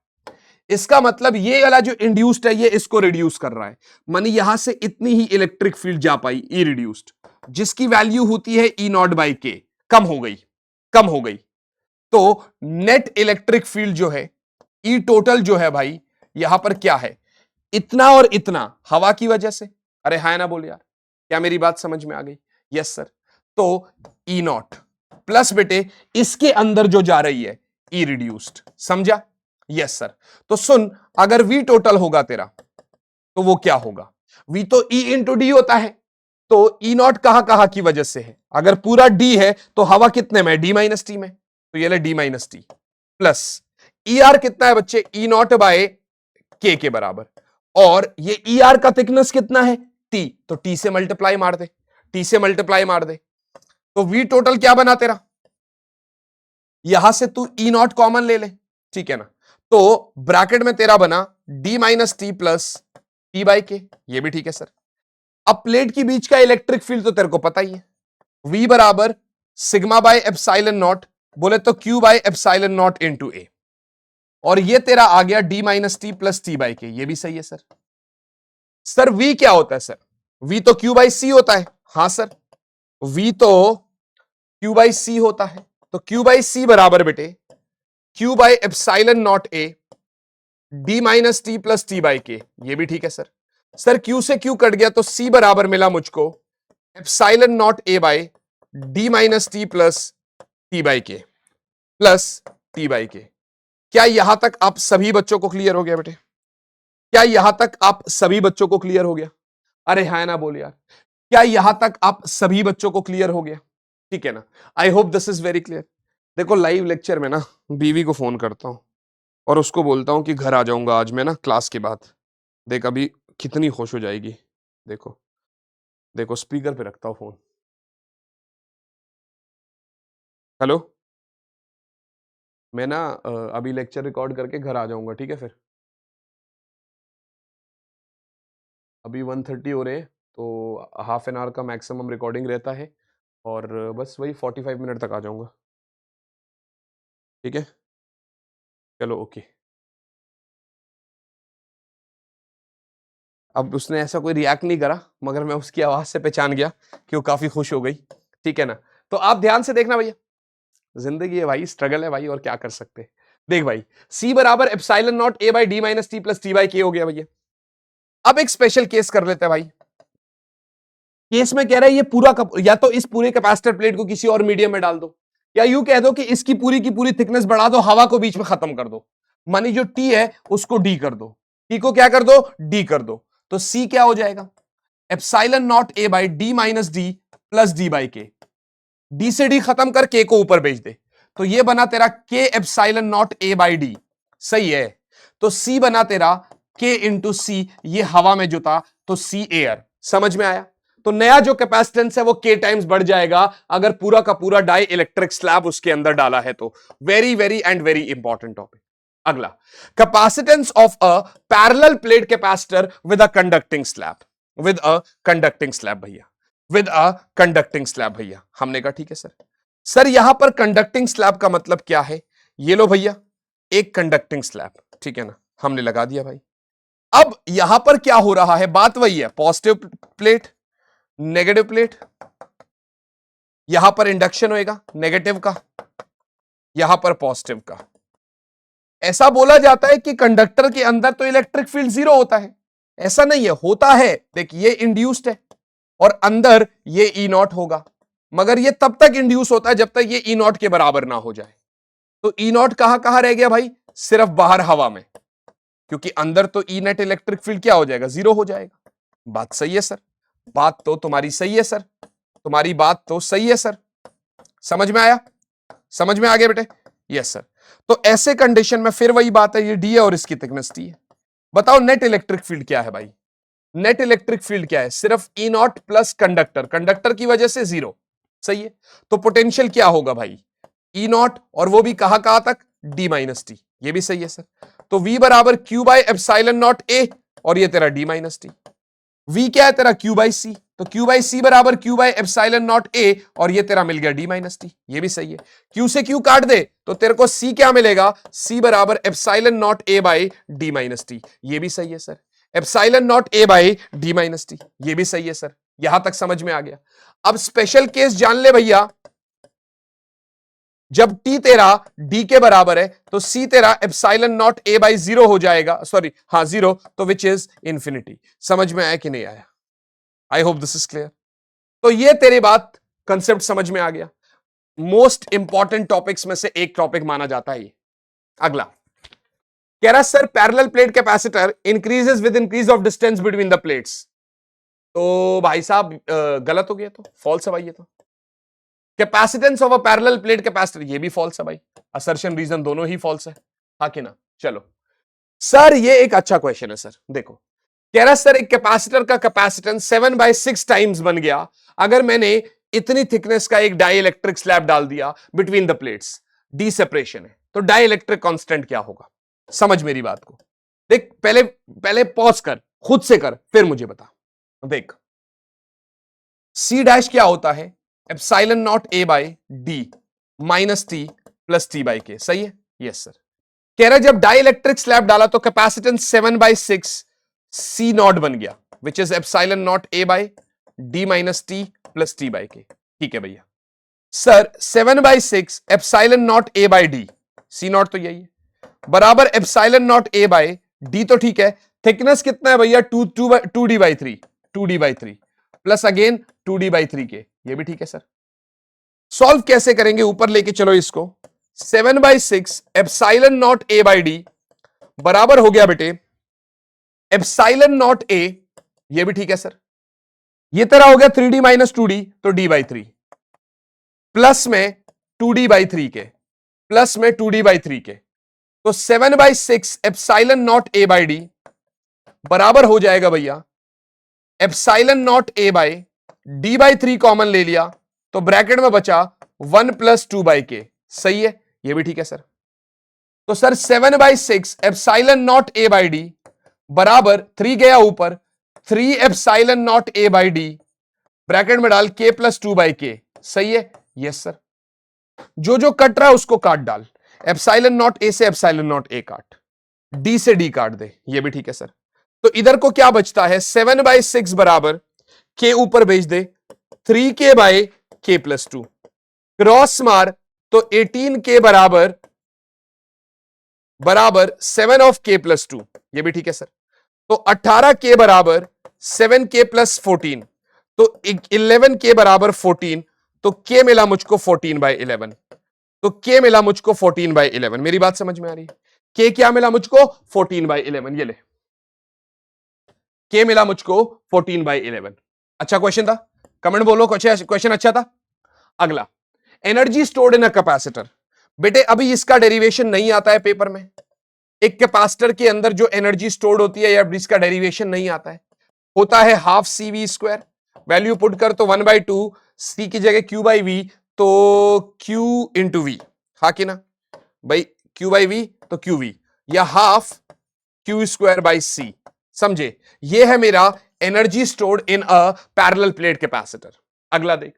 इसका मतलब ये वाला जो इंड्यूस्ड है ये इसको रिड्यूस कर रहा है, मानी यहां से इतनी ही इलेक्ट्रिक फील्ड जा पाई ई रिड्यूस्ड, जिसकी वैल्यू होती है ई नॉट बाई के, कम हो गई, कम हो गई। तो नेट इलेक्ट्रिक फील्ड जो है, ई टोटल जो है भाई, यहां पर क्या है? इतना और इतना हवा की वजह से। अरे हाय ना बोल यार, क्या मेरी बात समझ में आ गई? Yes sir. तो ई नॉट प्लस बेटे इसके अंदर जो जा रही है ई रिड्यूस्ड, समझा? Yes sir. तो सुन, अगर वी टोटल होगा तेरा तो वो क्या होगा? वी तो ई इंटू डी होता है, तो ई नॉट कहां कहां की वजह से है? अगर पूरा डी है तो हवा कितने में? डी माइनस टी में, तो ये ले D minus T plus E R कितना है बच्चे? ई नॉट बाय के बराबर, और ये ई आर का थिकनेस कितना है? टी, तो टी से मल्टीप्लाई मार दे, टी से मल्टीप्लाई मार दे, तो वी टोटल क्या बना तेरा? यहां से तू ई नॉट कॉमन ले ले, ठीक है ना? तो ब्रैकेट में तेरा बना D minus T plus T by K, ये भी ठीक है सर। अब प्लेट के बीच का इलेक्ट्रिक फील्ड तो तेरे को पता ही है, V बराबर सिग्मा बाय एप्सिलॉन नॉट, बोले तो Q by epsilon naught into A, और ये तेरा आ गया D minus T plus T by K, ये भी सही है सर। सर V क्या होता है सर? V तो Q बाई C होता है। हां सर, V तो Q बाई C होता है, तो Q बाई C बराबर बेटे Q by epsilon naught A D minus T plus T by K, ये भी ठीक है सर। सर Q से Q कट गया तो C बराबर मिला मुझको epsilon naught A by D minus T plus T by K plus T by K. क्या यहां तक आप सभी बच्चों को क्लियर हो गया बेटे? क्या यहां तक आप सभी बच्चों को क्लियर हो गया? अरे हाँ ना बोल यार, क्या यहां तक आप सभी बच्चों को क्लियर हो गया? ठीक है ना? आई hope this is very clear. देखो लाइव लेक्चर में ना बीवी को फोन करता हूं और उसको बोलता हूं कि घर आ जाऊंगा आज मैं ना क्लास के बाद। देख अभी कितनी खुश हो जाएगी। देखो देखो स्पीकर पे रखता हूं फोन। हेलो, मैं ना अभी लेक्चर रिकॉर्ड करके घर आ जाऊंगा, ठीक है? फिर अभी 1:30 हो रहे हैं, तो हाफ एन आवर का मैक्सिमम रिकॉर्डिंग रहता है, और बस वही 45 मिनट तक आ जाऊंगा, ठीक है? चलो ओके। अब उसने ऐसा कोई रिएक्ट नहीं करा, मगर मैं उसकी आवाज से पहचान गया कि वो काफी खुश हो गई, ठीक है ना? तो आप ध्यान से देखना भैया, जिंदगी है भाई, स्ट्रगल है भाई, और क्या कर सकते हैं। देख भाई, सी बराबर epsilon naught A by D minus T plus T by के हो गया भैया। अब एक स्पेशल केस कर लेते हैं भाई। केस में कह रहा है ये पूरा या तो इस पूरे कैपेसिटर प्लेट को किसी और मीडियम में डाल दो, या यूं कह दो कि इसकी पूरी की पूरी थिकनेस बढ़ा दो, हवा को बीच में खत्म कर दो, मानी जो टी है उसको डी कर दो, टी को क्या कर दो? डी कर दो। तो सी क्या हो जाएगा? Epsilon naught A by D minus D plus D by के, डी से डी खत्म कर के को ऊपर भेज दे, तो ये बना तेरा के epsilon naught A by D, सही है? तो सी बना तेरा के इंटू सी, ये हवा में जो था तो सी एयर, समझ में आया? तो नया जो कैपेसिटेंस है वो के टाइम्स बढ़ जाएगा अगर पूरा का पूरा डाई इलेक्ट्रिक स्लैब उसके अंदर डाला है तो। Very very and very important topic. अगला, capacitance of a parallel plate capacitor with a conducting slab, with a conducting slab भैया, विद अ कंडक्टिंग स्लैब भैया। हमने कहा ठीक है सर। सर यहां पर कंडक्टिंग स्लैब का मतलब क्या है? ये लो भैया, एक कंडक्टिंग स्लैब, ठीक है ना? हमने लगा दिया भाई। अब यहां पर क्या हो रहा है? बात वही है, पॉजिटिव प्लेट नेगेटिव प्लेट, यहां पर इंडक्शन होएगा नेगेटिव का, यहां पर पॉजिटिव का। ऐसा बोला जाता है कि कंडक्टर के अंदर तो इलेक्ट्रिक फील्ड जीरो होता है, ऐसा नहीं है, होता है। देखिए ये इंड्यूस्ड है और अंदर ये ई नॉट होगा, मगर ये तब तक इंड्यूस होता है जब तक ये ई नॉट के बराबर ना हो जाए। तो ई नॉट कहां कहां रह गया भाई? सिर्फ बाहर हवा में, क्योंकि अंदर तो ई नेट इलेक्ट्रिक फील्ड क्या हो जाएगा? जीरो हो जाएगा। बात सही है सर, बात तो तुम्हारी सही है सर, तुम्हारी बात तो सही है सर। समझ में आया? समझ में आ गया बेटे? Yes sir. तो ऐसे कंडीशन में फिर वही बात है, ये डी है और इसकी थिकनेस टी है। बताओ नेट इलेक्ट्रिक फील्ड क्या है भाई? नेट इलेक्ट्रिक फील्ड क्या है? सिर्फ ई नॉट प्लस कंडक्टर, कंडक्टर की वजह से जीरो, सही है? तो पोटेंशियल क्या होगा भाई? ई नॉट, और वो भी कहां कहां तक? डी माइनस टी, ये भी सही है सर। तो V बराबर क्यू बाय एप्सिलॉन नॉट ए, और ये तेरा डी माइनस टी। V क्या है तेरा? क्यू बाई सी, तो क्यू बाई सी बराबर क्यू बाई एप्सिलॉन नॉट ए, और ये तेरा मिल गया डी माइनस टी, ये भी सही है। क्यू से क्यू काट दे तो तेरे को C क्या मिलेगा? C बराबर epsilon naught A by D minus T, ये भी सही है sir. Epsilon naught A by D minus T, ये भी सही है सर। यहां तक समझ में आ गया? अब स्पेशल केस जान ले भैया, जब t तेरा d के बराबर है तो c तेरा epsilon naught a by zero हो जाएगा, सॉरी हाँ जीरो, तो विच इज इंफिनिटी। समझ में आया कि नहीं आया? आई होप दिस इज क्लियर। तो ये तेरी बात कंसेप्ट समझ में आ गया? मोस्ट इंपॉर्टेंट टॉपिक्स में से एक टॉपिक माना जाता है ये। अगला कह रहा sir parallel plate capacitor increases with increase of distance between the plates. तो भाई साहब गलत हो गया, तो फॉल्स है भाई ये तो। Capacitance of a parallel plate capacitor ये भी फॉल्स है भाई, असर्शन रीजन दोनों ही फॉल्स है, हाँ कि ना? चलो सर ये एक अच्छा क्वेश्चन है सर, देखो कह रहा सर एक कैपेसिटर का कैपेसिटेंस 7/6 टाइम्स बन गया अगर मैंने इतनी थिकनेस का एक डाई इलेक्ट्रिक स्लैब डाल दिया between the plates, D separation है, तो डाई इलेक्ट्रिक कांस्टेंट क्या होगा? समझ मेरी बात को, देख पहले पहले पॉज कर, खुद से कर, फिर मुझे बता। देख सी डैश क्या होता है? Epsilon naught A by D minus T plus T by के, सही है? Yes sir. कह रहा जब डाई इलेक्ट्रिक स्लैब डाला तो कैपेसिटेंस 7/6 सी नॉट बन गया which is epsilon naught A by D minus T plus T by K. ठीक है भैया sir 7/6 epsilon naught A by D, C naught तो यही है, बराबर epsilon naught A by D, तो ठीक है। थिकनेस कितना है भैया? 2d/3 प्लस अगेन 2d/3 के, ये भी ठीक है सर। सॉल्व कैसे करेंगे? ऊपर लेके चलो इसको, 7/6 epsilon naught A by D बराबर हो गया बेटे एप्सिलॉन नॉट ए, ये भी ठीक है सर। ये तेरा हो गया 3d माइनस 2d, तो d/3 प्लस में 2d/3 के, प्लस में 2d/3 के, तो 7/6 epsilon naught A by D बराबर हो जाएगा भैया epsilon naught A by d/3 common ले लिया तो ब्रैकेट में बचा 1 प्लस 2/k, सही है? ये भी ठीक है सर। तो sir 7/6 epsilon naught A by D बराबर 3 गया ऊपर 3 epsilon naught A by D bracket में डाल k प्लस 2/k, सही है? Yes sir. जो जो कट रहा है उसको काट डाल, एप्सिलॉन नॉट ए से एप्सिलॉन नॉट ए काट, डी से डी काट दे, ये भी ठीक है सर। तो इधर को क्या बचता है? 7/6 बराबर k ऊपर भेज दे 3k by k plus 2, cross मार तो 18k बराबर 7 ऑफ k प्लस 2, ये भी ठीक है सर। तो 18k बराबर 7k प्लस 14, तो 11k बराबर 14, तो k मिला मुझको 14/11, तो k मिला मुझको 14/11। मेरी बात समझ में आ रही है? k क्या मिला मुझको? 14/11, ये ले k मिला मुझको 14/11। अच्छा क्वेश्चन था, कमेंट बोलो क्वेश्चन अच्छा था। अगला energy stored in a capacitor, बेटे अभी इसका डेरिवेशन नहीं आता है पेपर में। एक कैपेसिटर के अंदर जो एनर्जी स्टोर्ड होती है या इसका डेरिवेशन नहीं आता है, होता है half C V square, value put कर तो 1/2 सी की जगह q बाई वी, तो q इंटू वी, हाँ कि ना भाई? q बाई वी तो q वी, या half q square by C, समझे? ये है मेरा energy stored in a parallel plate capacitor. अगला देख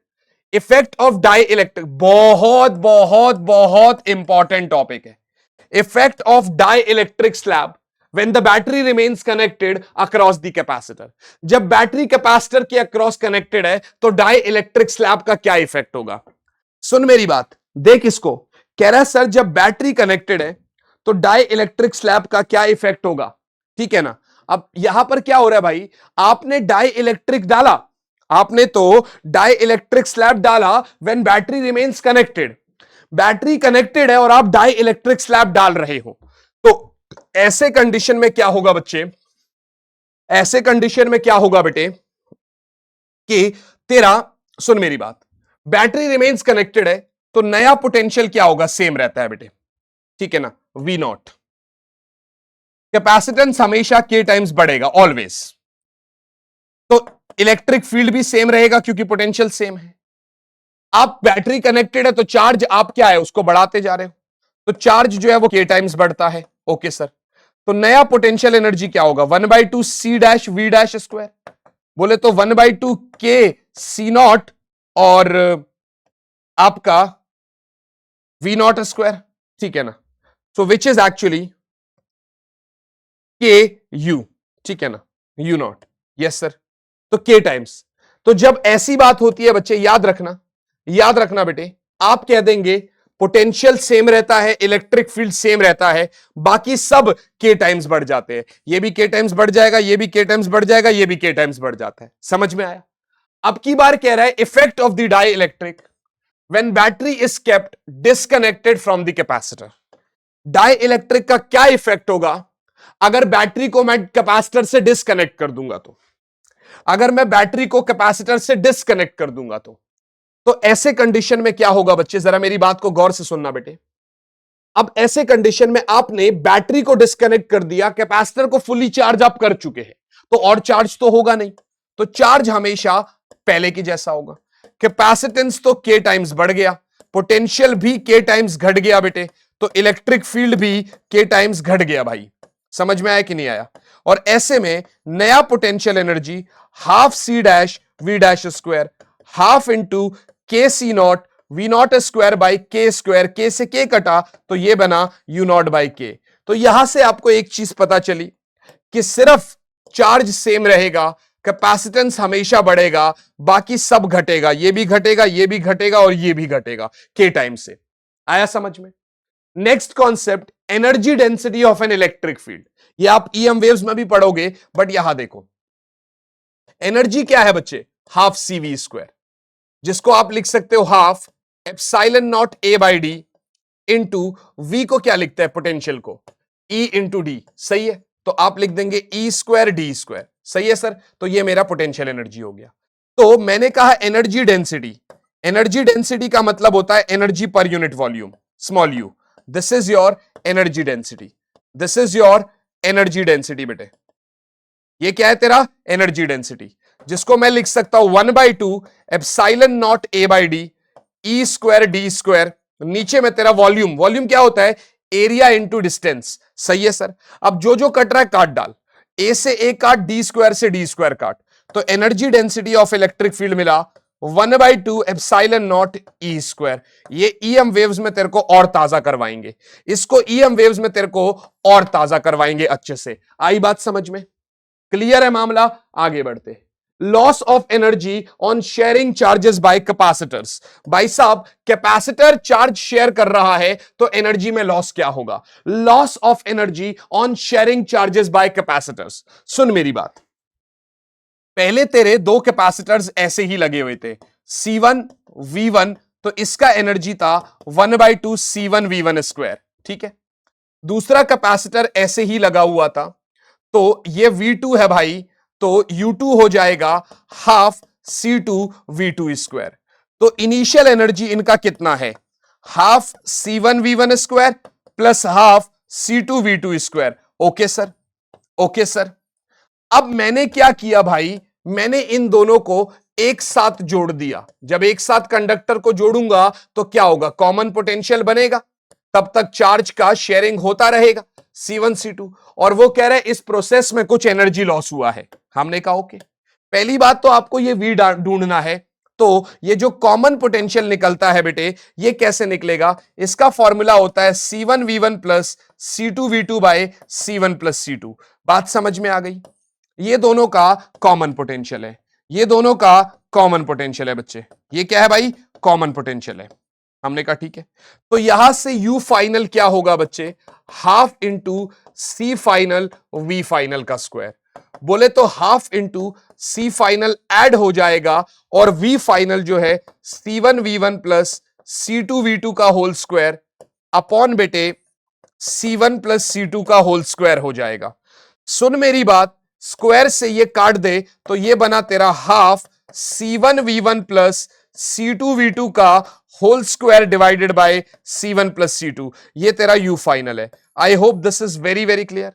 इफेक्ट ऑफ डाई इलेक्ट्रिक, बहुत बहुत बहुत इंपॉर्टेंट टॉपिक है। Effect of dielectric slab when the battery remains connected across the capacitor, जब बैटरी कैपेसिटर के अक्रॉस कनेक्टेड है तो डाई इलेक्ट्रिक स्लैब का क्या इफेक्ट होगा? सुन मेरी बात, देख इसको, कह रहा है सर जब बैटरी कनेक्टेड है तो डाई इलेक्ट्रिक स्लैब का क्या इफेक्ट होगा, ठीक है ना? अब यहां पर क्या हो रहा है भाई, आपने डाई इलेक्ट्रिक डाला, आपने तो डाई इलेक्ट्रिक स्लैब डाला when battery remains connected, battery connected है और आप डाई इलेक्ट्रिक स्लैब डाल रहे हो, तो ऐसे कंडीशन में क्या होगा बच्चे, ऐसे कंडीशन में क्या होगा बेटे कि तेरा, सुन मेरी बात, बैटरी रिमेन्स कनेक्टेड है तो नया पोटेंशियल क्या होगा? सेम रहता है बेटे, ठीक है ना? V naught. कैपेसिटेंस हमेशा k टाइम्स बढ़ेगा ऑलवेज, तो इलेक्ट्रिक फील्ड भी सेम रहेगा क्योंकि पोटेंशियल सेम है। आप बैटरी कनेक्टेड है तो चार्ज आप क्या है उसको बढ़ाते जा रहे हो, तो चार्ज जो है वो k टाइम्स बढ़ता है। ओके सर, तो नया पोटेंशियल एनर्जी क्या होगा? 1/2 C dash V dash square, बोले तो 1/2 k सी नॉट और आपका वी नॉट स्क्वायर, ठीक है ना? सो विच इज एक्चुअली के यू, ठीक है ना? You not, yes sir. तो k टाइम्स, तो जब ऐसी बात होती है बच्चे याद रखना, याद रखना बेटे, आप कह देंगे पोटेंशियल सेम रहता है, इलेक्ट्रिक फील्ड सेम रहता है, बाकी सब k टाइम्स बढ़ जाते हैं, ये भी k टाइम्स बढ़ जाएगा, ये भी k टाइम्स बढ़ जाएगा, ये भी k टाइम्स बढ़ जाता है। समझ में आया? अब की बार कह रहा है effect of the dielectric when battery is kept disconnected from the capacitor. Dielectric का क्या इफेक्ट होगा अगर बैटरी को मैं कैपेसिटर से डिस्कनेक्ट कर दूंगा तो, अगर मैं बैटरी को कैपेसिटर से डिस्कनेक्ट कर दूंगा तो ऐसे कंडीशन में क्या होगा बच्चे, जरा मेरी बात को गौर से सुनना बेटे। अब ऐसे कंडीशन में आपने बैटरी को डिस्कनेक्ट कर दिया, कैपेसिटर को फुली चार्ज आप कर चुके हैं, तो और चार्ज तो होगा नहीं, तो चार्ज हमेशा पहले की जैसा होगा। कैपेसिटेंस तो के टाइम्स बढ़ गया, पोटेंशियल भी के टाइम्स घट गया बेटे, तो इलेक्ट्रिक फील्ड भी के टाइम्स घट गया भाई। समझ में आया कि नहीं आया? और ऐसे में नया potential energy half C dash V dash square half into K C naught V naught square by K square, K से के कटा तो ये बना यू नॉट बाई के। तो यहां से आपको एक चीज पता चली कि सिर्फ चार्ज सेम रहेगा, कैपेसिटेंस हमेशा बढ़ेगा, बाकी सब घटेगा, ये भी घटेगा, ये भी घटेगा और ये भी घटेगा के टाइम से। आया समझ में? Next concept, energy density of an electric field. ये आप ईएम वेव्स में भी पढ़ोगे, बट यहां देखो एनर्जी क्या है बच्चे, हाफ सी वी स्क्वायर, जिसको आप लिख सकते हो half epsilon naught A by D into V को क्या लिखते हैं पोटेंशियल को, ई इंटू डी। सही है, तो आप लिख देंगे ई स्क्वायर डी स्क्वायर। सही है सर, तो ये मेरा पोटेंशियल एनर्जी हो गया। तो मैंने कहा एनर्जी डेंसिटी, एनर्जी डेंसिटी का मतलब होता है energy per unit volume, small you. This is your energy density, this is your energy density बेटे। ये क्या है तेरा एनर्जी डेंसिटी, जिसको मैं लिख सकता हूं 1/2 epsilon naught A by D E square D square. नीचे में तेरा वॉल्यूम, वॉल्यूम क्या होता है, एरिया इंटू डिस्टेंस। सही है सर, अब जो जो कट रहा है काट डाल, ए से ए काट, डी स्क्वायर से डी स्क्वायर काट, तो energy density of electric field मिला 1/2 एप्सिलॉन नॉट ई स्क्वायर। ये ईएम वेव्स में तेरे को और ताजा करवाएंगे, इसको ईएम वेव्स में तेरे को और ताजा करवाएंगे अच्छे से। आई बात समझ में? क्लियर है मामला? आगे बढ़ते। Loss of energy on sharing charges by capacitors. भाई साहब कैपेसिटर चार्ज शेयर कर रहा है तो एनर्जी में लॉस क्या होगा, loss of energy on sharing charges by capacitors. सुन मेरी बात, पहले तेरे दो कैपेसिटर्स ऐसे ही लगे हुए थे C1 V1, तो इसका एनर्जी था 1/2 C1 V1 स्क्वायर। ठीक है, दूसरा कैपेसिटर ऐसे ही लगा हुआ था, तो ये V2 है भाई, तो U2 हो जाएगा हाफ C2 V2 स्क्वायर। तो इनिशियल एनर्जी इनका कितना है, half C1 V1 square plus half C2 V2 square. Okay sir, okay sir. अब मैंने क्या किया भाई, मैंने इन दोनों को एक साथ जोड़ दिया। जब एक साथ कंडक्टर को जोड़ूंगा तो क्या होगा, कॉमन पोटेंशियल बनेगा, तब तक चार्ज का शेयरिंग होता रहेगा C1 C2। और वो कह रहे हैं इस प्रोसेस में कुछ एनर्जी लॉस हुआ है। हमने कहा ओके, पहली बात तो आपको ये V ढूंढना है, तो ये जो कॉमन पोटेंशियल निकलता है बेटे, ये कैसे निकलेगा, इसका फॉर्मूला होता है C1 V1 plus C2 V2 bye C1 plus C2। बात समझ में आ गई? ये दोनों का कॉमन पोटेंशियल है, ये दोनों का कॉमन पोटेंशियल है बच्चे। ये क्या है भाई, कॉमन पोटेंशियल है। हमने कहा ठीक है, तो यहां से यू फाइनल क्या होगा बच्चे, half into C final V final का स्क्वायर। बोले तो half into C final add हो जाएगा और वी फाइनल जो है C1 V1 plus C2 V2 का होल स्क्वायर अपॉन बेटे C1 प्लस C2 का होल स्क्वायर हो जाएगा। सुन मेरी बात, स्क्वायर से ये काट दे तो ये बना तेरा half C1 V1 plus C2 V2 का whole square divided by C1 plus C2। ये तेरा यू फाइनल है। I hope this is very very clear.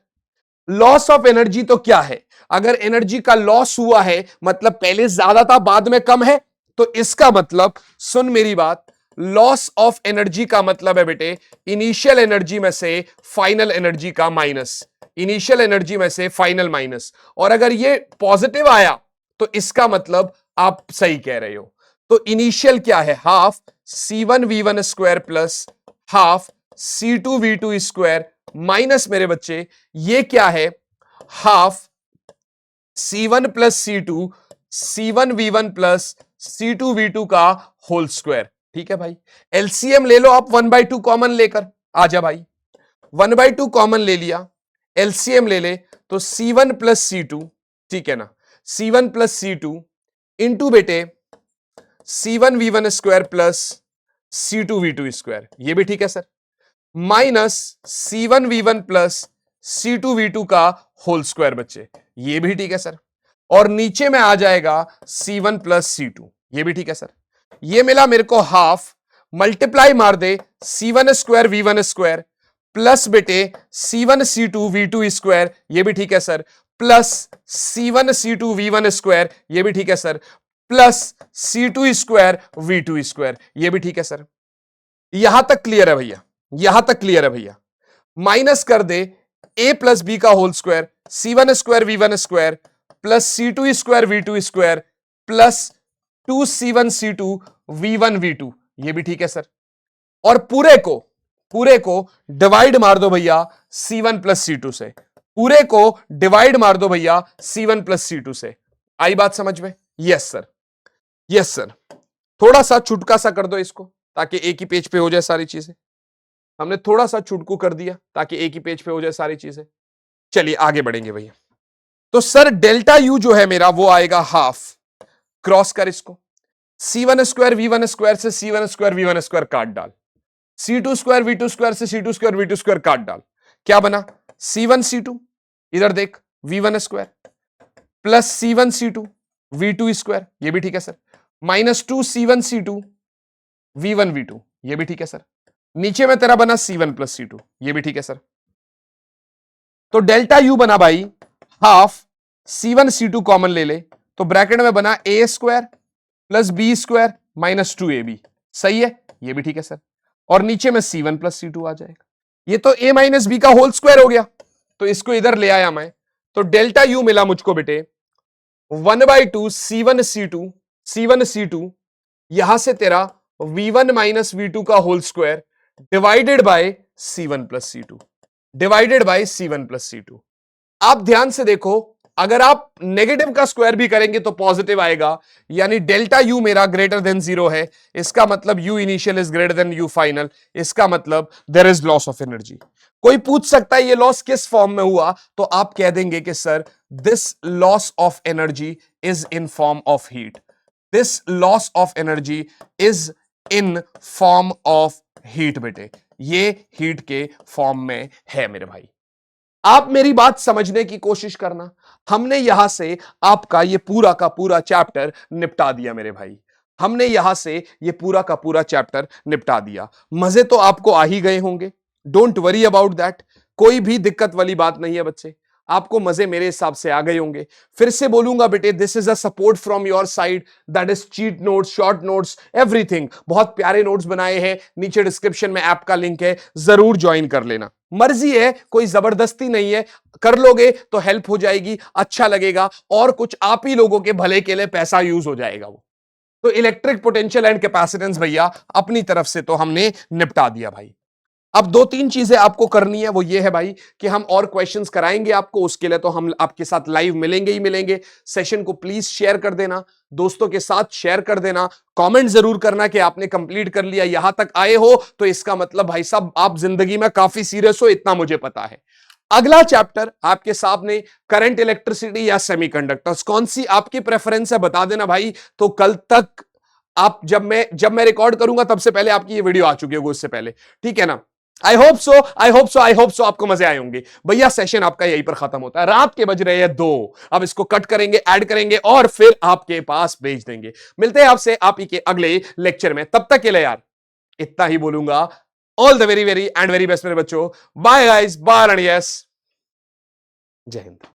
Loss of energy तो क्या है, अगर एनर्जी का लॉस हुआ है मतलब पहले ज्यादा था बाद में कम है, तो इसका मतलब, सुन मेरी बात, लॉस ऑफ एनर्जी का मतलब है बेटे इनिशियल एनर्जी में से फाइनल एनर्जी का माइनस, इनिशियल एनर्जी में से फाइनल माइनस। और अगर ये पॉजिटिव आया तो इसका मतलब आप सही कह रहे हो। तो इनिशियल क्या है, half C1 V1 square plus half C2 V2 square minus मेरे बच्चे ये क्या है, half C1 plus C2 C1 V1 plus C2 V2 का होल स्क्वायर। ठीक है भाई, एलसीएम ले लो आप 1/2 कॉमन लेकर, आजा भाई 1/2 कॉमन ले लिया, एलसीएम ले ले तो C1 प्लस C2, ठीक है ना, C1 प्लस C2 इंटू बेटे C1V1 square plus C2V2 square, ये भी ठीक है sir, minus C1V1 plus C2V2 का होल स्क्वायर बच्चे, ये भी ठीक है सर, और नीचे में आ जाएगा C1 प्लस C2, ये भी ठीक है सर। ये मिला मेरे को हाफ, मल्टीप्लाई मार दे C1 square V1 square plus बेटे C1 C2 V2 स्क्वायर, ये भी ठीक है sir, plus C1 C2 V1 square, ये भी ठीक है sir, plus C2 square V2 square, ये भी ठीक है सर। यहां तक क्लियर है भैया, यहां तक क्लियर है भैया। माइनस कर दे a प्लस बी का whole square, C1 square V1 square plus C2 square V2 square plus 2C1 C2 V1 V2, ये भी ठीक है सर। और पूरे को डिवाइड मार दो भैया C1 प्लस C2 से, पूरे को डिवाइड मार दो भैया C1 प्लस C2 से। आई बात समझ में? Yes sir, yes sir. थोड़ा सा छुटका सा कर दो इसको ताकि एक ही पेज पे हो जाए सारी चीजें। हमने थोड़ा सा छुटकू कर दिया ताकि एक ही पेज पे हो जाए सारी चीजें। चलिए आगे बढ़ेंगे भैया। तो सर डेल्टा यू जो है मेरा वो आएगा हाफ, क्रॉस कर इसको, C1 स्क्वायर V1 स्क्वायर से C1 स्क्वायर V1 स्क्वायर काट डाल, C2 स्क्वायर V2 स्क्वायर से C2 स्क्वायर V2 स्क्वायर काट डाल, क्या बना C1 C2, इधर देख V1 square plus C1 C2 V2 square, ये भी ठीक है sir, minus 2C1 C2 V1 V2, ये भी ठीक है सर। नीचे में तेरा बना C1 प्लस C2, ये भी ठीक है सर। तो डेल्टा यू बना भाई हाफ, C1 C2 कॉमन ले ले तो ब्रैकेट में बना a square plus B square minus 2ab, सही है, ये भी ठीक है सर। और नीचे में C1 प्लस C2 आ जाएगा, ये तो a माइनस बी का होल स्क्वायर हो गया, तो इसको इधर ले आया मैं, तो डेल्टा यू मिला मुझको बेटे 1/2 C1 C2 यहां से तेरा V1 माइनस V2 का whole square divided by C1 plus C2, divided by C1 plus C2। आप ध्यान से देखो, अगर आप नेगेटिव का स्क्वायर भी करेंगे तो पॉजिटिव आएगा, यानी डेल्टा यू मेरा ग्रेटर देन 0 है, इसका मतलब U initial is greater than U final, इसका मतलब there is loss of energy. कोई पूछ सकता है ये लॉस किस फॉर्म में हुआ, तो आप कह देंगे कि sir this loss of energy is in form of heat, this loss of energy is in form of heat बेटे, ये हीट के फॉर्म में है मेरे भाई। आप मेरी बात समझने की कोशिश करना, हमने यहां से आपका ये पूरा का पूरा चैप्टर निपटा दिया मेरे भाई, हमने यहां से ये पूरा का पूरा चैप्टर निपटा दिया। मजे तो आपको आ ही गए होंगे, डोंट वरी अबाउट दैट, कोई भी दिक्कत वाली बात नहीं है बच्चे, आपको मजे मेरे हिसाब से आ गए होंगे। फिर से बोलूंगा बेटे, this is a support from your side, that is cheat notes, short notes, everything. बहुत प्यारे नोट्स बनाए हैं, नीचे डिस्क्रिप्शन में ऐप का लिंक है, जरूर ज्वाइन कर लेना। मर्जी है, कोई जबरदस्ती नहीं है, कर लोगे तो हेल्प हो जाएगी, अच्छा लगेगा, और कुछ आप ही लोगों के भले के लिए पैसा यूज हो जाएगा वो। तो इलेक्ट्रिक पोटेंशियल एंड कैपेसिटेंस भैया अपनी तरफ से तो हमने निपटा दिया भाई। अब 2-3 चीजें आपको करनी है, वो ये है भाई कि हम और क्वेश्चंस कराएंगे आपको, उसके लिए तो हम आपके साथ लाइव मिलेंगे ही मिलेंगे। सेशन को प्लीज शेयर कर देना, दोस्तों के साथ शेयर कर देना, कमेंट जरूर करना कि आपने कंप्लीट कर लिया, यहां तक आए हो तो इसका मतलब भाई साहब आप जिंदगी में काफी सीरियस हो, इतना मुझे पता है। अगला चैप्टर आपके सामने करंट इलेक्ट्रिसिटी या सेमीकंडक्टर्स, कौन सी आपकी प्रेफरेंस है बता देना भाई, तो कल तक आप जब मैं रिकॉर्ड करूंगा तब से पहले आपकी ये वीडियो आ चुकी होगी, उससे पहले, ठीक है ना। आई होप सो आपको मजे आए होंगे भैया। सेशन आपका यहीं पर खत्म होता है, रात के बज रहे हैं 2, अब इसको कट करेंगे, ऐड करेंगे और फिर आपके पास भेज देंगे। मिलते हैं आपसे आप ही के अगले लेक्चर में, तब तक के लिए यार इतना ही बोलूंगा, all the very very and very best मेरे बच्चों, bye guys, bye and yes, जय हिंद।